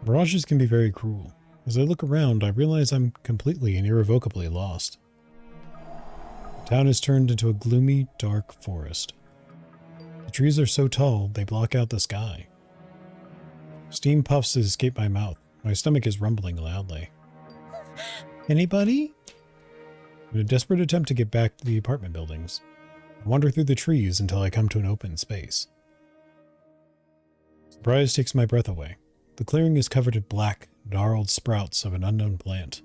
Mirages can be very cruel. As I look around, I realize I'm completely and irrevocably lost. The town has turned into a gloomy, dark forest. The trees are so tall, they block out the sky. Steam puffs escape my mouth. My stomach is rumbling loudly. Anybody? In a desperate attempt to get back to the apartment buildings, I wander through the trees until I come to an open space. Surprise takes my breath away. The clearing is covered in black, gnarled sprouts of an unknown plant.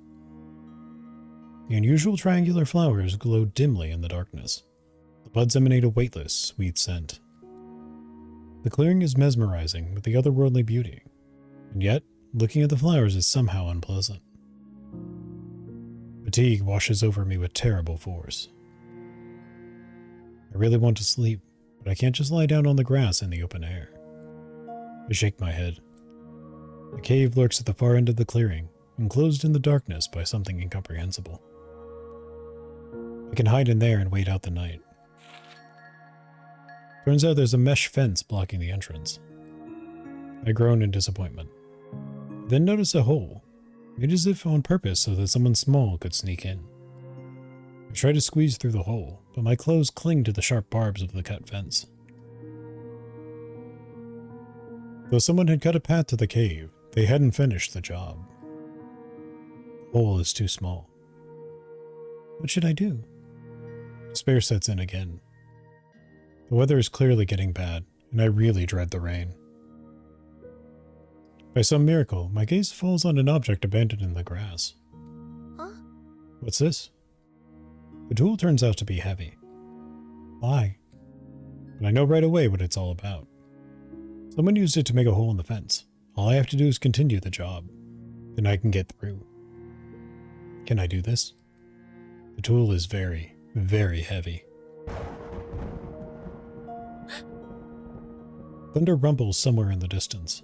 The unusual triangular flowers glow dimly in the darkness. The buds emanate a weightless, sweet scent. The clearing is mesmerizing with the otherworldly beauty, and yet, looking at the flowers is somehow unpleasant. Fatigue washes over me with terrible force. I really want to sleep, but I can't just lie down on the grass in the open air. I shake my head. The cave lurks at the far end of the clearing, enclosed in the darkness by something incomprehensible. I can hide in there and wait out the night. Turns out there's a mesh fence blocking the entrance. I groan in disappointment. Then notice a hole, made as if on purpose so that someone small could sneak in. I try to squeeze through the hole, but my clothes cling to the sharp barbs of the cut fence. Though someone had cut a path to the cave, they hadn't finished the job. The hole is too small. What should I do? Despair sets in again. The weather is clearly getting bad, and I really dread the rain. By some miracle, my gaze falls on an object abandoned in the grass.
Huh?
What's this? The tool turns out to be heavy. Why? But I know right away what it's all about. Someone used it to make a hole in the fence. All I have to do is continue the job. Then I can get through. Can I do this? The tool is very, very heavy. Thunder rumbles somewhere in the distance.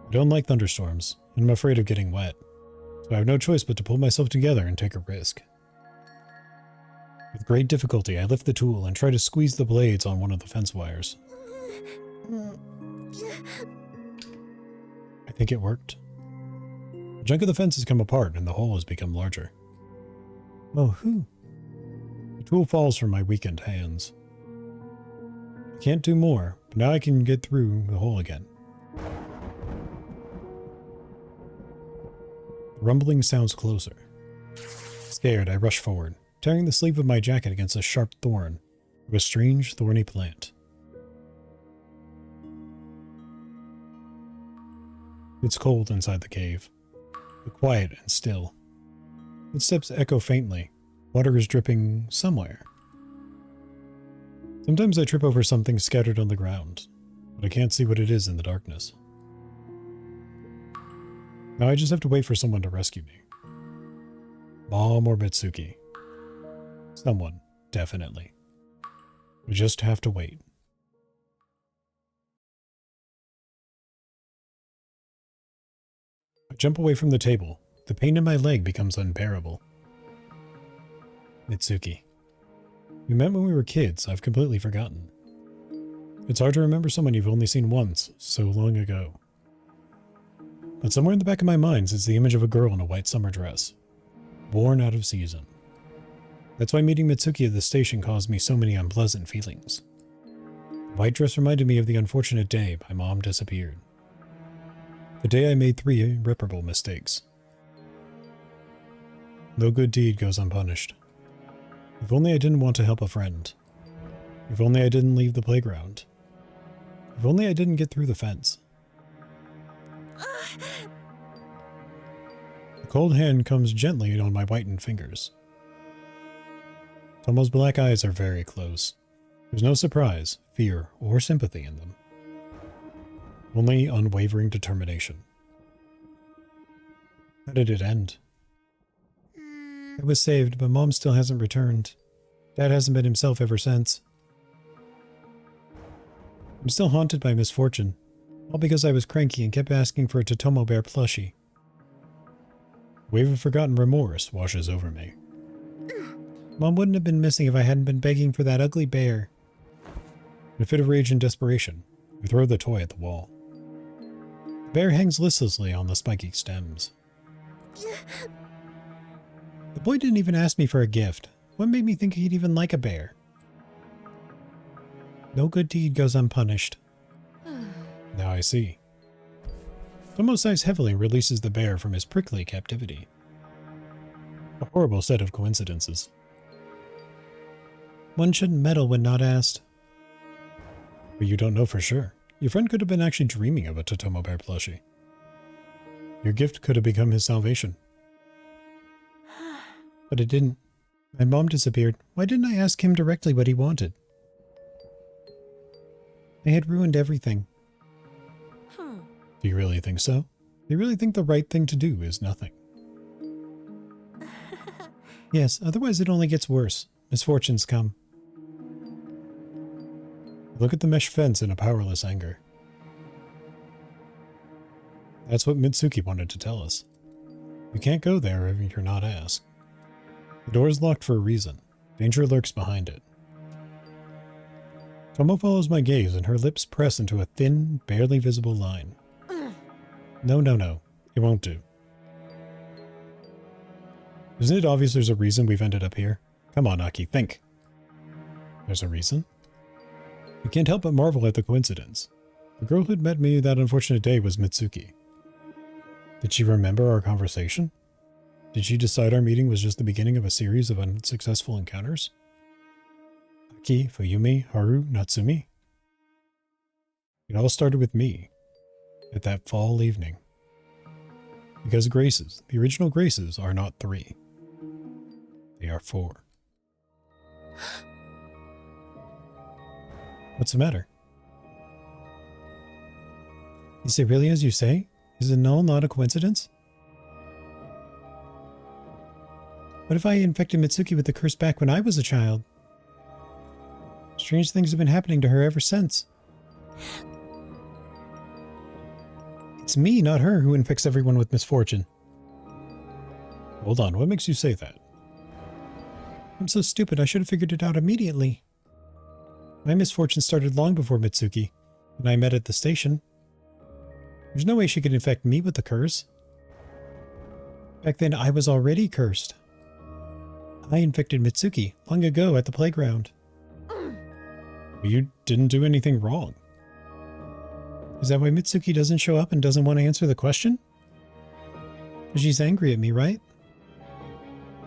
I don't like thunderstorms, and I'm afraid of getting wet, so I have no choice but to pull myself together and take a risk. With great difficulty, I lift the tool and try to squeeze the blades on one of the fence wires. I think it worked. A chunk of the fence has come apart and the hole has become larger. Oh, whew. The tool falls from my weakened hands. I can't do more, but now I can get through the hole again. The rumbling sounds closer. Scared, I rush forward, tearing the sleeve of my jacket against a sharp thorn of a strange, thorny plant. It's cold inside the cave, but quiet and still. Footsteps echo faintly. Water is dripping somewhere. Sometimes I trip over something scattered on the ground, but I can't see what it is in the darkness. Now I just have to wait for someone to rescue me. Mom or Mitsuki. Someone, definitely. We just have to wait. I jump away from the table. The pain in my leg becomes unbearable. Mitsuki. We met when we were kids. I've completely forgotten. It's hard to remember someone you've only seen once, so long ago. But somewhere in the back of my mind is the image of a girl in a white summer dress. Born out of season. That's why meeting Mitsuki at the station caused me so many unpleasant feelings. The white dress reminded me of the unfortunate day my mom disappeared. The day I made 3 irreparable mistakes. No good deed goes unpunished. If only I didn't want to help a friend. If only I didn't leave the playground. If only I didn't get through the fence. The cold hand comes gently on my whitened fingers. Tomo's black eyes are very close. There's no surprise, fear, or sympathy in them. Only unwavering determination. How did it end? I was saved, but Mom still hasn't returned. Dad hasn't been himself ever since. I'm still haunted by misfortune, all because I was cranky and kept asking for a Totomo Bear plushie. A wave of forgotten remorse washes over me. Mom wouldn't have been missing if I hadn't been begging for that ugly bear. In a fit of rage and desperation, I throw the toy at the wall. The bear hangs listlessly on the spiky stems. The boy didn't even ask me for a gift. What made me think he'd even like a bear? No good deed goes unpunished. Now I see. Tomo sighs heavily and releases the bear from his prickly captivity. A horrible set of coincidences. One shouldn't meddle when not asked. But you don't know for sure. Your friend could have been actually dreaming of a Totomo Bear plushie. Your gift could have become his salvation. But it didn't. My mom disappeared. Why didn't I ask him directly what he wanted? I had ruined everything. Do you really think so? Do you really think the right thing to do is nothing? Yes, otherwise it only gets worse. Misfortunes come. I look at the mesh fence in a powerless anger. That's what Mitsuki wanted to tell us. You can't go there if you're not asked. The door is locked for a reason. Danger lurks behind it. Tomo follows my gaze and her lips press into a thin, barely visible line. No, no, no. It won't do. Isn't it obvious there's a reason we've ended up here? Come on, Aki, think. There's a reason? I can't help but marvel at the coincidence. The girl who'd met me that unfortunate day was Mitsuki. Did she remember our conversation? Did she decide our meeting was just the beginning of a series of unsuccessful encounters? Aki, Fuyumi, Haru, Natsumi? It all started with me, at that fall evening. Because Graces, the original Graces, are not 3. They are 4. What's the matter? Is it really as you say? Is it null, not a coincidence? What if I infected Mitsuki with the curse back when I was a child? Strange things have been happening to her ever since. It's me, not her, who infects everyone with misfortune. Hold on, what makes you say that? I'm so stupid, I should have figured it out immediately. My misfortune started long before Mitsuki, when I met at the station. There's no way she could infect me with the curse. Back then, I was already cursed. I infected Mitsuki long ago at the playground. But you didn't do anything wrong. Is that why Mitsuki doesn't show up and doesn't want to answer the question? She's angry at me, right?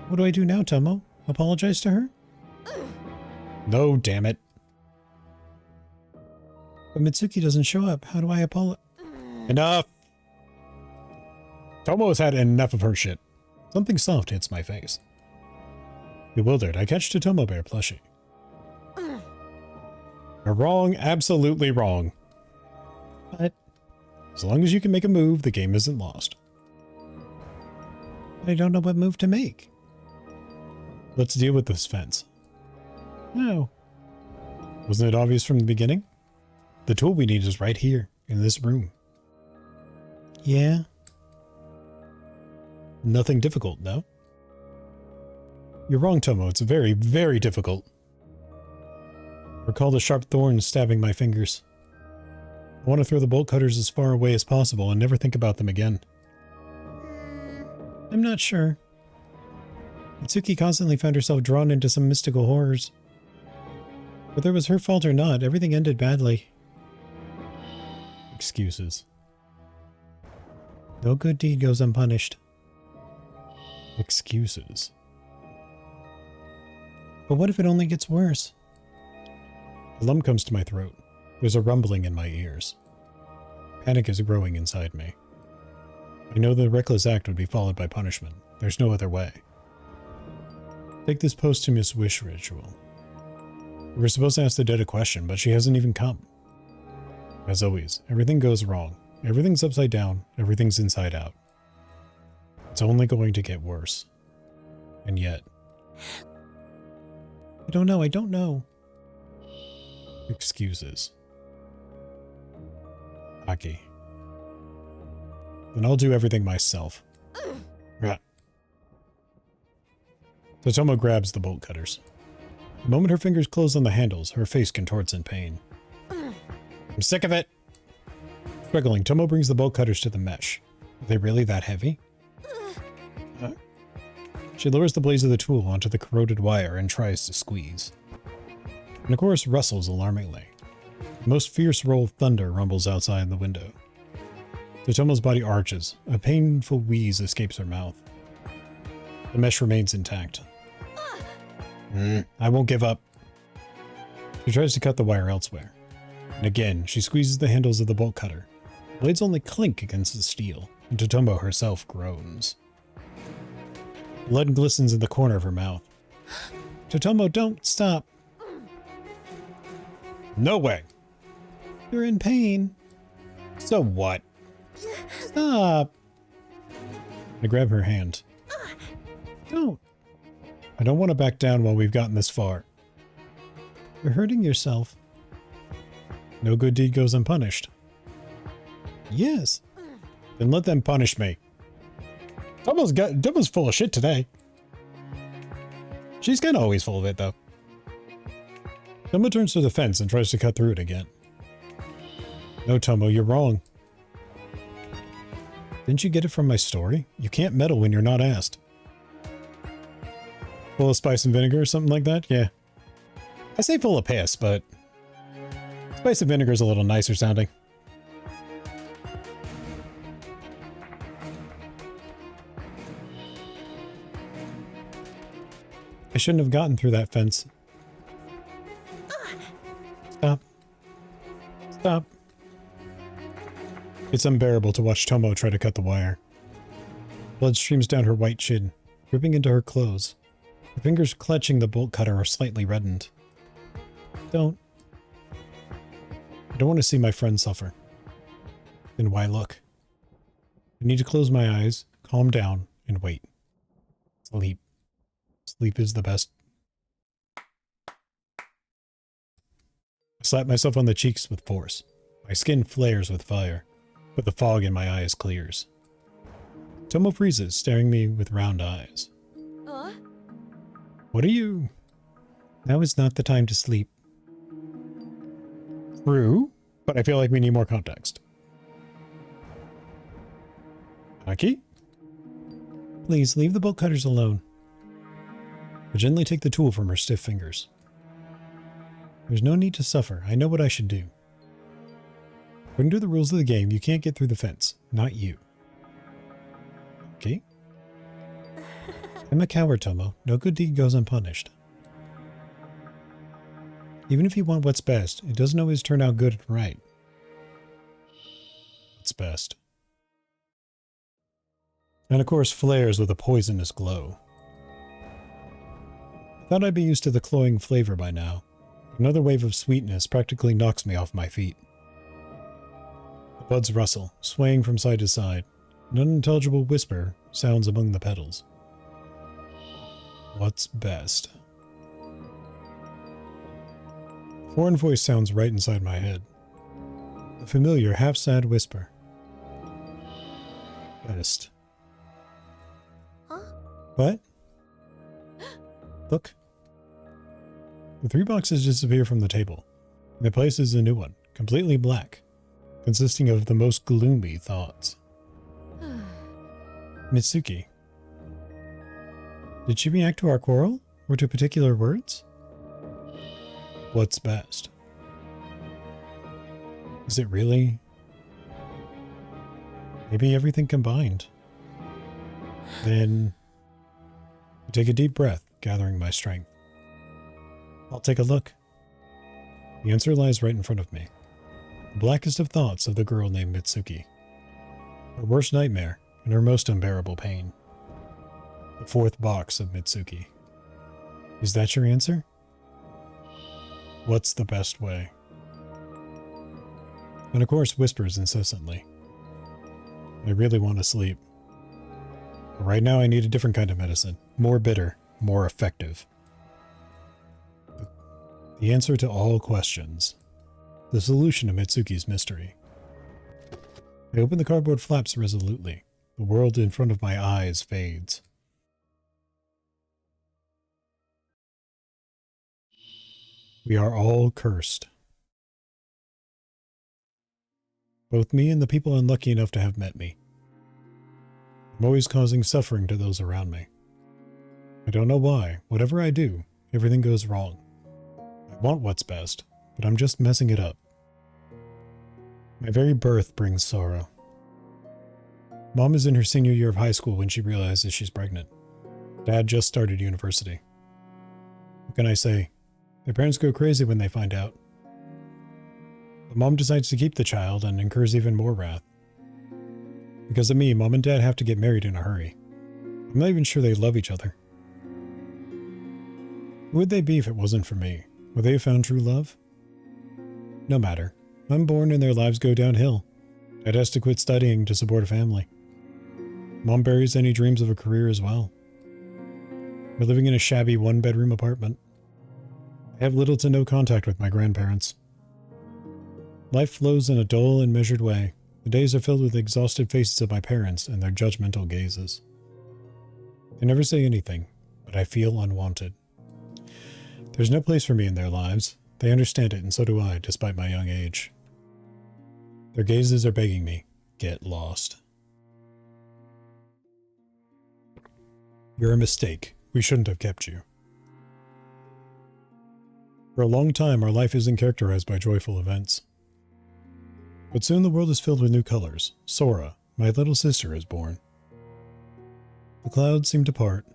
What do I do now, Tomo? Apologize to her? No, damn it. But Mitsuki doesn't show up. How do I apologize? Enough! Tomo has had enough of her shit. Something soft hits my face. Bewildered, I catch Totomo Bear plushie. You're wrong, absolutely wrong. But as long as you can make a move, the game isn't lost. I don't know what move to make. Let's deal with this fence. No. Wasn't it obvious from the beginning? The tool we need is right here, in this room. Yeah. Nothing difficult, no? You're wrong, Tomo. It's very, very difficult. Recall the sharp thorns stabbing my fingers. I want to throw the bolt cutters as far away as possible and never think about them again. I'm not sure. Mitsuki constantly found herself drawn into some mystical horrors. Whether it was her fault or not, everything ended badly. Excuses. No good deed goes unpunished. Excuses. But what if it only gets worse? A lump comes to my throat. There's a rumbling in my ears. Panic is growing inside me. I know the reckless act would be followed by punishment. There's no other way. Take this posthumous wish ritual. We were supposed to ask the dead a question, but she hasn't even come. As always, everything goes wrong. Everything's upside down. Everything's inside out. It's only going to get worse. And yet... I don't know. Excuses. Aki. Then I'll do everything myself. Yeah. Totomo grabs the bolt cutters. The moment her fingers close on the handles, her face contorts in pain. I'm sick of it! Struggling, Tomo brings the bolt cutters to the mesh. Are they really that heavy? She lowers the blades of the tool onto the corroded wire and tries to squeeze. And the chorus rustles alarmingly. The most fierce roll of thunder rumbles outside the window. Totomo's body arches. A painful wheeze escapes her mouth. The mesh remains intact. I won't give up. She tries to cut the wire elsewhere. And again, she squeezes the handles of the bolt cutter. Blades only clink against the steel, and Totomo herself groans. Blood glistens in the corner of her mouth. Totomo, don't stop. No way. You're in pain. So what? Stop. I grab her hand. Don't. I don't want to back down while we've gotten this far. You're hurting yourself. No good deed goes unpunished. Yes. Then let them punish me. Tomo's full of shit today. She's kind of always full of it, though. Tomo turns to the fence and tries to cut through it again. No, Tomo, you're wrong. Didn't you get it from my story? You can't meddle when you're not asked. Full of spice and vinegar or something like that? Yeah. I say full of piss, but spice and vinegar is a little nicer sounding. I shouldn't have gotten through that fence. Stop. Stop. It's unbearable to watch Tomo try to cut the wire. Blood streams down her white chin, dripping into her clothes. Her fingers clutching the bolt cutter are slightly reddened. Don't. I don't want to see my friend suffer. Then why look? I need to close my eyes, calm down, and wait. Sleep. Sleep is the best. I slap myself on the cheeks with force. My skin flares with fire, but the fog in my eyes clears. Tomo freezes, staring me with round eyes. What are you? Now is not the time to sleep. True, but I feel like we need more context. Aki? Please, leave the bolt cutters alone. I gently take the tool from her stiff fingers. There's no need to suffer. I know what I should do. According to the rules of the game, you can't get through the fence. Not you. Okay? I'm a coward, Tomo. No good deed goes unpunished. Even if you want what's best, it doesn't always turn out good and right. What's best? And of course flares with a poisonous glow. I thought I'd be used to the cloying flavor by now. Another wave of sweetness practically knocks me off my feet. The buds rustle, swaying from side to side. An unintelligible whisper sounds among the petals. What's best? A foreign voice sounds right inside my head. A familiar, half-sad whisper. Best.
Huh?
What? Look. The 3 boxes disappear from the table. And the place is a new one, completely black, consisting of the most gloomy thoughts. Mitsuki. Did she react to our quarrel? Or to particular words? What's best? Is it really? Maybe everything combined. Then I take a deep breath, gathering my strength. I'll take a look. The answer lies right in front of me. The blackest of thoughts of the girl named Mitsuki. Her worst nightmare, in her most unbearable pain. The fourth box of Mitsuki. Is that your answer? What's the best way? And of course whispers incessantly. I really want to sleep. But right now I need a different kind of medicine. More bitter, more effective. The answer to all questions. The solution to Mitsuki's mystery. I open the cardboard flaps resolutely. The world in front of my eyes fades. We are all cursed. Both me and the people unlucky enough to have met me. I'm always causing suffering to those around me. I don't know why. Whatever I do, everything goes wrong. I want what's best, but I'm just messing it up. My very birth brings sorrow. Mom is in her senior year of high school when she realizes she's pregnant. Dad just started university. What can I say? Their parents go crazy when they find out. But Mom decides to keep the child and incurs even more wrath. Because of me, Mom and Dad have to get married in a hurry. I'm not even sure they love each other. Who would they be if it wasn't for me? Would they have found true love? No matter. I'm born and their lives go downhill. Dad has to quit studying to support a family. Mom buries any dreams of a career as well. We're living in a shabby one-bedroom apartment. I have little to no contact with my grandparents. Life flows in a dull and measured way. The days are filled with the exhausted faces of my parents and their judgmental gazes. They never say anything, but I feel unwanted. There's no place for me in their lives. They understand it, and so do I, despite my young age. Their gazes are begging me, get lost. You're a mistake. We shouldn't have kept you. For a long time, our life isn't characterized by joyful events. But soon the world is filled with new colors. Sora, my little sister, is born. The clouds seem to part.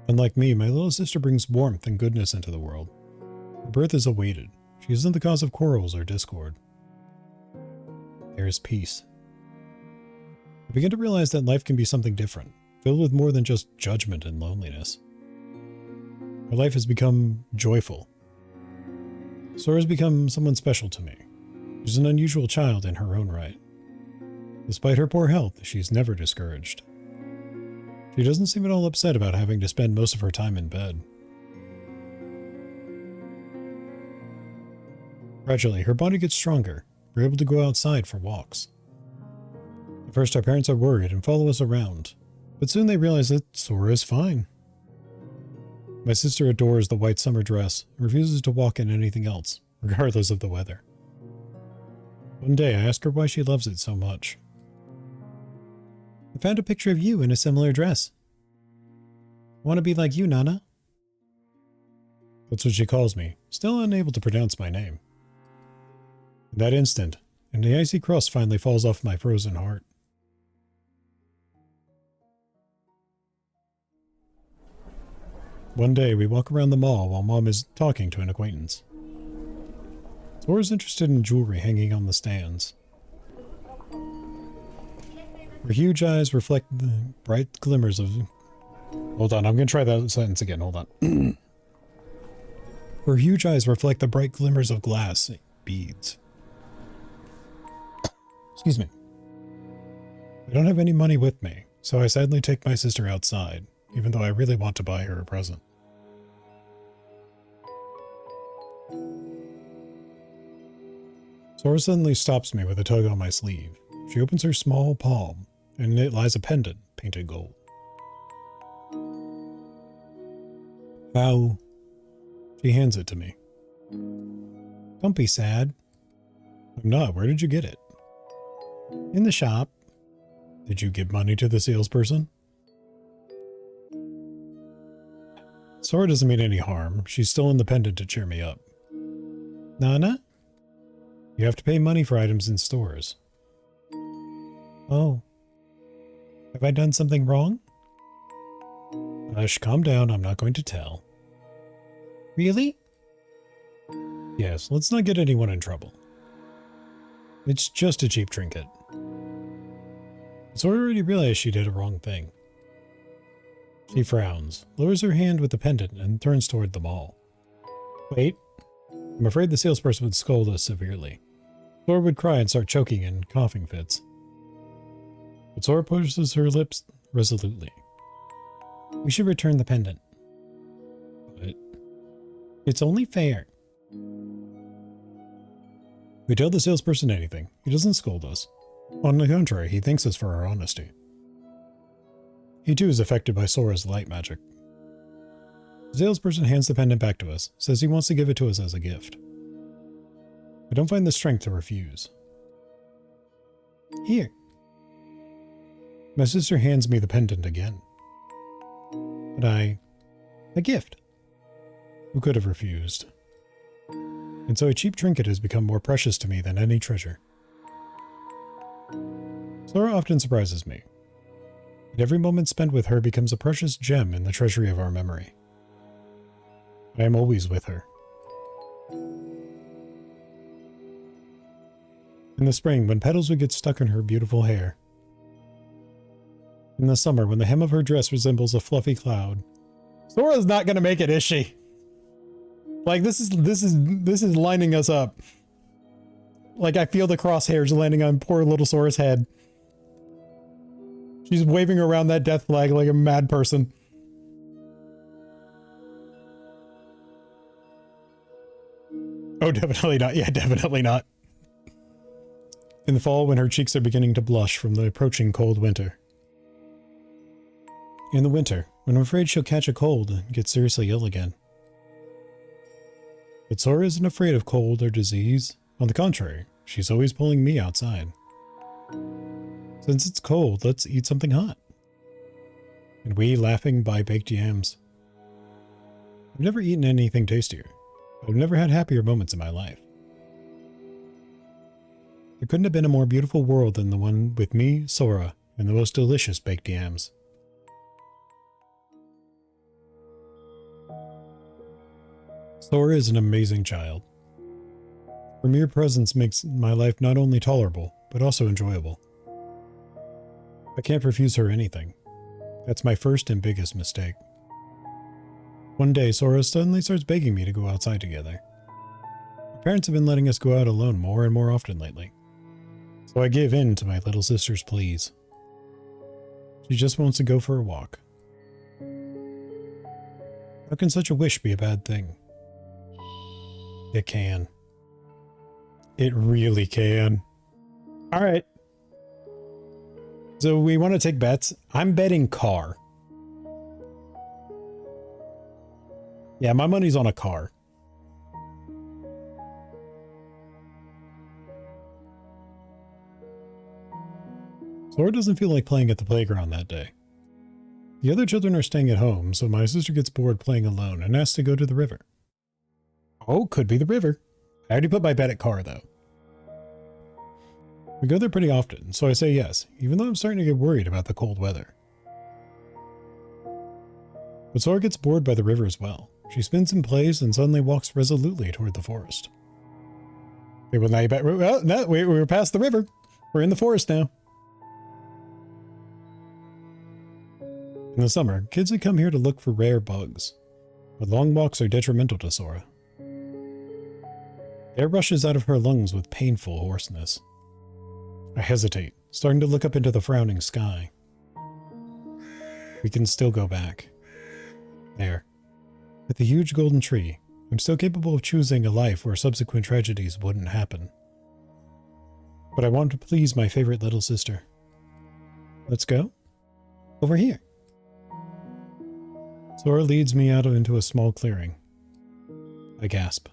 Unlike me, my little sister brings warmth and goodness into the world. Her birth is awaited. She isn't the cause of quarrels or discord. There is peace. I begin to realize that life can be something different, filled with more than just judgment and loneliness. Her life has become joyful. Sora's become someone special to me. She's an unusual child in her own right. Despite her poor health, she's never discouraged. She doesn't seem at all upset about having to spend most of her time in bed. Gradually, her body gets stronger. We're able to go outside for walks. At first, our parents are worried and follow us around, but soon they realize that Sora is fine. My sister adores the white summer dress and refuses to walk in anything else, regardless of the weather. One day, I ask her why she loves it so much. I found a picture of you in a similar dress. I want to be like you, Nana. That's what she calls me, still unable to pronounce my name. In that instant, and the icy crust finally falls off my frozen heart. One day, we walk around the mall while Mom is talking to an acquaintance. Sora's interested in jewelry hanging on the stands. Her huge eyes reflect the bright glimmers of... Hold on, I'm going to try that sentence again. Hold on. Her huge eyes reflect the bright glimmers of glass beads. Excuse me. I don't have any money with me, so I sadly take my sister outside, even though I really want to buy her a present. Sora suddenly stops me with a tug on my sleeve. She opens her small palm, and in it lies a pendant painted gold. How? She hands it to me. Don't be sad. I'm not. Where did you get it? In the shop. Did you give money to the salesperson? Sora doesn't mean any harm. She's still in the pendant to cheer me up. Nana? You have to pay money for items in stores. Oh. Have I done something wrong? Hush, calm down. I'm not going to tell. Really? Yes, let's not get anyone in trouble. It's just a cheap trinket. Sora already realized she did a wrong thing. She frowns, lowers her hand with the pendant, and turns toward them all. Wait. I'm afraid the salesperson would scold us severely. Sora would cry and start choking in coughing fits. But Sora pushes her lips resolutely. We should return the pendant. But it's only fair. We tell the salesperson anything. He doesn't scold us. On the contrary, he thanks us for our honesty. He too is affected by Sora's light magic. The salesperson hands the pendant back to us, says he wants to give it to us as a gift. I don't find the strength to refuse. Here. My sister hands me the pendant again. But a gift. Who could have refused? And so a cheap trinket has become more precious to me than any treasure. Sora often surprises me. And every moment spent with her becomes a precious gem in the treasury of our memory. I am always with her. In the spring, when petals would get stuck in her beautiful hair. In the summer, when the hem of her dress resembles a fluffy cloud. Sora's not gonna make it, is she? Like, this is lining us up. Like, I feel the crosshairs landing on poor little Sora's head. She's waving around that death flag like a mad person. Oh, definitely not. Yeah, definitely not. In the fall, when her cheeks are beginning to blush from the approaching cold winter. In the winter, when I'm afraid she'll catch a cold and get seriously ill again. But Sora isn't afraid of cold or disease. On the contrary, she's always pulling me outside. Since it's cold, let's eat something hot. And we laughing buy baked yams. I've never eaten anything tastier. I've never had happier moments in my life. There couldn't have been a more beautiful world than the one with me, Sora, and the most delicious baked yams. Sora is an amazing child. Her mere presence makes my life not only tolerable, but also enjoyable. I can't refuse her anything. That's my first and biggest mistake. One day, Sora suddenly starts begging me to go outside together. My parents have been letting us go out alone more and more often lately. So I give in to my little sister's pleas. She just wants to go for a walk. How can such a wish be a bad thing? It can. It really can. All right. So we want to take bets. I'm betting car. Yeah, my money's on a car. Sora doesn't feel like playing at the playground that day. The other children are staying at home, so my sister gets bored playing alone and asks to go to the river. Oh, could be the river. I already put my bet at car, though. We go there pretty often, so I say yes, even though I'm starting to get worried about the cold weather. But Sora gets bored by the river as well. She spins and plays and suddenly walks resolutely toward the forest. Okay, well, now you bet. Well, no, we're past the river. We're in the forest now. In the summer, kids would come here to look for rare bugs, but long walks are detrimental to Sora. Air rushes out of her lungs with painful hoarseness. I hesitate, starting to look up into the frowning sky. We can still go back. There. At the huge golden tree, I'm still capable of choosing a life where subsequent tragedies wouldn't happen. But I want to please my favorite little sister. Let's go? Over here. Sora leads me out into a small clearing. I gasp.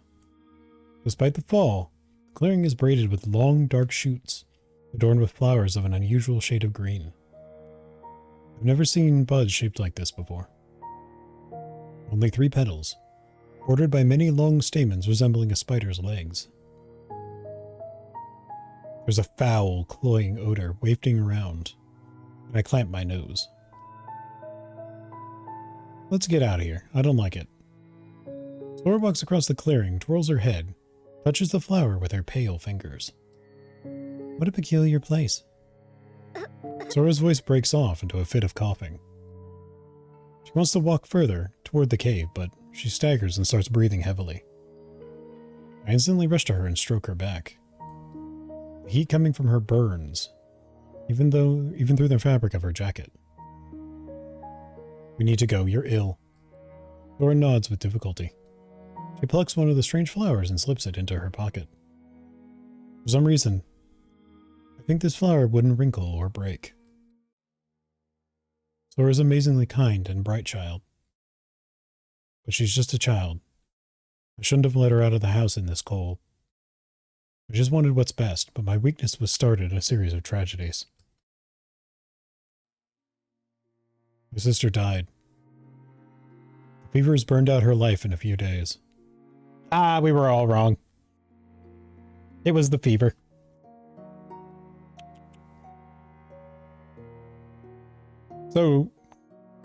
Despite the fall, the clearing is braided with long, dark shoots, adorned with flowers of an unusual shade of green. I've never seen buds shaped like this before. Only 3 petals, bordered by many long stamens resembling a spider's legs. There's a foul, cloying odor wafting around, and I clamp my nose. Let's get out of here. I don't like it. Sora walks across the clearing, twirls her head, touches the flower with her pale fingers. What a peculiar place. Sora's voice breaks off into a fit of coughing. She wants to walk further toward the cave, but she staggers and starts breathing heavily. I instantly rush to her and stroke her back. The heat coming from her burns, even through the fabric of her jacket. We need to go, you're ill. Sora nods with difficulty. She plucks one of the strange flowers and slips it into her pocket. For some reason, I think this flower wouldn't wrinkle or break. Sora's amazingly kind and bright child. But she's just a child. I shouldn't have let her out of the house in this cold. I just wanted what's best, but my weakness was started in a series of tragedies. My sister died. The fever has burned out her life in a few days. Ah, we were all wrong. It was the fever. So,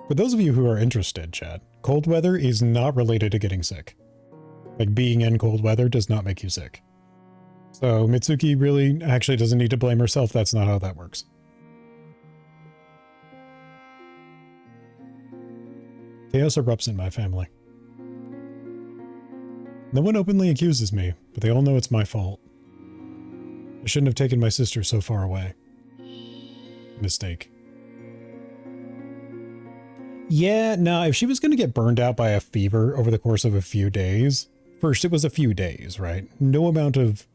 for those of you who are interested, Chad, cold weather is not related to getting sick. Like, being in cold weather does not make you sick. So, Mitsuki really actually doesn't need to blame herself. That's not how that works. Chaos erupts in my family. No one openly accuses me, but they all know it's my fault. I shouldn't have taken my sister so far away. Mistake. Yeah, no, if she was going to get burned out by a fever over the course of a few days, first, it was a few days, right? No amount of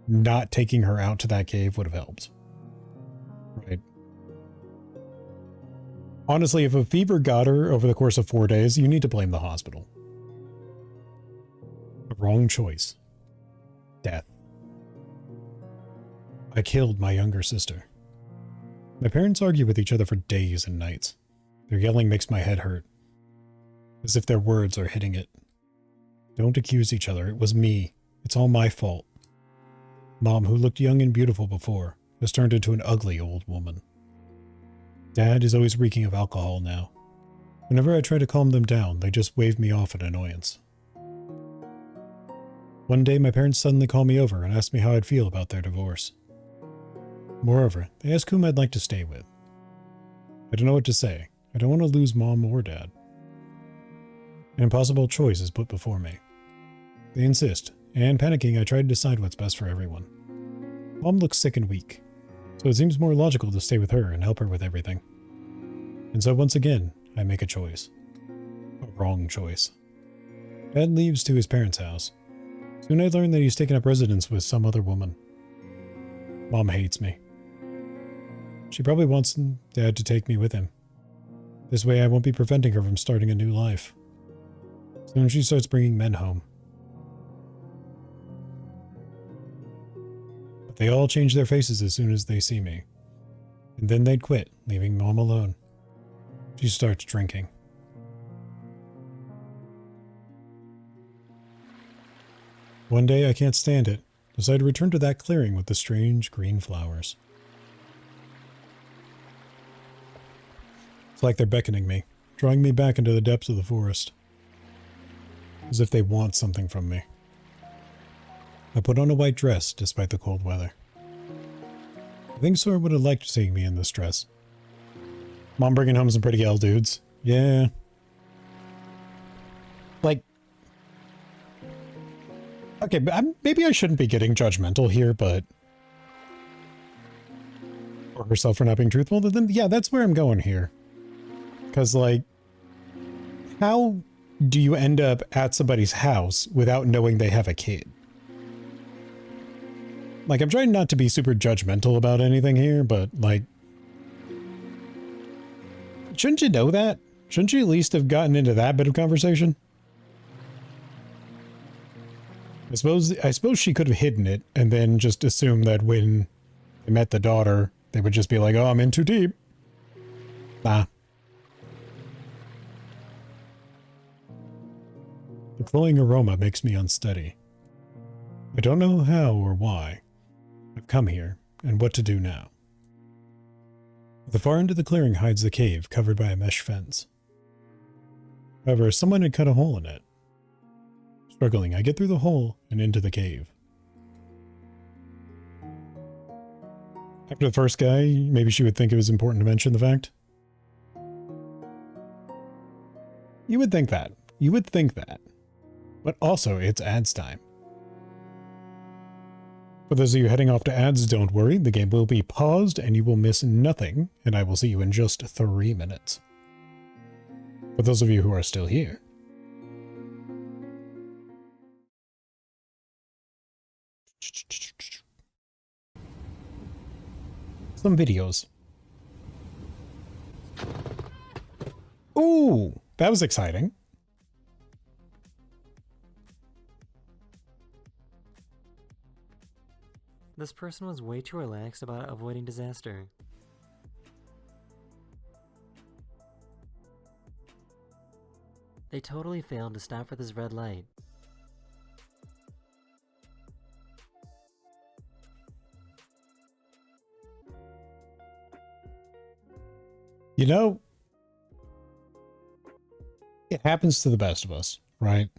not taking her out to that cave would have helped. Right? Honestly, if a fever got her over the course of 4 days, you need to blame the hospital. The wrong choice. Death. I killed my younger sister. My parents argue with each other for days and nights. Their yelling makes my head hurt. As if their words are hitting it. Don't accuse each other. It was me. It's all my fault. Mom, who looked young and beautiful before, has turned into an ugly old woman. Dad is always reeking of alcohol now. Whenever I try to calm them down, they just wave me off in annoyance. One day, my parents suddenly call me over and ask me how I'd feel about their divorce. Moreover, they ask whom I'd like to stay with. I don't know what to say. I don't want to lose Mom or Dad. An impossible choice is put before me. They insist, and panicking, I try to decide what's best for everyone. Mom looks sick and weak, so it seems more logical to stay with her and help her with everything. And so once again, I make a choice. A wrong choice. Dad leaves to his parents' house. Soon I learn that he's taken up residence with some other woman. Mom hates me. She probably wants Dad to take me with him. This way I won't be preventing her from starting a new life. Soon she starts bringing men home. But they all change their faces as soon as they see me. And then they'd quit, leaving Mom alone. She starts drinking. One day I can't stand it. Decide to return to that clearing with the strange green flowers. It's like they're beckoning me, drawing me back into the depths of the forest. As if they want something from me. I put on a white dress despite the cold weather. I think Sora would have liked seeing me in this dress. Mom bringing home some pretty gal dudes. Yeah. Like, okay, maybe I shouldn't be getting judgmental here, but... Or herself for not being truthful, but then, yeah, that's where I'm going here. Because, like, how do you end up at somebody's house without knowing they have a kid? Like, I'm trying not to be super judgmental about anything here, but, like... Shouldn't you know that? Shouldn't you at least have gotten into that bit of conversation? I suppose she could have hidden it and then just assumed that when they met the daughter, they would just be like, oh, I'm in too deep. Nah. The cloying aroma makes me unsteady. I don't know how or why. I've come here, and what to do now. The far end of the clearing hides the cave, covered by a mesh fence. However, someone had cut a hole in it. Struggling, I get through the hole and into the cave. After the first guy, maybe she would think it was important to mention the fact. You would think that. You would think that. But also, it's ads time. For those of you heading off to ads, don't worry. The game will be paused and you will miss nothing, and I will see you in just 3 minutes. For those of you who are still here. Some videos. Ooh, that was exciting.
This person was way too relaxed about avoiding disaster. They totally failed to stop for this red light.
You know, it happens to the best of us, right?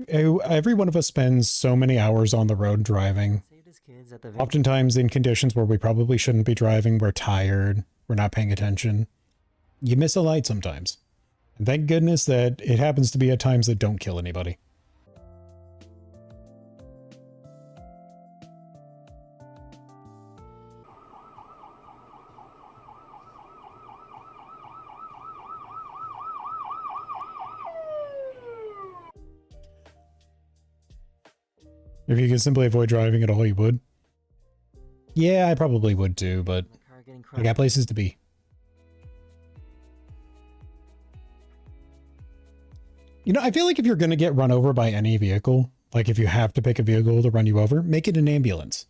Every one of us spends so many hours on the road driving.
Saved his kids at the
Oftentimes in conditions where we probably shouldn't be driving, we're tired, we're not paying attention. You miss a light sometimes. And thank goodness that it happens to be at times that don't kill anybody. If you could simply avoid driving at all, you would. Yeah, I probably would too, but
car getting
I got places to be. You know, I feel like if you're going to get run over by any vehicle, like if you have to pick a vehicle to run you over, make it an ambulance.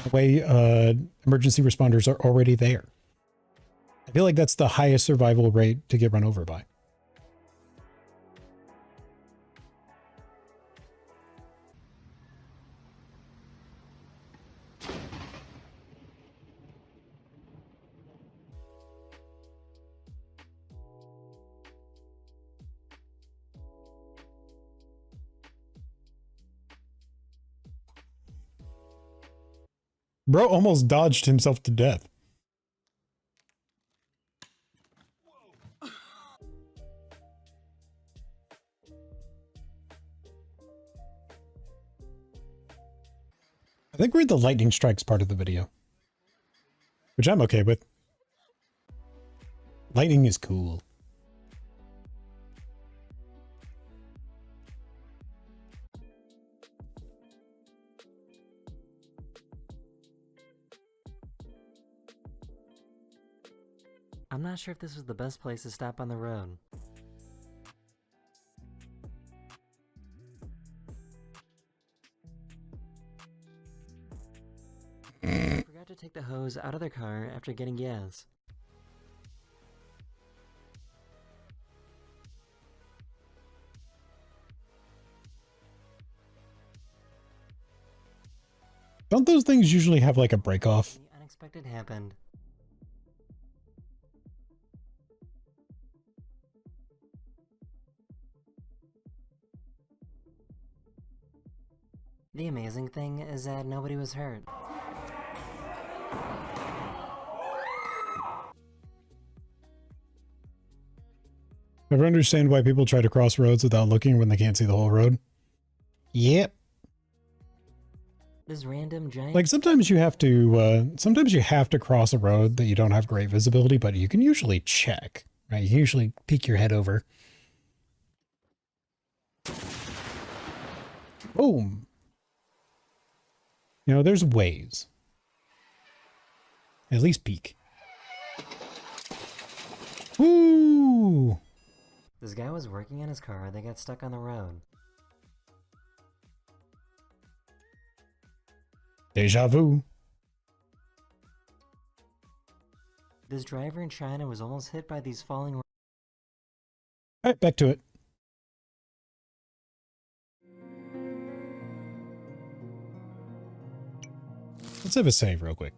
The way emergency responders are already there. I feel like that's the highest survival rate to get run over by. Bro almost dodged himself to death. I think we're in the lightning strikes part of the video, which I'm okay with. Lightning is cool.
I'm not sure if this was the best place to stop on the road. I forgot to take the hose out of their car after getting gas.
Don't those things usually have like a break off?
The unexpected happened. The amazing thing is that nobody was hurt.
Ever understand why people try to cross roads without looking when they can't see the whole road? Yep.
This random giant...
Like sometimes you have to cross a road that you don't have great visibility, but you can usually check, right? You can usually peek your head over. Boom. You know, there's ways. At least peek. Woo!
This guy was working on his car, they got stuck on the road.
Deja vu.
This driver in China was almost hit by these falling...
Alright, back to it. Let's have a save real quick.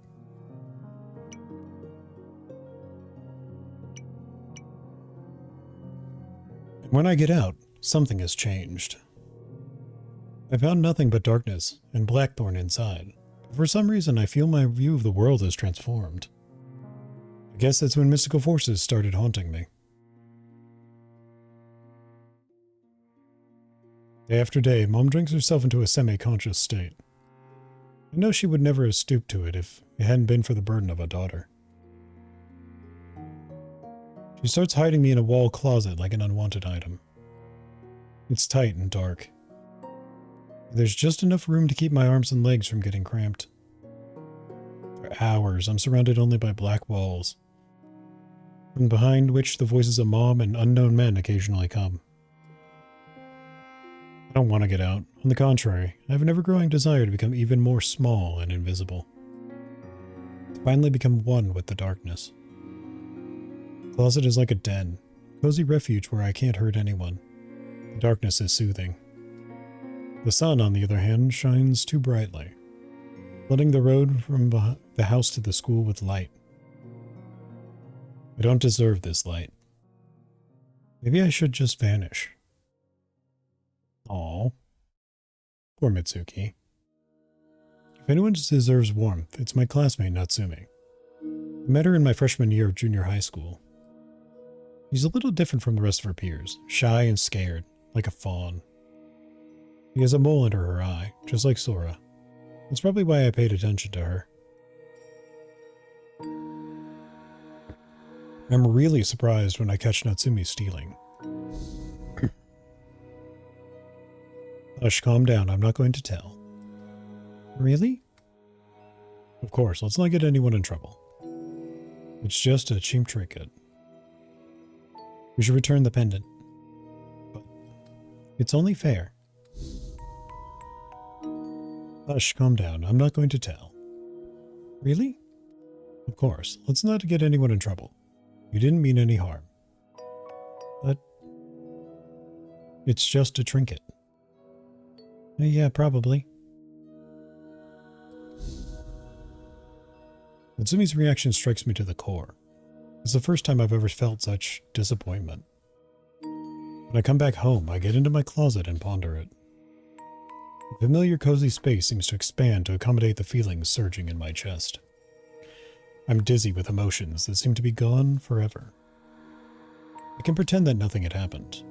When I get out, something has changed. I found nothing but darkness and blackthorn inside. For some reason, I feel my view of the world has transformed. I guess that's when mystical forces started haunting me. Day after day, Mom drinks herself into a semi-conscious state. I know she would never have stooped to it if it hadn't been for the burden of a daughter. She starts hiding me in a wall closet like an unwanted item. It's tight and dark. There's just enough room to keep my arms and legs from getting cramped. For hours, I'm surrounded only by black walls, from behind which the voices of Mom and unknown men occasionally come. I don't want to get out. On the contrary, I have an ever-growing desire to become even more small and invisible. To finally become one with the darkness. The closet is like a den, a cozy refuge where I can't hurt anyone. The darkness is soothing. The sun, on the other hand, shines too brightly, flooding the road from the house to the school with light. I don't deserve this light. Maybe I should just vanish. Aww. Poor Mitsuki. If anyone deserves warmth, it's my classmate Natsumi. I met her in my freshman year of junior high school. She's a little different from the rest of her peers, shy and scared, like a fawn. She has a mole under her eye, just like Sora. That's probably why I paid attention to her. I'm really surprised when I catch Natsumi stealing. Hush, calm down, I'm not going to tell. Really? Of course, let's not get anyone in trouble. It's just a cheap trinket. We should return the pendant. But it's only fair. Hush, calm down, I'm not going to tell. Really? Of course, let's not get anyone in trouble. You didn't mean any harm. But it's just a trinket. Yeah, probably. Natsumi's reaction strikes me to the core. It's the first time I've ever felt such disappointment. When I come back home, I get into my closet and ponder it. The familiar cozy space seems to expand to accommodate the feelings surging in my chest. I'm dizzy with emotions that seem to be gone forever. I can pretend that nothing had happened.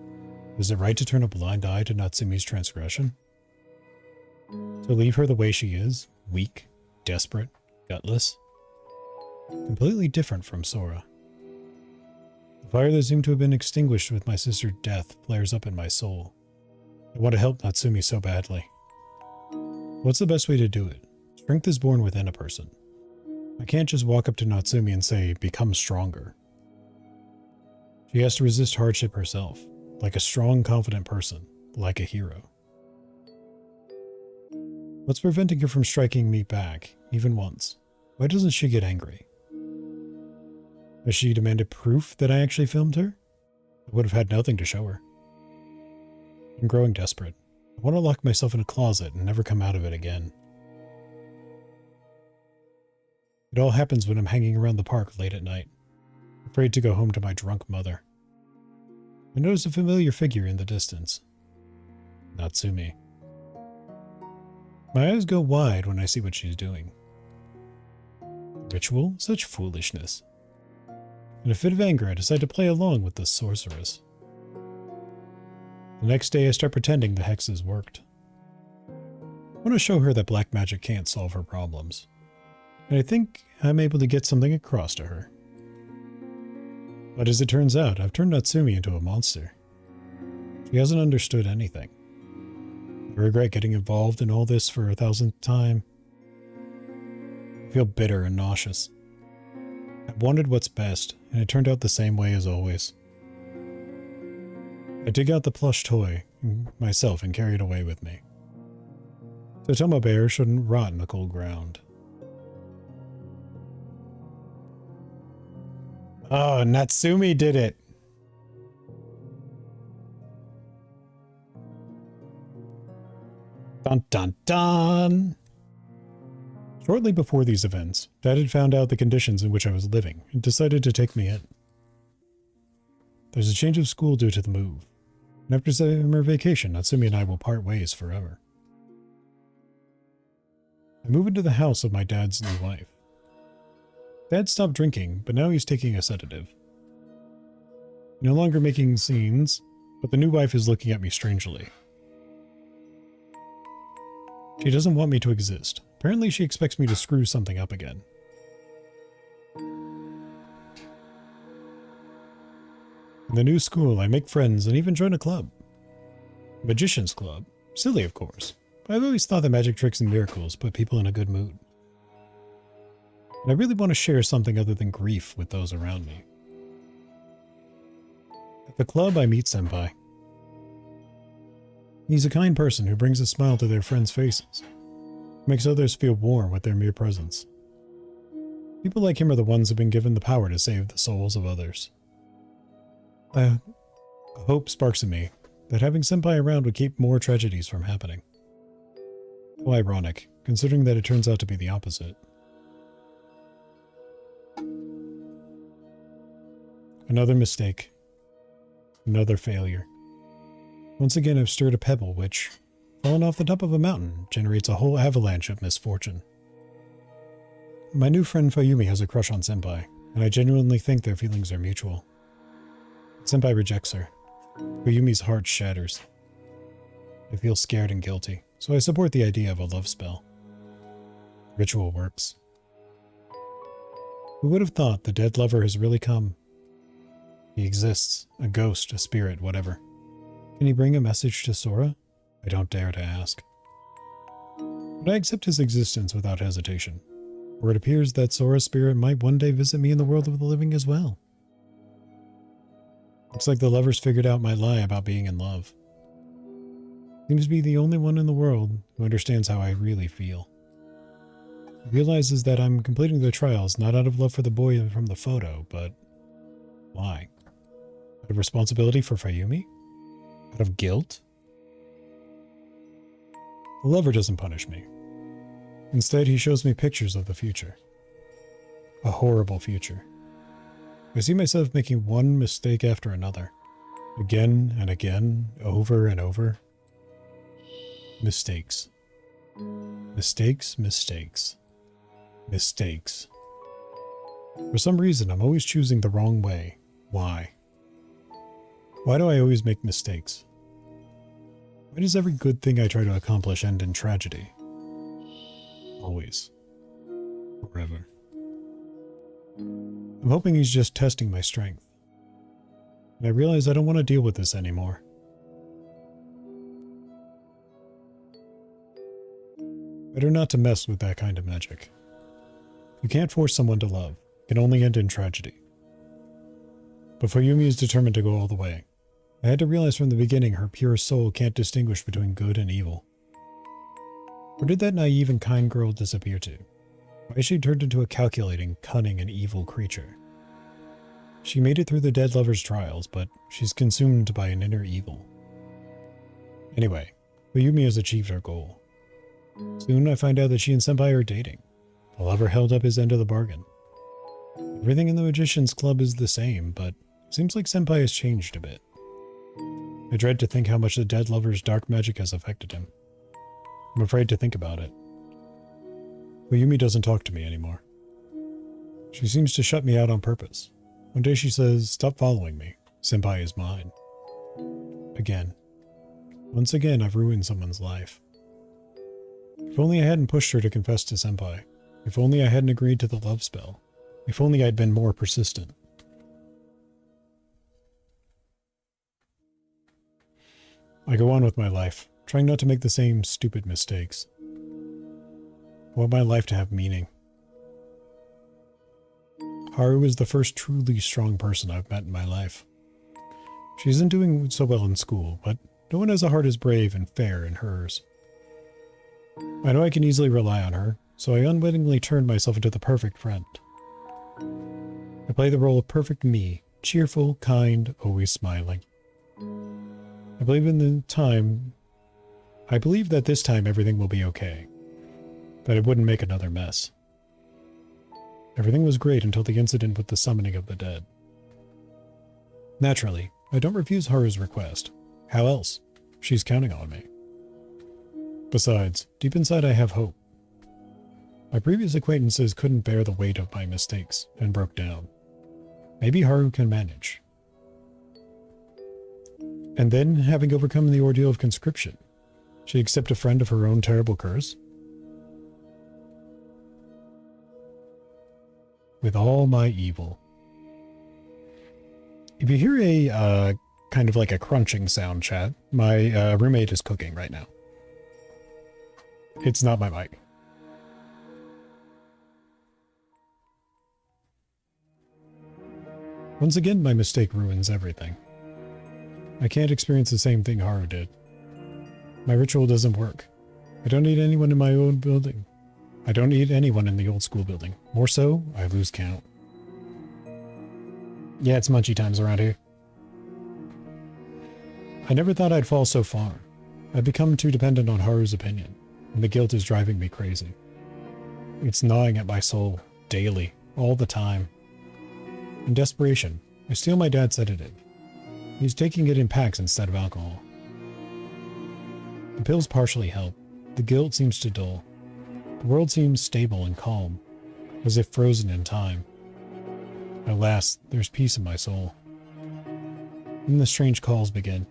Is it right to turn a blind eye to Natsumi's transgression? To leave her the way she is, weak, desperate, gutless? Completely different from Sora. The fire that seemed to have been extinguished with my sister's death flares up in my soul. I want to help Natsumi so badly. What's the best way to do it? Strength is born within a person. I can't just walk up to Natsumi and say, become stronger. She has to resist hardship herself, like a strong, confident person, like a hero. What's preventing her from striking me back, even once? Why doesn't she get angry? Has she demanded proof that I actually filmed her? I would have had nothing to show her. I'm growing desperate. I want to lock myself in a closet and never come out of it again. It all happens when I'm hanging around the park late at night, afraid to go home to my drunk mother. I notice a familiar figure in the distance. Natsumi. My eyes go wide when I see what she's doing. Ritual? Such foolishness. In a fit of anger, I decide to play along with the sorceress. The next day, I start pretending the hexes worked. I want to show her that black magic can't solve her problems. And I think I'm able to get something across to her. But as it turns out, I've turned Natsumi into a monster. She hasn't understood anything. I regret getting involved in all this for 1,000th time. I feel bitter and nauseous. I wanted what's best, and it turned out the same way as always. I dig out the plush toy myself and carry it away with me. Totoma Bear shouldn't rot in the cold ground. Oh, Natsumi did it! Dun dun dun! Shortly before these events, Dad had found out the conditions in which I was living and decided to take me in. There's a change of school due to the move, and after summer vacation, Natsumi and I will part ways forever. I move into the house of my dad's new wife. Dad stopped drinking, but now he's taking a sedative. No longer making scenes, but the new wife is looking at me strangely. She doesn't want me to exist. Apparently she expects me to screw something up again. In the new school, I make friends and even join a club. Magician's Club. Silly, of course. But I've always thought that magic tricks and miracles put people in a good mood. And I really want to share something other than grief with those around me. At the club, I meet Senpai. He's a kind person who brings a smile to their friends' faces. Makes others feel warm with their mere presence. People like him are the ones who've been given the power to save the souls of others. A hope sparks in me that having Senpai around would keep more tragedies from happening. How ironic, considering that it turns out to be the opposite. Another mistake. Another failure. Once again, I've stirred a pebble which, falling off the top of a mountain, generates a whole avalanche of misfortune. My new friend Fayumi has a crush on Senpai, and I genuinely think their feelings are mutual. Senpai rejects her. Fayumi's heart shatters. I feel scared and guilty, so I support the idea of a love spell. Ritual works. Who would have thought the dead lover has really come? He exists, a ghost, a spirit, whatever. Can he bring a message to Sora? I don't dare to ask. But I accept his existence without hesitation, for it appears that Sora's spirit might one day visit me in the world of the living as well. Looks like the lovers figured out my lie about being in love. Seems to be the only one in the world who understands how I really feel. He realizes that I'm completing the trials not out of love for the boy from the photo, but why? Out of responsibility for Fayumi? Out of guilt? The lover doesn't punish me. Instead, he shows me pictures of the future. A horrible future. I see myself making one mistake after another. Again and again, over and over. Mistakes. Mistakes, mistakes. Mistakes. For some reason, I'm always choosing the wrong way. Why? Why do I always make mistakes? Why does every good thing I try to accomplish end in tragedy? Always. Forever. I'm hoping he's just testing my strength. And I realize I don't want to deal with this anymore. Better not to mess with that kind of magic. You can't force someone to love. It can only end in tragedy. But Fayumi is determined to go all the way. I had to realize from the beginning her pure soul can't distinguish between good and evil. Where did that naive and kind girl disappear to? Why is she turned into a calculating, cunning, and evil creature? She made it through the dead lover's trials, but she's consumed by an inner evil. Anyway, Fayumi has achieved her goal. Soon I find out that she and Senpai are dating. The lover held up his end of the bargain. Everything in the Magician's Club is the same, but it seems like Senpai has changed a bit. I dread to think how much the dead lover's dark magic has affected him. I'm afraid to think about it. Fayumi doesn't talk to me anymore. She seems to shut me out on purpose. One day she says, "Stop following me. Senpai is mine." Again. Once again, I've ruined someone's life. If only I hadn't pushed her to confess to Senpai. If only I hadn't agreed to the love spell. If only I'd been more persistent. I go on with my life, trying not to make the same stupid mistakes. I want my life to have meaning. Haru is the first truly strong person I've met in my life. She isn't doing so well in school, but no one has a heart as brave and fair in hers. I know I can easily rely on her, so I unwittingly turned myself into the perfect friend. I play the role of perfect me, cheerful, kind, always smiling. I believe that this time everything will be okay. That I wouldn't make another mess. Everything was great until the incident with the summoning of the dead. Naturally, I don't refuse Haru's request. How else? She's counting on me. Besides, deep inside I have hope. My previous acquaintances couldn't bear the weight of my mistakes and broke down. Maybe Haru can manage. And then, having overcome the ordeal of conscription, she'd accept a friend of her own terrible curse? With all my evil. If you hear a kind of like a crunching sound, chat, my roommate is cooking right now. It's not my mic. Once again, my mistake ruins everything. I can't experience the same thing Haru did. My ritual doesn't work. I don't need anyone in my own building. I don't need anyone in the old school building. More so, I lose count. Yeah, it's munchy times around here. I never thought I'd fall so far. I've become too dependent on Haru's opinion, and the guilt is driving me crazy. It's gnawing at my soul, daily, all the time. In desperation, I steal my dad's sedative. He's taking it in packs instead of alcohol. The pills partially help. The guilt seems to dull. The world seems stable and calm, as if frozen in time. At last, there's peace in my soul. Then the strange calls begin.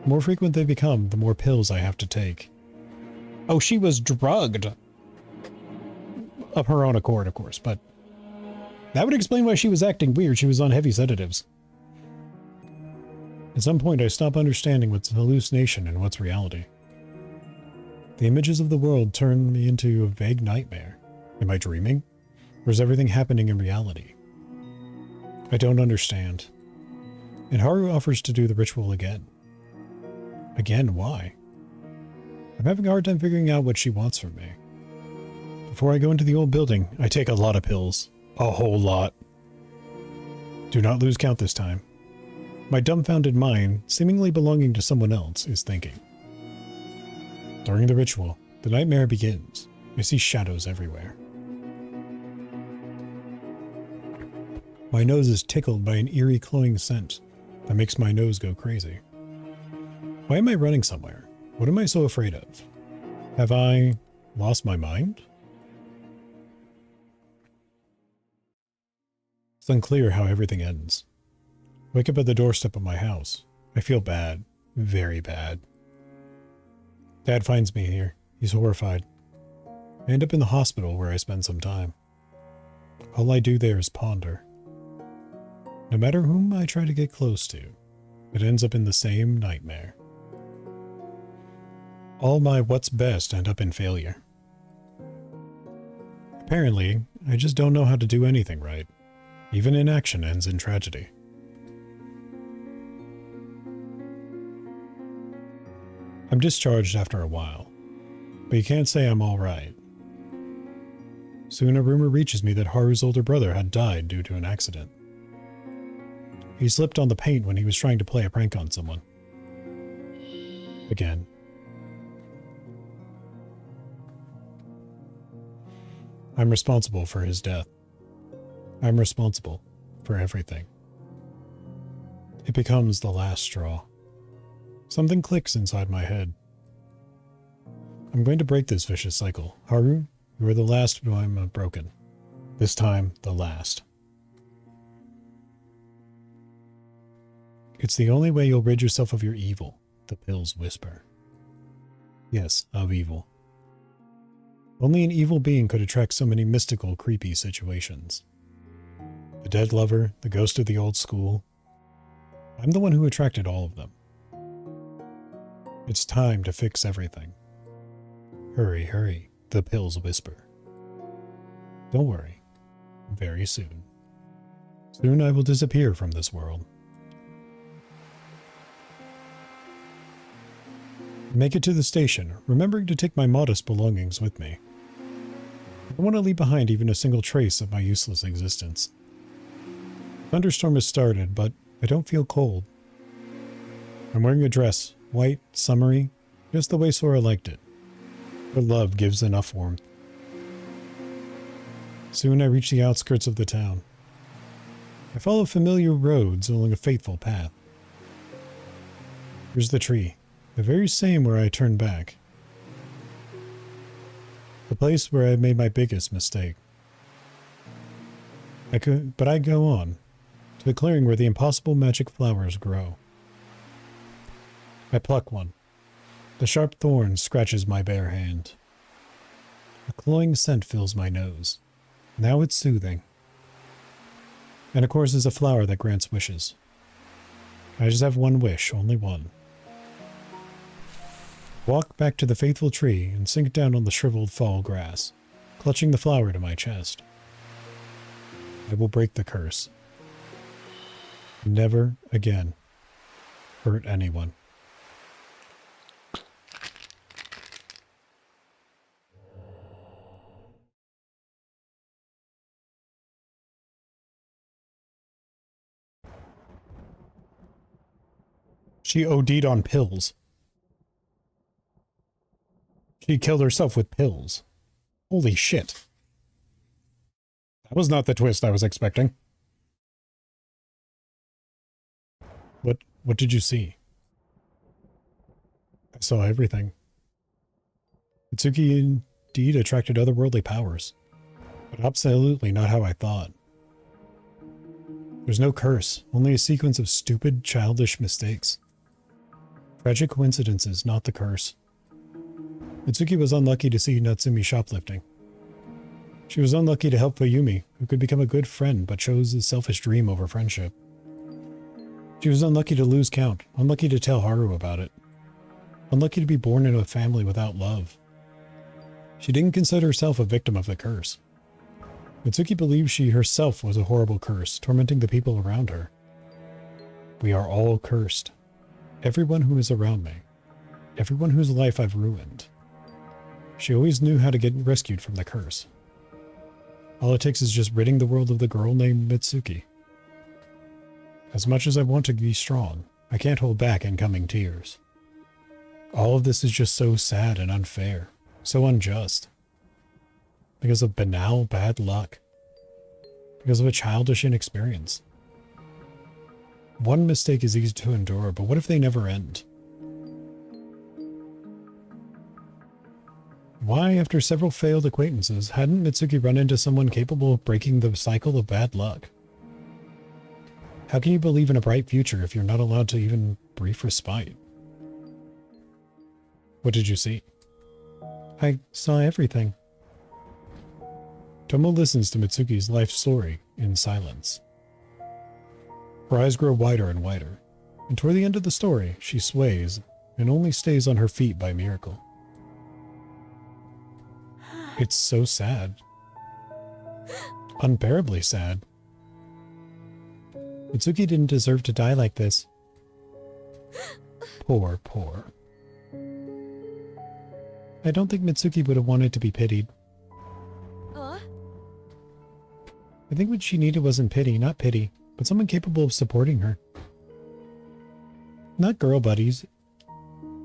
The more frequent they become, the more pills I have to take. Oh, she was drugged! Of her own accord, of course, but that would explain why she was acting weird. She was on heavy sedatives. At some point, I stop understanding what's hallucination and what's reality. The images of the world turn me into a vague nightmare. Am I dreaming? Or is everything happening in reality? I don't understand. And Haru offers to do the ritual again. Again, why? I'm having a hard time figuring out what she wants from me. Before I go into the old building, I take a lot of pills. A whole lot. Do not lose count this time. My dumbfounded mind, seemingly belonging to someone else, is thinking. During the ritual, the nightmare begins. I see shadows everywhere. My nose is tickled by an eerie cloying scent that makes my nose go crazy. Why am I running somewhere? What am I so afraid of? Have I lost my mind? It's unclear how everything ends. Wake up at the doorstep of my house. I feel bad. Very bad. Dad finds me here. He's horrified. I end up in the hospital where I spend some time. All I do there is ponder. No matter whom I try to get close to, it ends up in the same nightmare. All my what's best end up in failure. Apparently, I just don't know how to do anything right. Even inaction ends in tragedy. I'm discharged after a while, but you can't say I'm alright. Soon a rumor reaches me that Haru's older brother had died due to an accident. He slipped on the paint when he was trying to play a prank on someone. Again. I'm responsible for his death. I'm responsible for everything. It becomes the last straw. Something clicks inside my head. I'm going to break this vicious cycle. Haru, you are the last who I'm broken. This time, the last. It's the only way you'll rid yourself of your evil, the pills whisper. Yes, of evil. Only an evil being could attract so many mystical, creepy situations. The dead lover, the ghost of the old school. I'm the one who attracted all of them. It's time to fix everything. Hurry, hurry, the pills whisper. Don't worry. Very soon. Soon I will disappear from this world. Make it to the station, remembering to take my modest belongings with me. I don't want to leave behind even a single trace of my useless existence. Thunderstorm has started, but I don't feel cold. I'm wearing a dress, white, summery, just the way Sora liked it. Her love gives enough warmth. Soon I reach the outskirts of the town. I follow familiar roads along a fateful path. Here's the tree, the very same where I turned back. The place where I made my biggest mistake. But I go on, to the clearing where the impossible magic flowers grow. I pluck one. The sharp thorn scratches my bare hand. A cloying scent fills my nose. Now it's soothing. And of course is a flower that grants wishes. I just have one wish, only one. Walk back to the faithful tree and sink down on the shriveled fall grass, clutching the flower to my chest. I will break the curse. Never again hurt anyone. She OD'd on pills. She killed herself with pills. Holy shit. That was not the twist I was expecting. What did you see? I saw everything. Mitsuki indeed attracted otherworldly powers, but absolutely not how I thought. There's no curse, only a sequence of stupid, childish mistakes. Tragic coincidences, not the curse. Mitsuki was unlucky to see Natsumi shoplifting. She was unlucky to help Fuyumi, who could become a good friend but chose a selfish dream over friendship. She was unlucky to lose count, unlucky to tell Haru about it. Unlucky to be born into a family without love. She didn't consider herself a victim of the curse. Mitsuki believed she herself was a horrible curse, tormenting the people around her. We are all cursed. Everyone who is around me. Everyone whose life I've ruined. She always knew how to get rescued from the curse. All it takes is just ridding the world of the girl named Mitsuki. As much as I want to be strong, I can't hold back incoming tears. All of this is just so sad and unfair, so unjust. Because of banal bad luck. Because of a childish inexperience. One mistake is easy to endure, but what if they never end? Why, after several failed acquaintances, hadn't Mitsuki run into someone capable of breaking the cycle of bad luck? How can you believe in a bright future if you're not allowed to even brief respite? What did you see? I saw everything. Tomo listens to Mitsuki's life story in silence. Her eyes grow wider and wider, and toward the end of the story, she sways and only stays on her feet by miracle. It's so sad. Unbearably sad. Mitsuki didn't deserve to die like this. Poor. I don't think Mitsuki would have wanted to be pitied. I think what she needed wasn't pity, not pity, but someone capable of supporting her. Not girl buddies.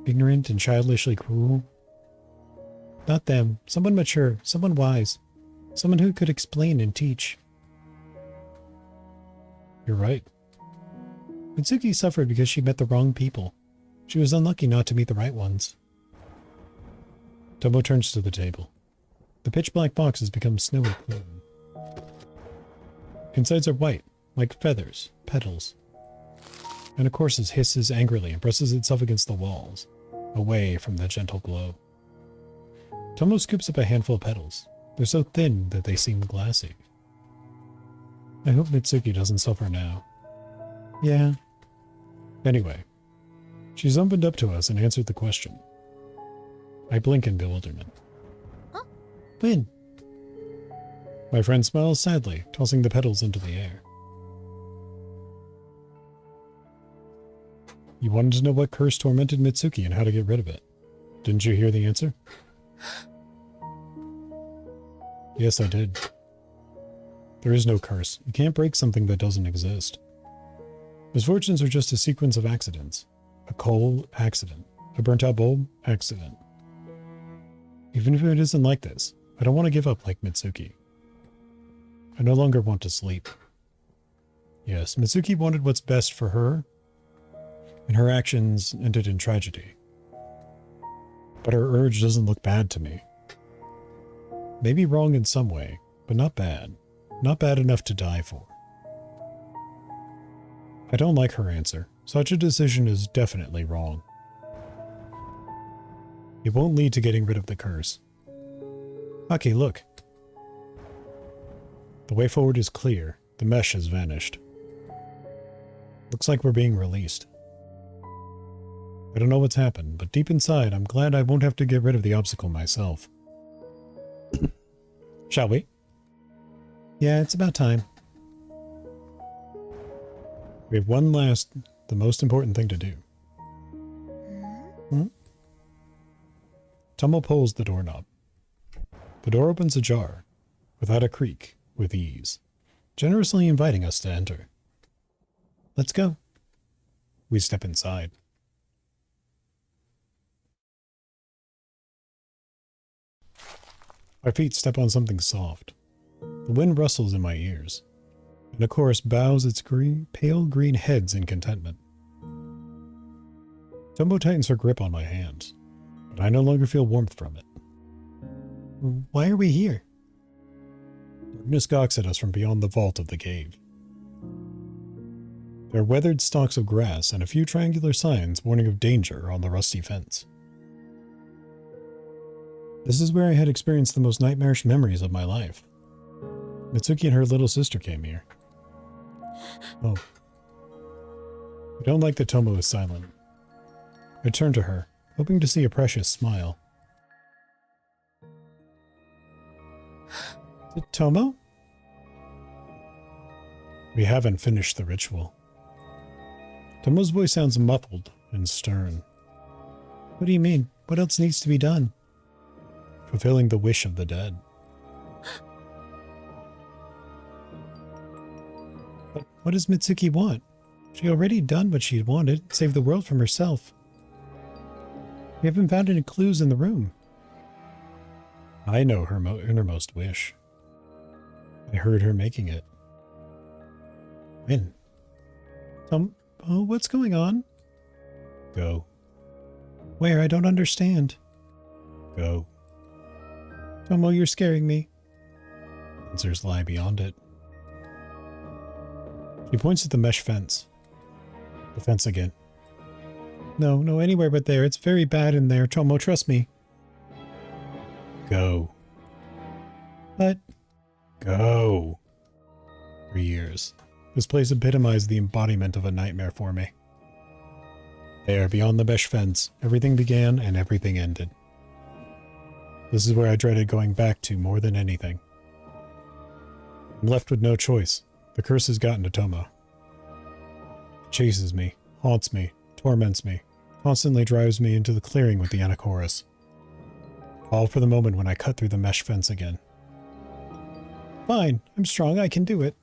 Ignorant and childishly cruel. Not them. Someone mature, someone wise. Someone who could explain and teach. You're right. Mitsuki suffered because she met the wrong people. She was unlucky not to meet the right ones. Tomo turns to the table. The pitch-black box has become snowy clean. Insides are white, like feathers, petals. And of course it hisses angrily and presses itself against the walls, away from the gentle glow. Tomo scoops up a handful of petals. They're so thin that they seem glassy. I hope Mitsuki doesn't suffer now. Yeah. Anyway, she's opened up to us and answered the question. I blink in bewilderment.
Huh?
When? My friend smiles sadly, tossing the petals into the air. You wanted to know what curse tormented Mitsuki and how to get rid of it. Didn't you hear the answer? Yes, I did. There is no curse. You can't break something that doesn't exist. Misfortunes are just a sequence of accidents. A coal, accident. A burnt-out bulb, accident. Even if it isn't like this, I don't want to give up like Mitsuki. I no longer want to sleep. Yes, Mitsuki wanted what's best for her, and her actions ended in tragedy. But her urge doesn't look bad to me. Maybe wrong in some way, but not bad. Not bad enough to die for. I don't like her answer. Such a decision is definitely wrong. It won't lead to getting rid of the curse. Okay, look. The way forward is clear. The mesh has vanished. Looks like we're being released. I don't know what's happened, but deep inside, I'm glad I won't have to get rid of the obstacle myself. Shall we? Yeah, it's about time. We have one last, the most important thing to do. Tomo pulls the doorknob. The door opens ajar, without a creak, with ease, generously inviting us to enter. Let's go. We step inside. Our feet step on something soft. The wind rustles in my ears, and a chorus bows its pale green heads in contentment. Tomo tightens her grip on my hands, but I no longer feel warmth from it. Why are we here? Darkness gawks at us from beyond the vault of the cave. There are weathered stalks of grass and a few triangular signs warning of danger on the rusty fence. This is where I had experienced the most nightmarish memories of my life. Mitsuki and her little sister came here. Oh. I don't like that Tomo is silent. I turn to her, hoping to see a precious smile. Is it Tomo? We haven't finished the ritual. Tomo's voice sounds muffled and stern. What do you mean? What else needs to be done? Fulfilling the wish of the dead. But what does Mitsuki want? She already done what she wanted, saved the world from herself. We haven't found any clues in the room. I know her innermost wish. I heard her making it. When? Oh, what's going on? Go. Where? I don't understand. Go. Tomo, you're scaring me. Answers lie beyond it. She points at the mesh fence. The fence again. No, anywhere but there. It's very bad in there. Tomo, trust me. Go. But... Go. For years, this place epitomized the embodiment of a nightmare for me. There, beyond the mesh fence, everything began and everything ended. This is where I dreaded going back to more than anything. I'm left with no choice. The curse has gotten to Tomo. It chases me, haunts me, torments me, constantly drives me into the clearing with the Anacorus. All for the moment when I cut through the mesh fence again. Fine, I'm strong, I can do it.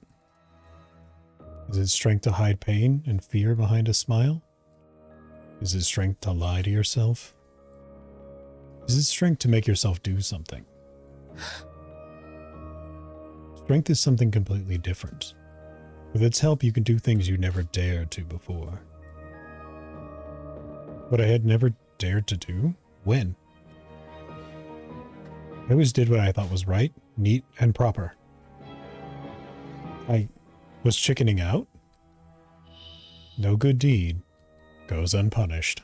Is it strength to hide pain and fear behind a smile? Is it strength to lie to yourself? Is it strength to make yourself do something? Strength is something completely different. With its help, you can do things you never dared to before. What I had never dared to do? When? I always did what I thought was right, neat, and proper. I was chickening out? No good deed goes unpunished.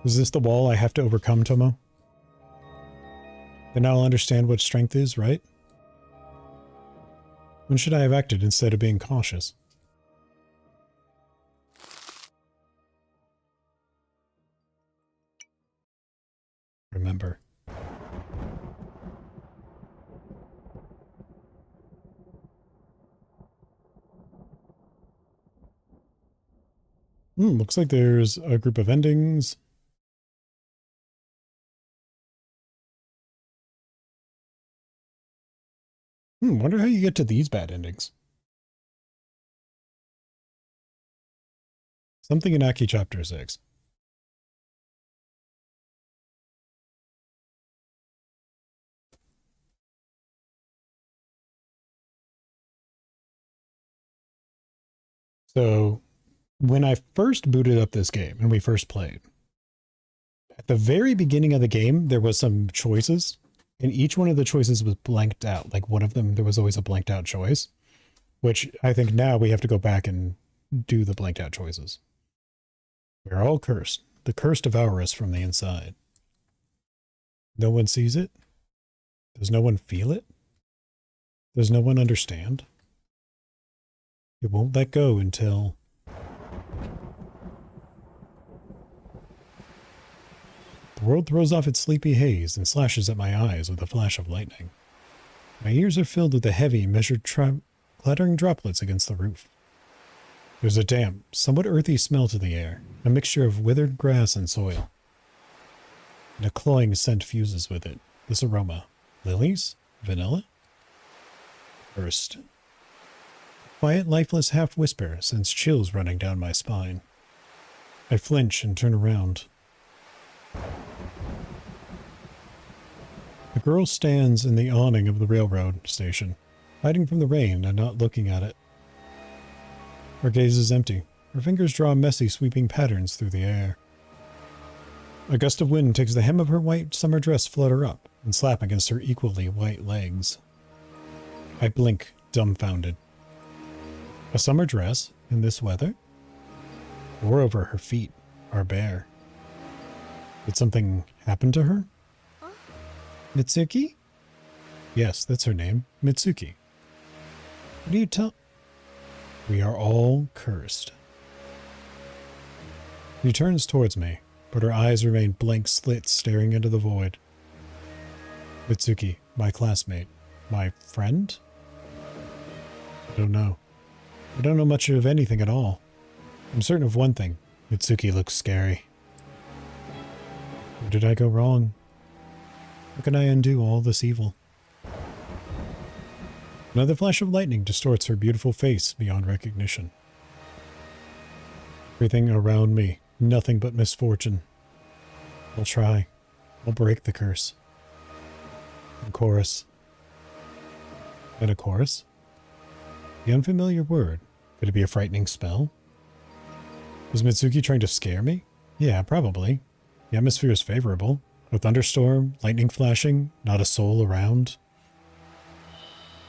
Is this the wall I have to overcome, Tomo? Then I'll understand what strength is, right? When should I have acted instead of being cautious? Remember. Looks like there's a group of endings. Wonder how you get to these bad endings. Something in Aki Chapter 6. So, when I first booted up this game and we first played, At the very beginning of the game, there was some choices, and each one of the choices was blanked out. Like one of them, there was always a blanked out choice, which I think now we have to go back and do the blanked out choices. We're all cursed. The curse devour us from the inside. No one sees it? Does no one feel it? Does no one understand? It won't let go until... The world throws off its sleepy haze and slashes at my eyes with a flash of lightning. My ears are filled with the heavy, measured clattering droplets against the roof. There's a damp, somewhat earthy smell to the air, a mixture of withered grass and soil. And a cloying scent fuses with it. This aroma. Lilies? Vanilla? Cursed. A quiet, lifeless half-whisper sends chills running down my spine. I flinch and turn around. A girl stands in the awning of the railroad station, hiding from the rain and not looking at it. Her gaze is empty. Her fingers draw messy, sweeping patterns through the air. A gust of wind takes the hem of her white summer dress flutter up and slap against her equally white legs. I blink, dumbfounded. A summer dress in this weather? Moreover, her feet are bare. Did something happen to her?
Huh?
Mitsuki? Yes, that's her name. Mitsuki. What do you tell... We are all cursed. She turns towards me, but her eyes remain blank slits staring into the void. Mitsuki, my classmate. My friend? I don't know. I don't know much of anything at all. I'm certain of one thing. Mitsuki looks scary. Where did I go wrong? How can I undo all this evil? Another flash of lightning distorts her beautiful face beyond recognition. Everything around me, nothing but misfortune. I'll try. I'll break the curse. A chorus. And a chorus? The unfamiliar word. Could it be a frightening spell? Was Mitsuki trying to scare me? Yeah, probably. The atmosphere is favorable. A thunderstorm, lightning flashing, not a soul around.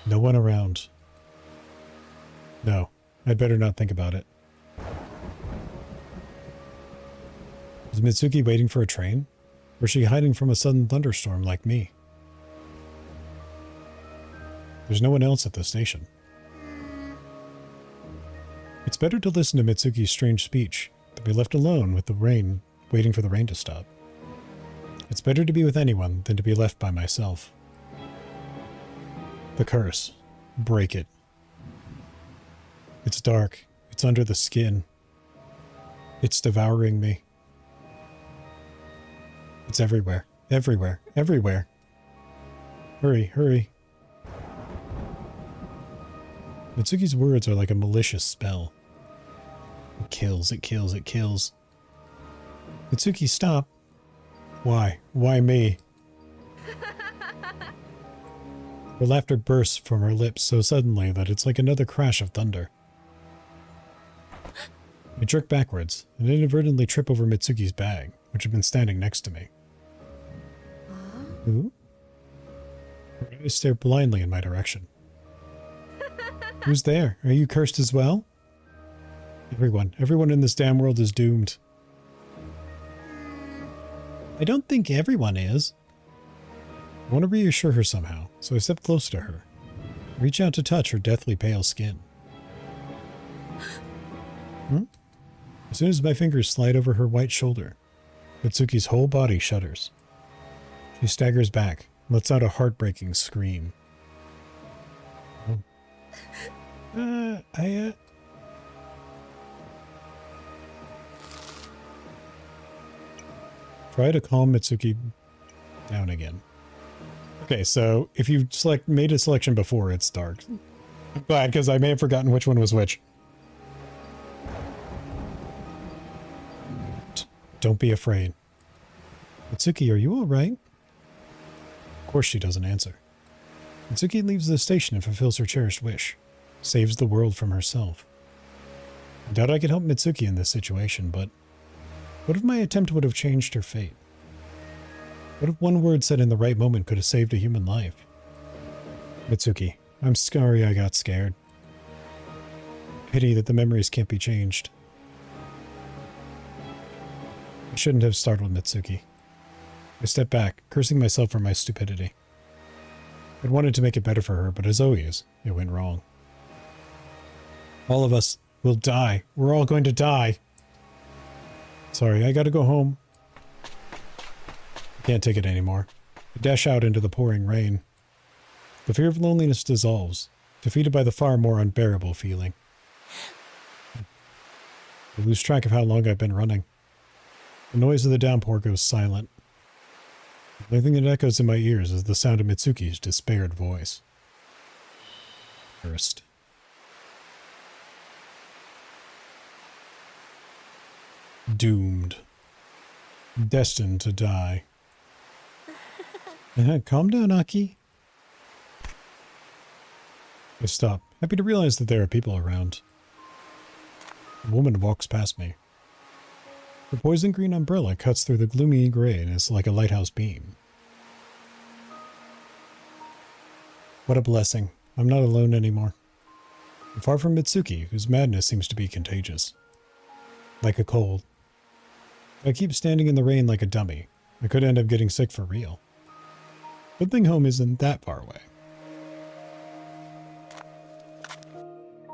No one around. No, I'd better not think about it. Was Mitsuki waiting for a train? Or was she hiding from a sudden thunderstorm like me? There's no one else at the station. It's better to listen to Mitsuki's strange speech than be left alone with the rain, waiting for the rain to stop. It's better to be with anyone than to be left by myself. The curse. Break it. It's dark. It's under the skin. It's devouring me. It's everywhere. Everywhere. Everywhere. Hurry, hurry. Mitsuki's words are like a malicious spell. It kills, it kills, it kills. Mitsuki, stop. Why? Why me? Her laughter bursts from her lips so suddenly that it's like another crash of thunder. I jerk backwards and inadvertently trip over Mitsuki's bag, which had been standing next to me. Who? Her eyes stare blindly in my direction. Who's there? Are you cursed as well? Everyone in this damn world is doomed. I don't think everyone is. I want to reassure her somehow, so I step close to her. Reach out to touch her deathly pale skin. As soon as my fingers slide over her white shoulder, Mitsuki's whole body shudders. She staggers back, lets out a heartbreaking scream. Try to calm Mitsuki down again. Okay, so if you made a selection before, it's dark. I'm glad, because I may have forgotten which one was which. Don't be afraid. Mitsuki, are you alright? Of course she doesn't answer. Mitsuki leaves the station and fulfills her cherished wish. Saves the world from herself. I doubt I could help Mitsuki in this situation, but what if my attempt would have changed her fate? What if one word said in the right moment could have saved a human life? Mitsuki, I'm sorry I got scared. Pity that the memories can't be changed. I shouldn't have startled Mitsuki. I stepped back, cursing myself for my stupidity. I wanted to make it better for her, but as always, it went wrong. All of us will die. We're all going to die. Sorry, I gotta go home. I can't take it anymore. I dash out into the pouring rain. The fear of loneliness dissolves, defeated by the far more unbearable feeling. I lose track of how long I've been running. The noise of the downpour goes silent. The only thing that echoes in my ears is the sound of Mitsuki's despaired voice. Cursed. Doomed. Destined to die. Calm down, Aki. I stop, happy to realize that there are people around. A woman walks past me. Her poison green umbrella cuts through the gloomy gray and is like a lighthouse beam. What a blessing. I'm not alone anymore. I'm far from Mitsuki, whose madness seems to be contagious. Like a cold. If I keep standing in the rain like a dummy, I could end up getting sick for real. Good thing home isn't that far away.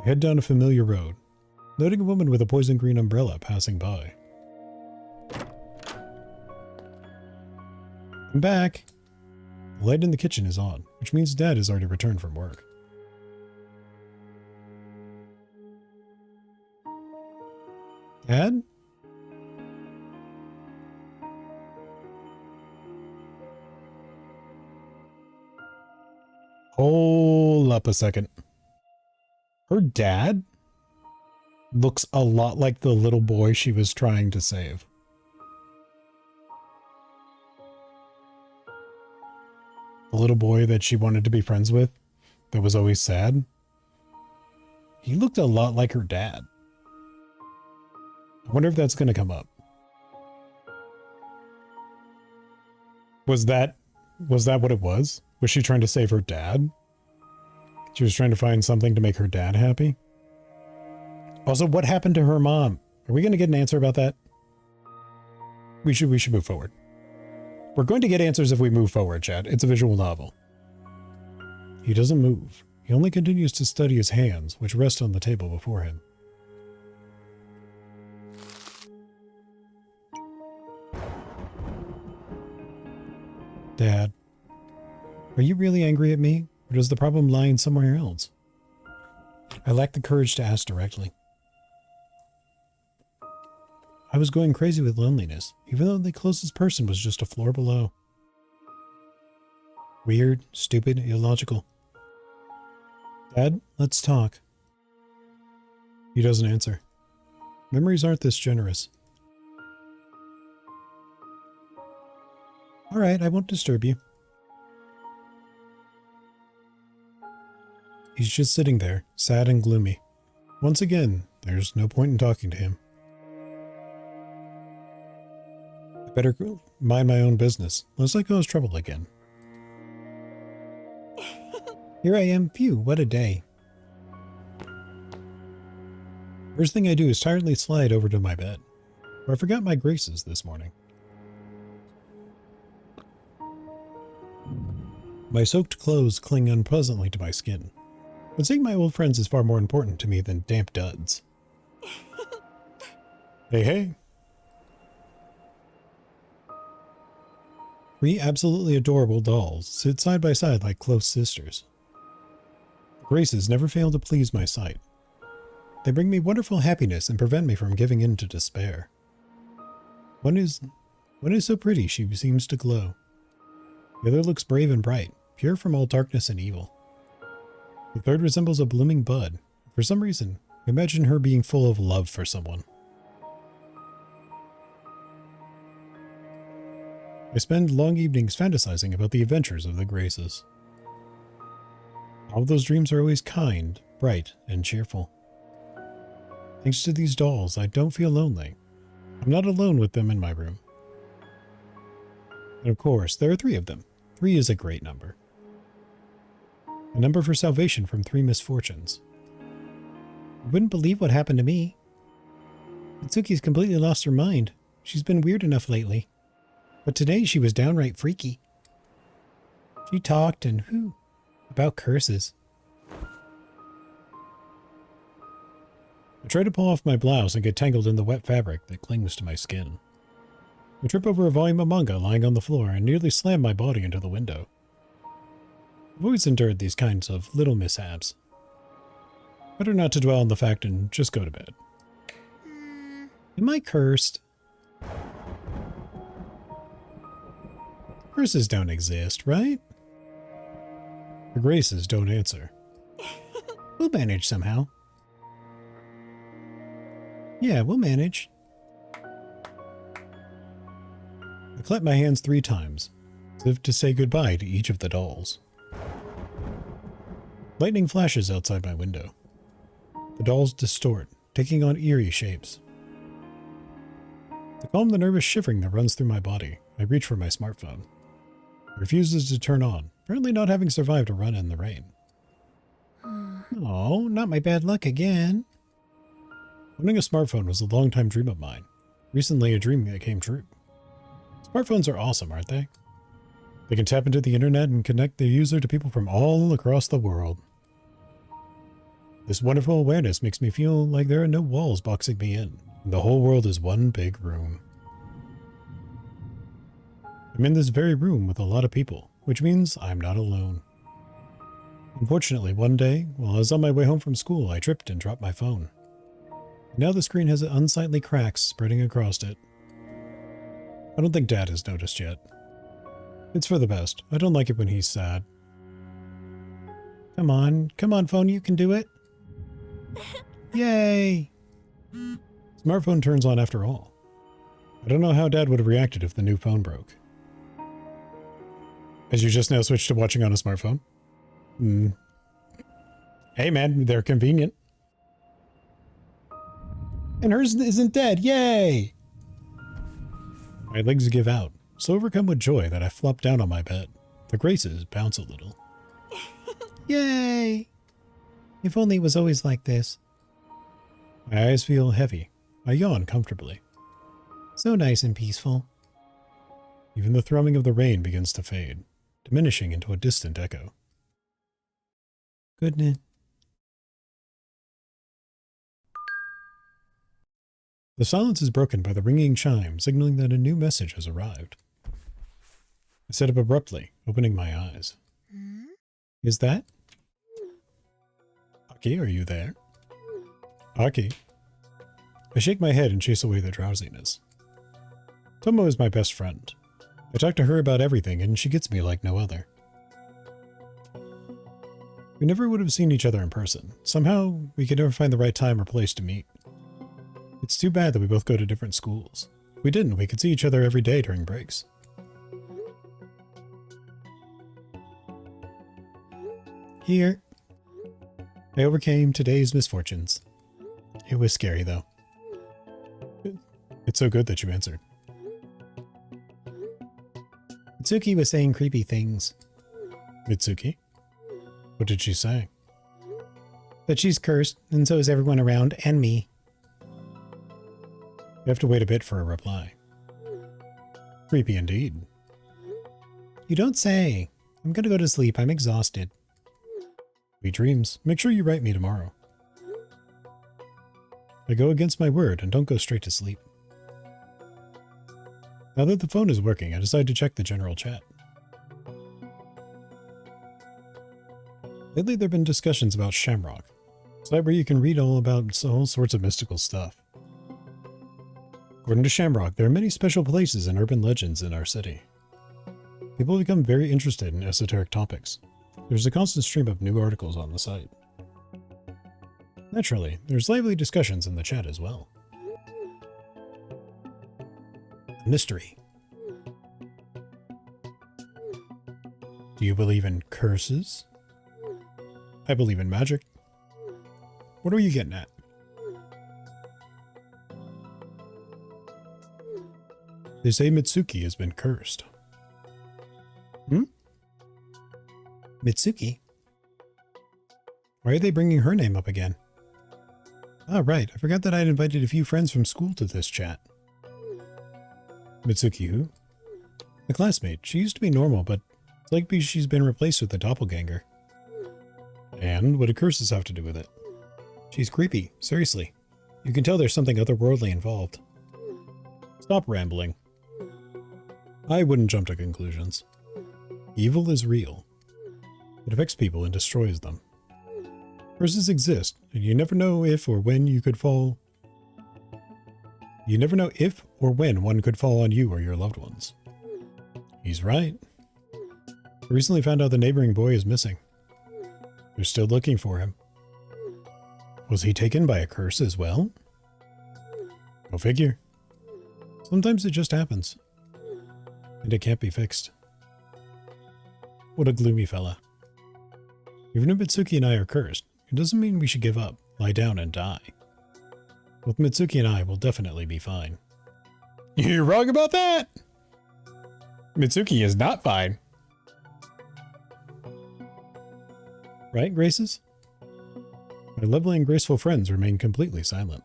I head down a familiar road, noting a woman with a poison green umbrella passing by. I'm back! The light in the kitchen is on, which means Dad has already returned from work. Dad? Hold up a second. Her dad looks a lot like the little boy she was trying to save. The little boy that she wanted to be friends with, that was always sad. He looked a lot like her dad. I wonder if that's going to come up. Was that what it was? Was she trying to save her dad? She was trying to find something to make her dad happy? Also, what happened to her mom? Are we going to get an answer about that? We should move forward. We're going to get answers if we move forward, Chad. It's a visual novel. He doesn't move. He only continues to study his hands, which rest on the table before him. Dad, are you really angry at me, or does the problem lie in somewhere else? I lack the courage to ask directly. I was going crazy with loneliness, even though the closest person was just a floor below. Weird, stupid, illogical. Dad, let's talk. He doesn't answer. Memories aren't this generous. All right, I won't disturb you. He's just sitting there, sad and gloomy. Once again, there's no point in talking to him. I better mind my own business, lest I cause trouble again. Here I am. Phew, what a day. First thing I do is tiredly slide over to my bed, where I forgot my graces this morning. My soaked clothes cling unpleasantly to my skin, but seeing my old friends is far more important to me than damp duds. Hey, hey. 3 absolutely adorable dolls sit side by side like close sisters. The Graces never fail to please my sight. They bring me wonderful happiness and prevent me from giving in to despair. One is so pretty she seems to glow. The other looks brave and bright, pure from all darkness and evil. The third resembles a blooming bud. For some reason, I imagine her being full of love for someone. I spend long evenings fantasizing about the adventures of the Graces. All of those dreams are always kind, bright, and cheerful. Thanks to these dolls, I don't feel lonely. I'm not alone with them in my room. And of course, there are 3 of them. 3 is a great number. A number for salvation from 3 misfortunes. You wouldn't believe what happened to me. Mitsuki's completely lost her mind. She's been weird enough lately. But today she was downright freaky. She talked and about curses. I try to pull off my blouse and get tangled in the wet fabric that clings to my skin. I trip over a volume of manga lying on the floor and nearly slam my body into the window. I've always endured these kinds of little mishaps. Better not to dwell on the fact and just go to bed. Am I cursed? Curses don't exist, right? The graces don't answer. We'll manage somehow. Yeah, we'll manage. I clap my hands 3 times, as if to say goodbye to each of the dolls. Lightning flashes outside my window. The dolls distort, taking on eerie shapes. To calm the nervous shivering that runs through my body, I reach for my smartphone. It refuses to turn on, apparently not having survived a run in the rain. Oh, not my bad luck again. Owning a smartphone was a long-time dream of mine. Recently, a dream that came true. Smartphones are awesome, aren't they? They can tap into the internet and connect the user to people from all across the world. This wonderful awareness makes me feel like there are no walls boxing me in, and the whole world is one big room. I'm in this very room with a lot of people, which means I'm not alone. Unfortunately, one day, while I was on my way home from school, I tripped and dropped my phone. Now the screen has unsightly cracks spreading across it. I don't think Dad has noticed yet. It's for the best. I don't like it when he's sad. Come on, phone, you can do it. Yay! Smartphone turns on after all. I don't know how Dad would have reacted if the new phone broke. As you just now switched to watching on a smartphone? Hey man, they're convenient. And hers isn't dead, yay! My legs give out, so overcome with joy that I flop down on my bed. The graces bounce a little. Yay! If only it was always like this. My eyes feel heavy. I yawn comfortably. So nice and peaceful. Even the thrumming of the rain begins to fade, diminishing into a distant echo. Good night. The silence is broken by the ringing chime, signaling that a new message has arrived. I sit up abruptly, opening my eyes. Is that? Aki, are you there? Aki. I shake my head and chase away the drowsiness. Tomo is my best friend. I talk to her about everything and she gets me like no other. We never would have seen each other in person. Somehow, we could never find the right time or place to meet. It's too bad that we both go to different schools. If we didn't, we could see each other every day during breaks. Here. I overcame today's misfortunes. It was scary, though. It's so good that you answered. Mitsuki was saying creepy things. Mitsuki? What did she say? That she's cursed, and so is everyone around, and me. You have to wait a bit for a reply. Creepy indeed. You don't say. I'm gonna go to sleep. I'm exhausted. Sweet dreams. Make sure you write me tomorrow. I go against my word and don't go straight to sleep. Now that the phone is working, I decide to check the general chat. Lately there have been discussions about Shamrock, a site where you can read all about all sorts of mystical stuff. According to Shamrock, there are many special places and urban legends in our city. People become very interested in esoteric topics. There's a constant stream of new articles on the site. Naturally, there's lively discussions in the chat as well. Mystery. Do you believe in curses? I believe in magic. What are you getting at? They say Mitsuki has been cursed. Hmm? Mitsuki? Why are they bringing her name up again? Ah, right. I forgot that I'd invited a few friends from school to this chat. Mitsuki who? A classmate. She used to be normal, but it's like she's been replaced with a doppelganger. And what do curses have to do with it? She's creepy. Seriously. You can tell there's something otherworldly involved. Stop rambling. I wouldn't jump to conclusions. Evil is real. It affects people and destroys them. Curses exist, and you never know if or when you could fall. You never know if or when one could fall on you or your loved ones. He's right. I recently found out the neighboring boy is missing. They're still looking for him. Was he taken by a curse as well? Go figure. Sometimes it just happens. And it can't be fixed. What a gloomy fella. Even if Mitsuki and I are cursed, it doesn't mean we should give up, lie down, and die. Both Mitsuki and I will definitely be fine. You're wrong about that! Mitsuki is not fine. Right, Graces? My lovely and graceful friends remain completely silent.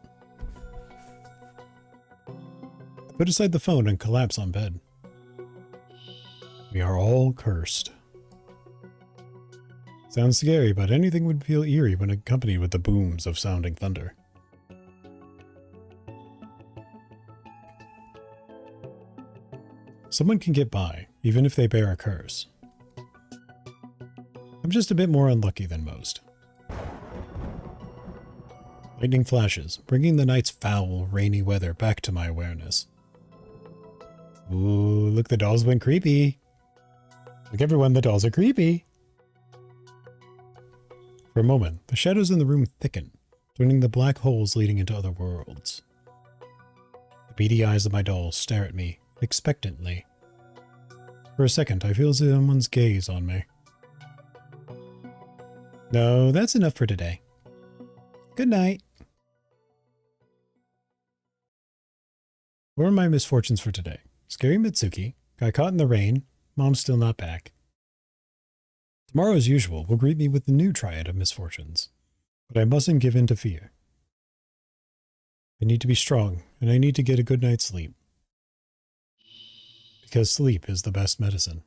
I put aside the phone and collapse on bed. We are all cursed. Sounds scary, but anything would feel eerie when accompanied with the booms of sounding thunder. Someone can get by, even if they bear a curse. I'm just a bit more unlucky than most. Lightning flashes, bringing the night's foul, rainy weather back to my awareness. Ooh, look, the dolls went creepy. Look, everyone, the dolls are creepy. For a moment, the shadows in the room thicken, turning the black holes leading into other worlds. The beady eyes of my dolls stare at me, expectantly. For a second, I feel someone's gaze on me. No, that's enough for today. Good night. What are my misfortunes for today? Scary Mitsuki, got caught in the rain, mom's still not back. Tomorrow, as usual, will greet me with the new triad of misfortunes. But I mustn't give in to fear. I need to be strong, and I need to get a good night's sleep. Because sleep is the best medicine.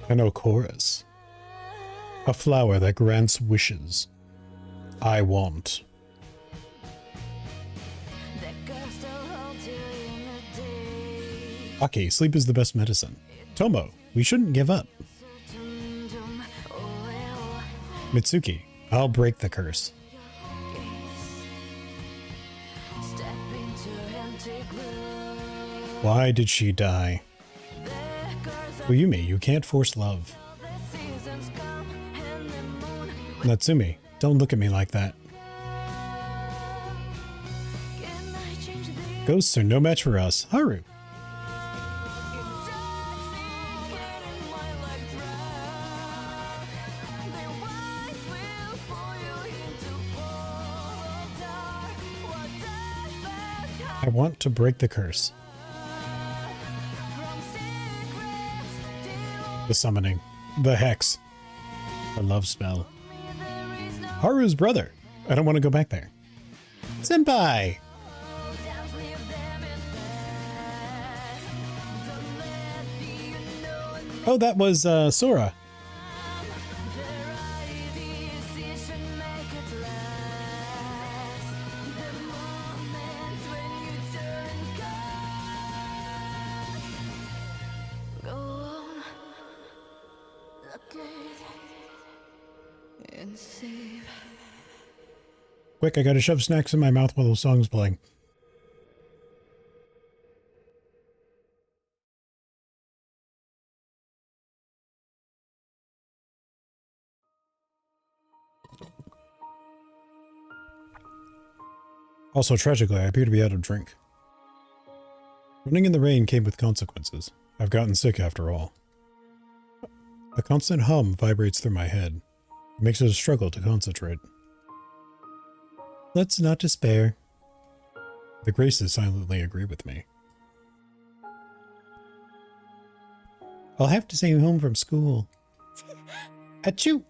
I know chorus. A flower that grants wishes. I want. Aki, sleep is the best medicine. Tomo, we shouldn't give up. Mitsuki, I'll break the curse. Why did she die? Uyumi, you can't force love. Natsumi, don't look at me like that. Ghosts are no match for us. Haru. I want to break the curse. The summoning. The hex. The love spell. Haru's brother. I don't want to go back there. Senpai! Oh, that was Sora. Quick, I gotta shove snacks in my mouth while the song's playing. Also, tragically, I appear to be out of drink. Running in the rain came with consequences. I've gotten sick after all. The constant hum vibrates through my head. It makes it a struggle to concentrate. Let's not despair. The Graces silently agree with me. I'll have to stay home from school. Achoo!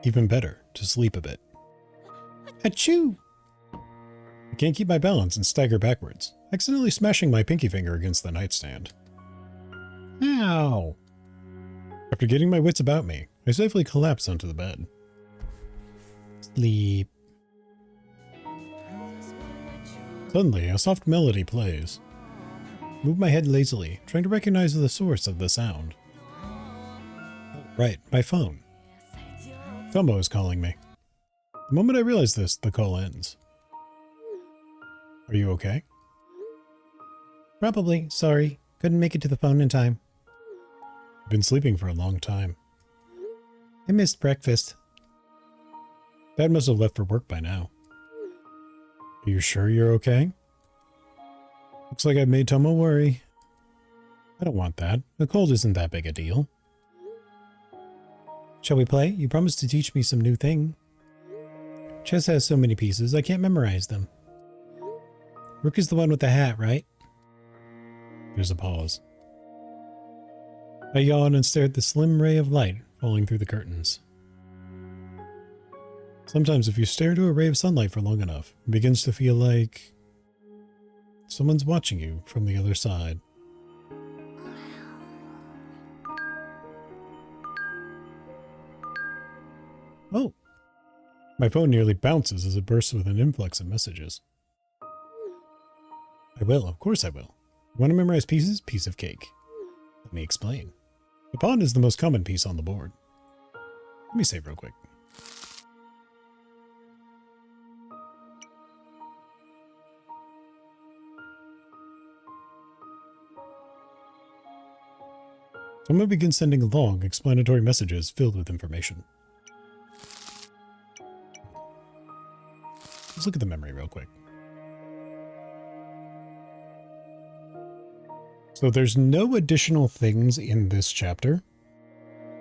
Even better, to sleep a bit. Achoo! I can't keep my balance and stagger backwards, accidentally smashing my pinky finger against the nightstand. Ow! After getting my wits about me, I safely collapse onto the bed. Sleep. Suddenly, a soft melody plays. I move my head lazily, trying to recognize the source of the sound. Right, my phone. Tomo is calling me. The moment I realize this, the call ends. Are you okay? Probably. Sorry. Couldn't make it to the phone in time. I've been sleeping for a long time. I missed breakfast. Dad must have left for work by now. Are you sure you're okay? Looks like I've made Tomo worry. I don't want that. The cold isn't that big a deal. Shall we play? You promised to teach me some new thing. Chess has so many pieces, I can't memorize them. Rook is the one with the hat, right? There's a pause. I yawn and stare at the slim ray of light falling through the curtains. Sometimes if you stare into a ray of sunlight for long enough, it begins to feel like someone's watching you from the other side. Oh! My phone nearly bounces as it bursts with an influx of messages. I will, of course I will. You want to memorize pieces? Piece of cake. Let me explain. The pawn is the most common piece on the board. Let me save real quick. Someone begins sending long, explanatory messages filled with information. Let's look at the memory real quick. So there's no additional things in this chapter.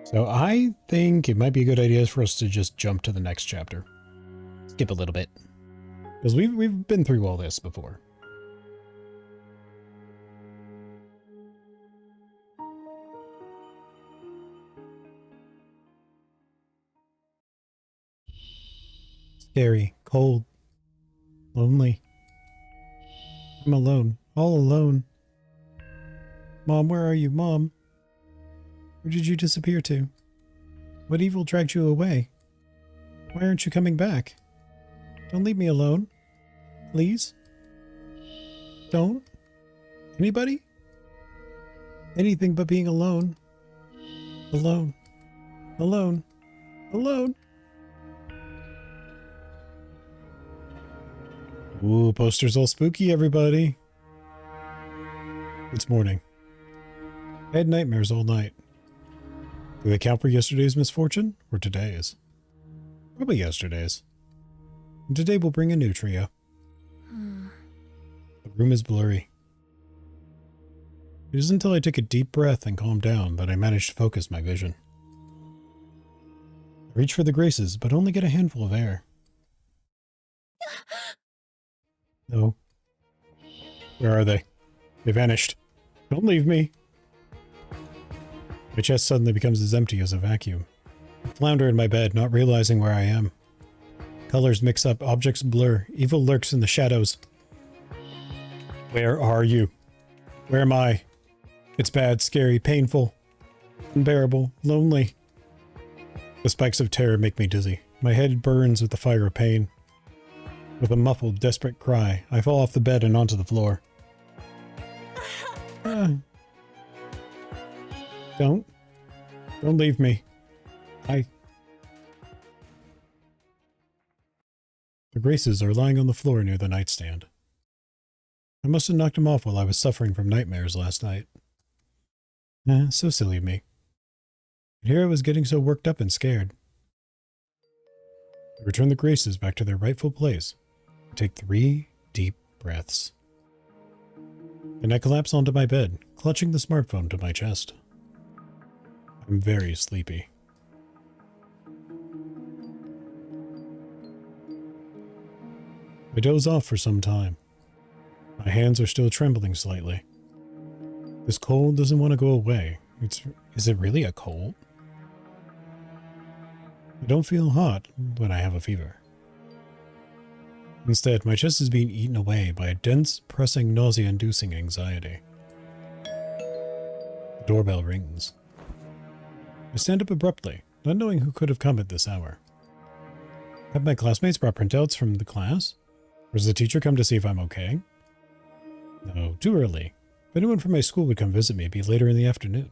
So I think it might be a good idea for us to just jump to the next chapter. Skip a little bit. Because we've been through all this before. Scary, cold, lonely. I'm alone, all alone. Mom, where are you, Mom? Where did you disappear to? What evil dragged you away? Why aren't you coming back? Don't leave me alone. Please? Don't? Anybody? Anything but being alone. Alone. Alone. Alone. Ooh, poster's all spooky, everybody. It's morning. I had nightmares all night. Do they count for yesterday's misfortune or today's? Probably yesterday's. And today will bring a new trio. The room is blurry. It isn't until I take a deep breath and calm down that I manage to focus my vision. I reach for the Graces, but only get a handful of air. No. Where are they? They vanished. Don't leave me. My chest suddenly becomes as empty as a vacuum. I flounder in my bed, not realizing where I am. Colors mix up, objects blur, evil lurks in the shadows. Where are you? Where am I? It's bad, scary, painful, unbearable, lonely. The spikes of terror make me dizzy. My head burns with the fire of pain. With a muffled, desperate cry, I fall off the bed and onto the floor. Don't leave me. The Graces are lying on the floor near the nightstand. I must have knocked them off while I was suffering from nightmares last night. So silly of me. But here I was getting so worked up and scared. I return the Graces back to their rightful place. I take 3 deep breaths. And I collapse onto my bed, clutching the smartphone to my chest. I'm very sleepy. I doze off for some time. My hands are still trembling slightly. This cold doesn't want to go away. Is it really a cold? I don't feel hot when I have a fever. Instead, my chest is being eaten away by a dense, pressing, nausea-inducing anxiety. The doorbell rings. I stand up abruptly, not knowing who could have come at this hour. Have my classmates brought printouts from the class? Or has the teacher come to see if I'm okay? No, too early. If anyone from my school would come visit me, it'd be later in the afternoon.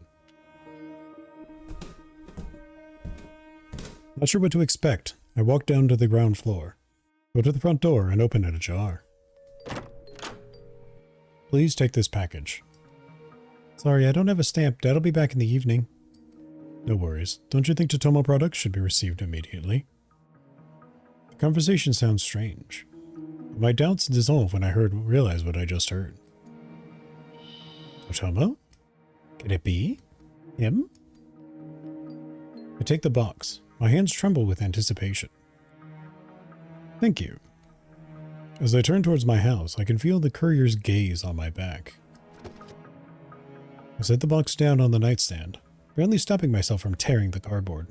Not sure what to expect. I walk down to the ground floor, go to the front door, and open it ajar. Please take this package. Sorry, I don't have a stamp. Dad'll be back in the evening. No worries. Don't you think Totomo products should be received immediately? The conversation sounds strange. My doubts dissolve when I realize what I just heard. Totomo? Could it be? Him? I take the box. My hands tremble with anticipation. Thank you. As I turn towards my house, I can feel the courier's gaze on my back. I set the box down on the nightstand, barely stopping myself from tearing the cardboard.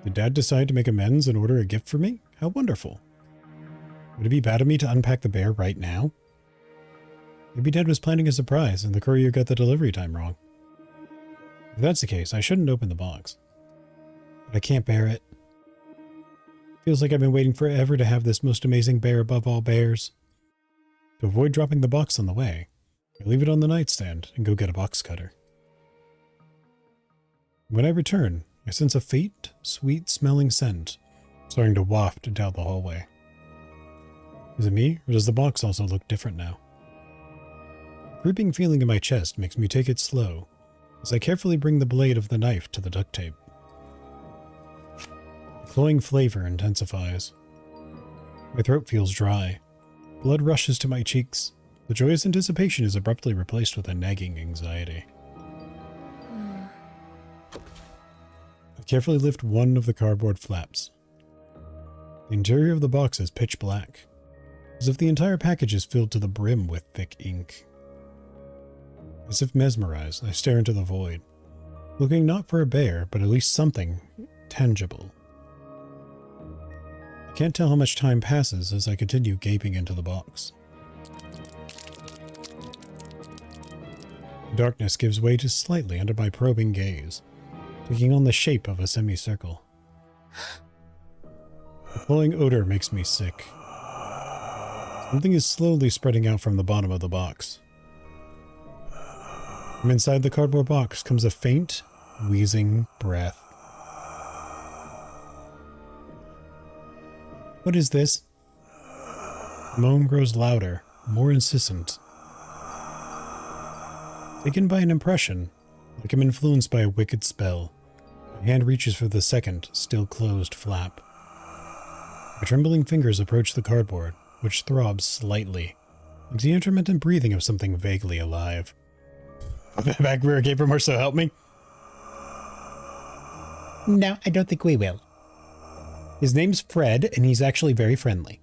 Did Dad decide to make amends and order a gift for me? How wonderful. Would it be bad of me to unpack the bear right now? Maybe Dad was planning a surprise and the courier got the delivery time wrong. If that's the case, I shouldn't open the box. But I can't bear it. Feels like I've been waiting forever to have this most amazing bear above all bears. To avoid dropping the box on the way, I leave it on the nightstand and go get a box cutter. When I return, I sense a faint, sweet-smelling scent starting to waft down the hallway. Is it me, or does the box also look different now? A creeping feeling in my chest makes me take it slow as I carefully bring the blade of the knife to the duct tape. The cloying flavor intensifies. My throat feels dry. Blood rushes to my cheeks. The joyous anticipation is abruptly replaced with a nagging anxiety. I carefully lift one of the cardboard flaps. The interior of the box is pitch black, as if the entire package is filled to the brim with thick ink. As if mesmerized, I stare into the void, looking not for a bear, but at least something tangible. I can't tell how much time passes as I continue gaping into the box. Darkness gives way to slightly under my probing gaze, taking on the shape of a semicircle. The cloying odor makes me sick. Something is slowly spreading out from the bottom of the box. From inside the cardboard box comes a faint, wheezing breath. What is this? The moan grows louder, more insistent. Taken by an impression, like I'm influenced by a wicked spell, my hand reaches for the second, still closed flap. My trembling fingers approach the cardboard, which throbs slightly, like the intermittent breathing of something vaguely alive. Back where I came from, or so help me? No, I don't think we will. His name's Fred, and he's actually very friendly.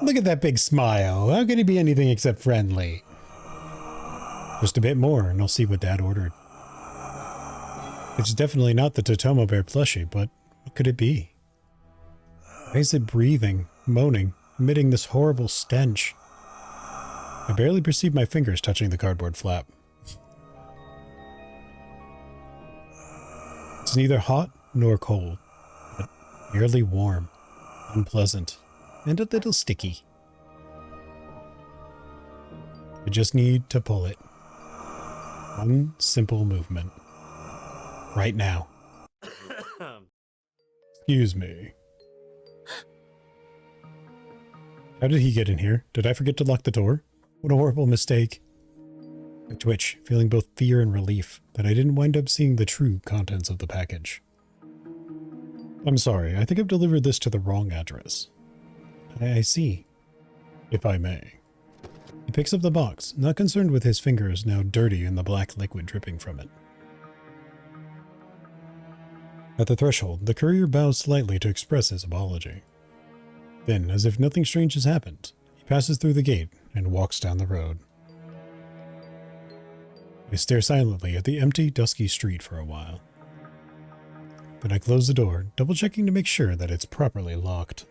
Look at that big smile. How could he be anything except friendly? Just a bit more, and I'll see what Dad ordered. It's definitely not the Totomo Bear plushie, but what could it be? Why is it breathing, moaning, emitting this horrible stench? I barely perceive my fingers touching the cardboard flap. It's neither hot nor cold, but merely warm, unpleasant, and a little sticky. I just need to pull it. One simple movement. Right now. Excuse me. How did he get in here? Did I forget to lock the door? What a horrible mistake. I twitch, feeling both fear and relief that I didn't wind up seeing the true contents of the package. I'm sorry, I think I've delivered this to the wrong address. I see. If I may. He picks up the box, not concerned with his fingers now dirty and the black liquid dripping from it. At the threshold, the courier bows slightly to express his apology. Then, as if nothing strange has happened, he passes through the gate and walks down the road. I stare silently at the empty, dusky street for a while. Then I close the door, double-checking to make sure that it's properly locked.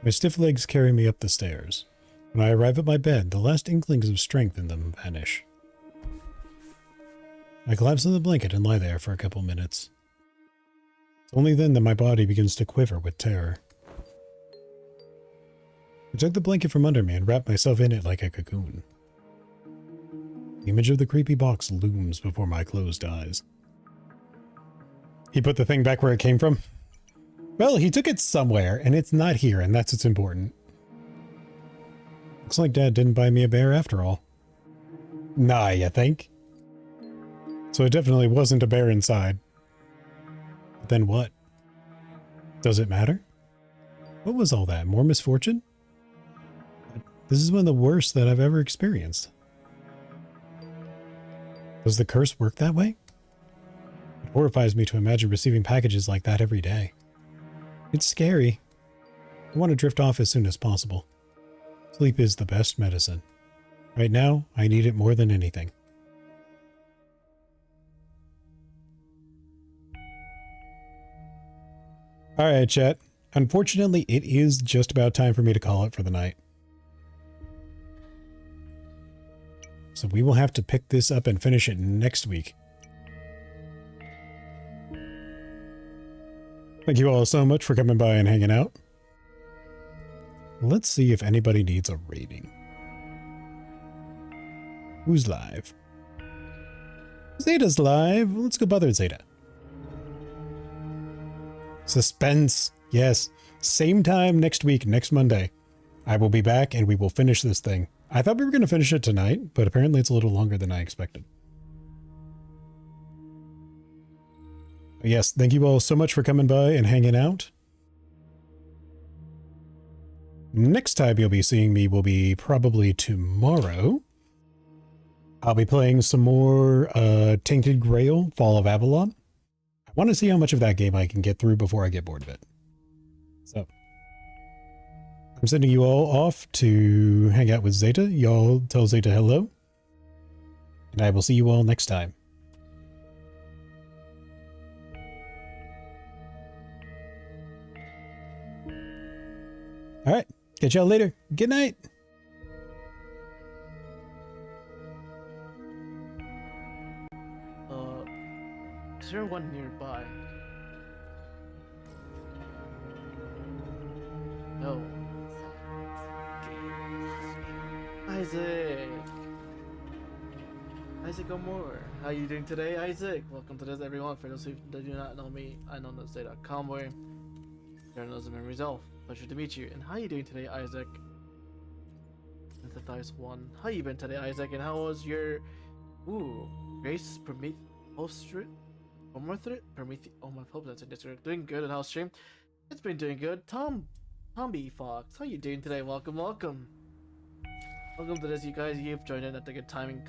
My stiff legs carry me up the stairs. When I arrive at my bed, the last inklings of strength in them vanish. I collapse in the blanket and lie there for a couple minutes. It's only then that my body begins to quiver with terror. I took the blanket from under me and wrapped myself in it like a cocoon. The image of the creepy box looms before my closed eyes. He put the thing back where it came from? Well, he took it somewhere, and it's not here, and that's what's important. Looks like Dad didn't buy me a bear after all. Nah, you think? So it definitely wasn't a bear inside. But then what? Does it matter? What was all that? More misfortune? This is one of the worst that I've ever experienced. Does the curse work that way? It horrifies me to imagine receiving packages like that every day. It's scary. I want to drift off as soon as possible. Sleep is the best medicine. Right now, I need it more than anything. Alright, chat. Unfortunately, it is just about time for me to call it for the night. So we will have to pick this up and finish it next week. Thank you all so much for coming by and hanging out. Let's see if anybody needs a rating. Who's live? Zeta's live. Let's go bother Zeta. Suspense. Yes. Same time next week, next Monday. I will be back and we will finish this thing. I thought we were going to finish it tonight, but apparently it's a little longer than I expected. Yes, thank you all so much for coming by and hanging out. Next time you'll be seeing me will be probably tomorrow. I'll be playing some more Tainted Grail, Fall of Avalon. I want to see how much of that game I can get through before I get bored of it. So, I'm sending you all off to hang out with Zeta. Y'all tell Zeta hello. And I will see you all next time. Alright, catch y'all later. Good night.
Is there one nearby? No. Isaac! Isaac O'More. How you doing today, Isaac? Welcome to this, everyone. For those who do not know me, I know Stay.com, where journalism and memories all. Pleasure to meet you. And how you doing today, Isaac? Sympathize 1. How you been today, Isaac? And how was your... Ooh, Grace Prometheus? Oh my hope that's doing good. And how's stream? It's been doing good. Tom B Fox, how you doing today? Welcome to this, you guys. You've joined in at the good timing,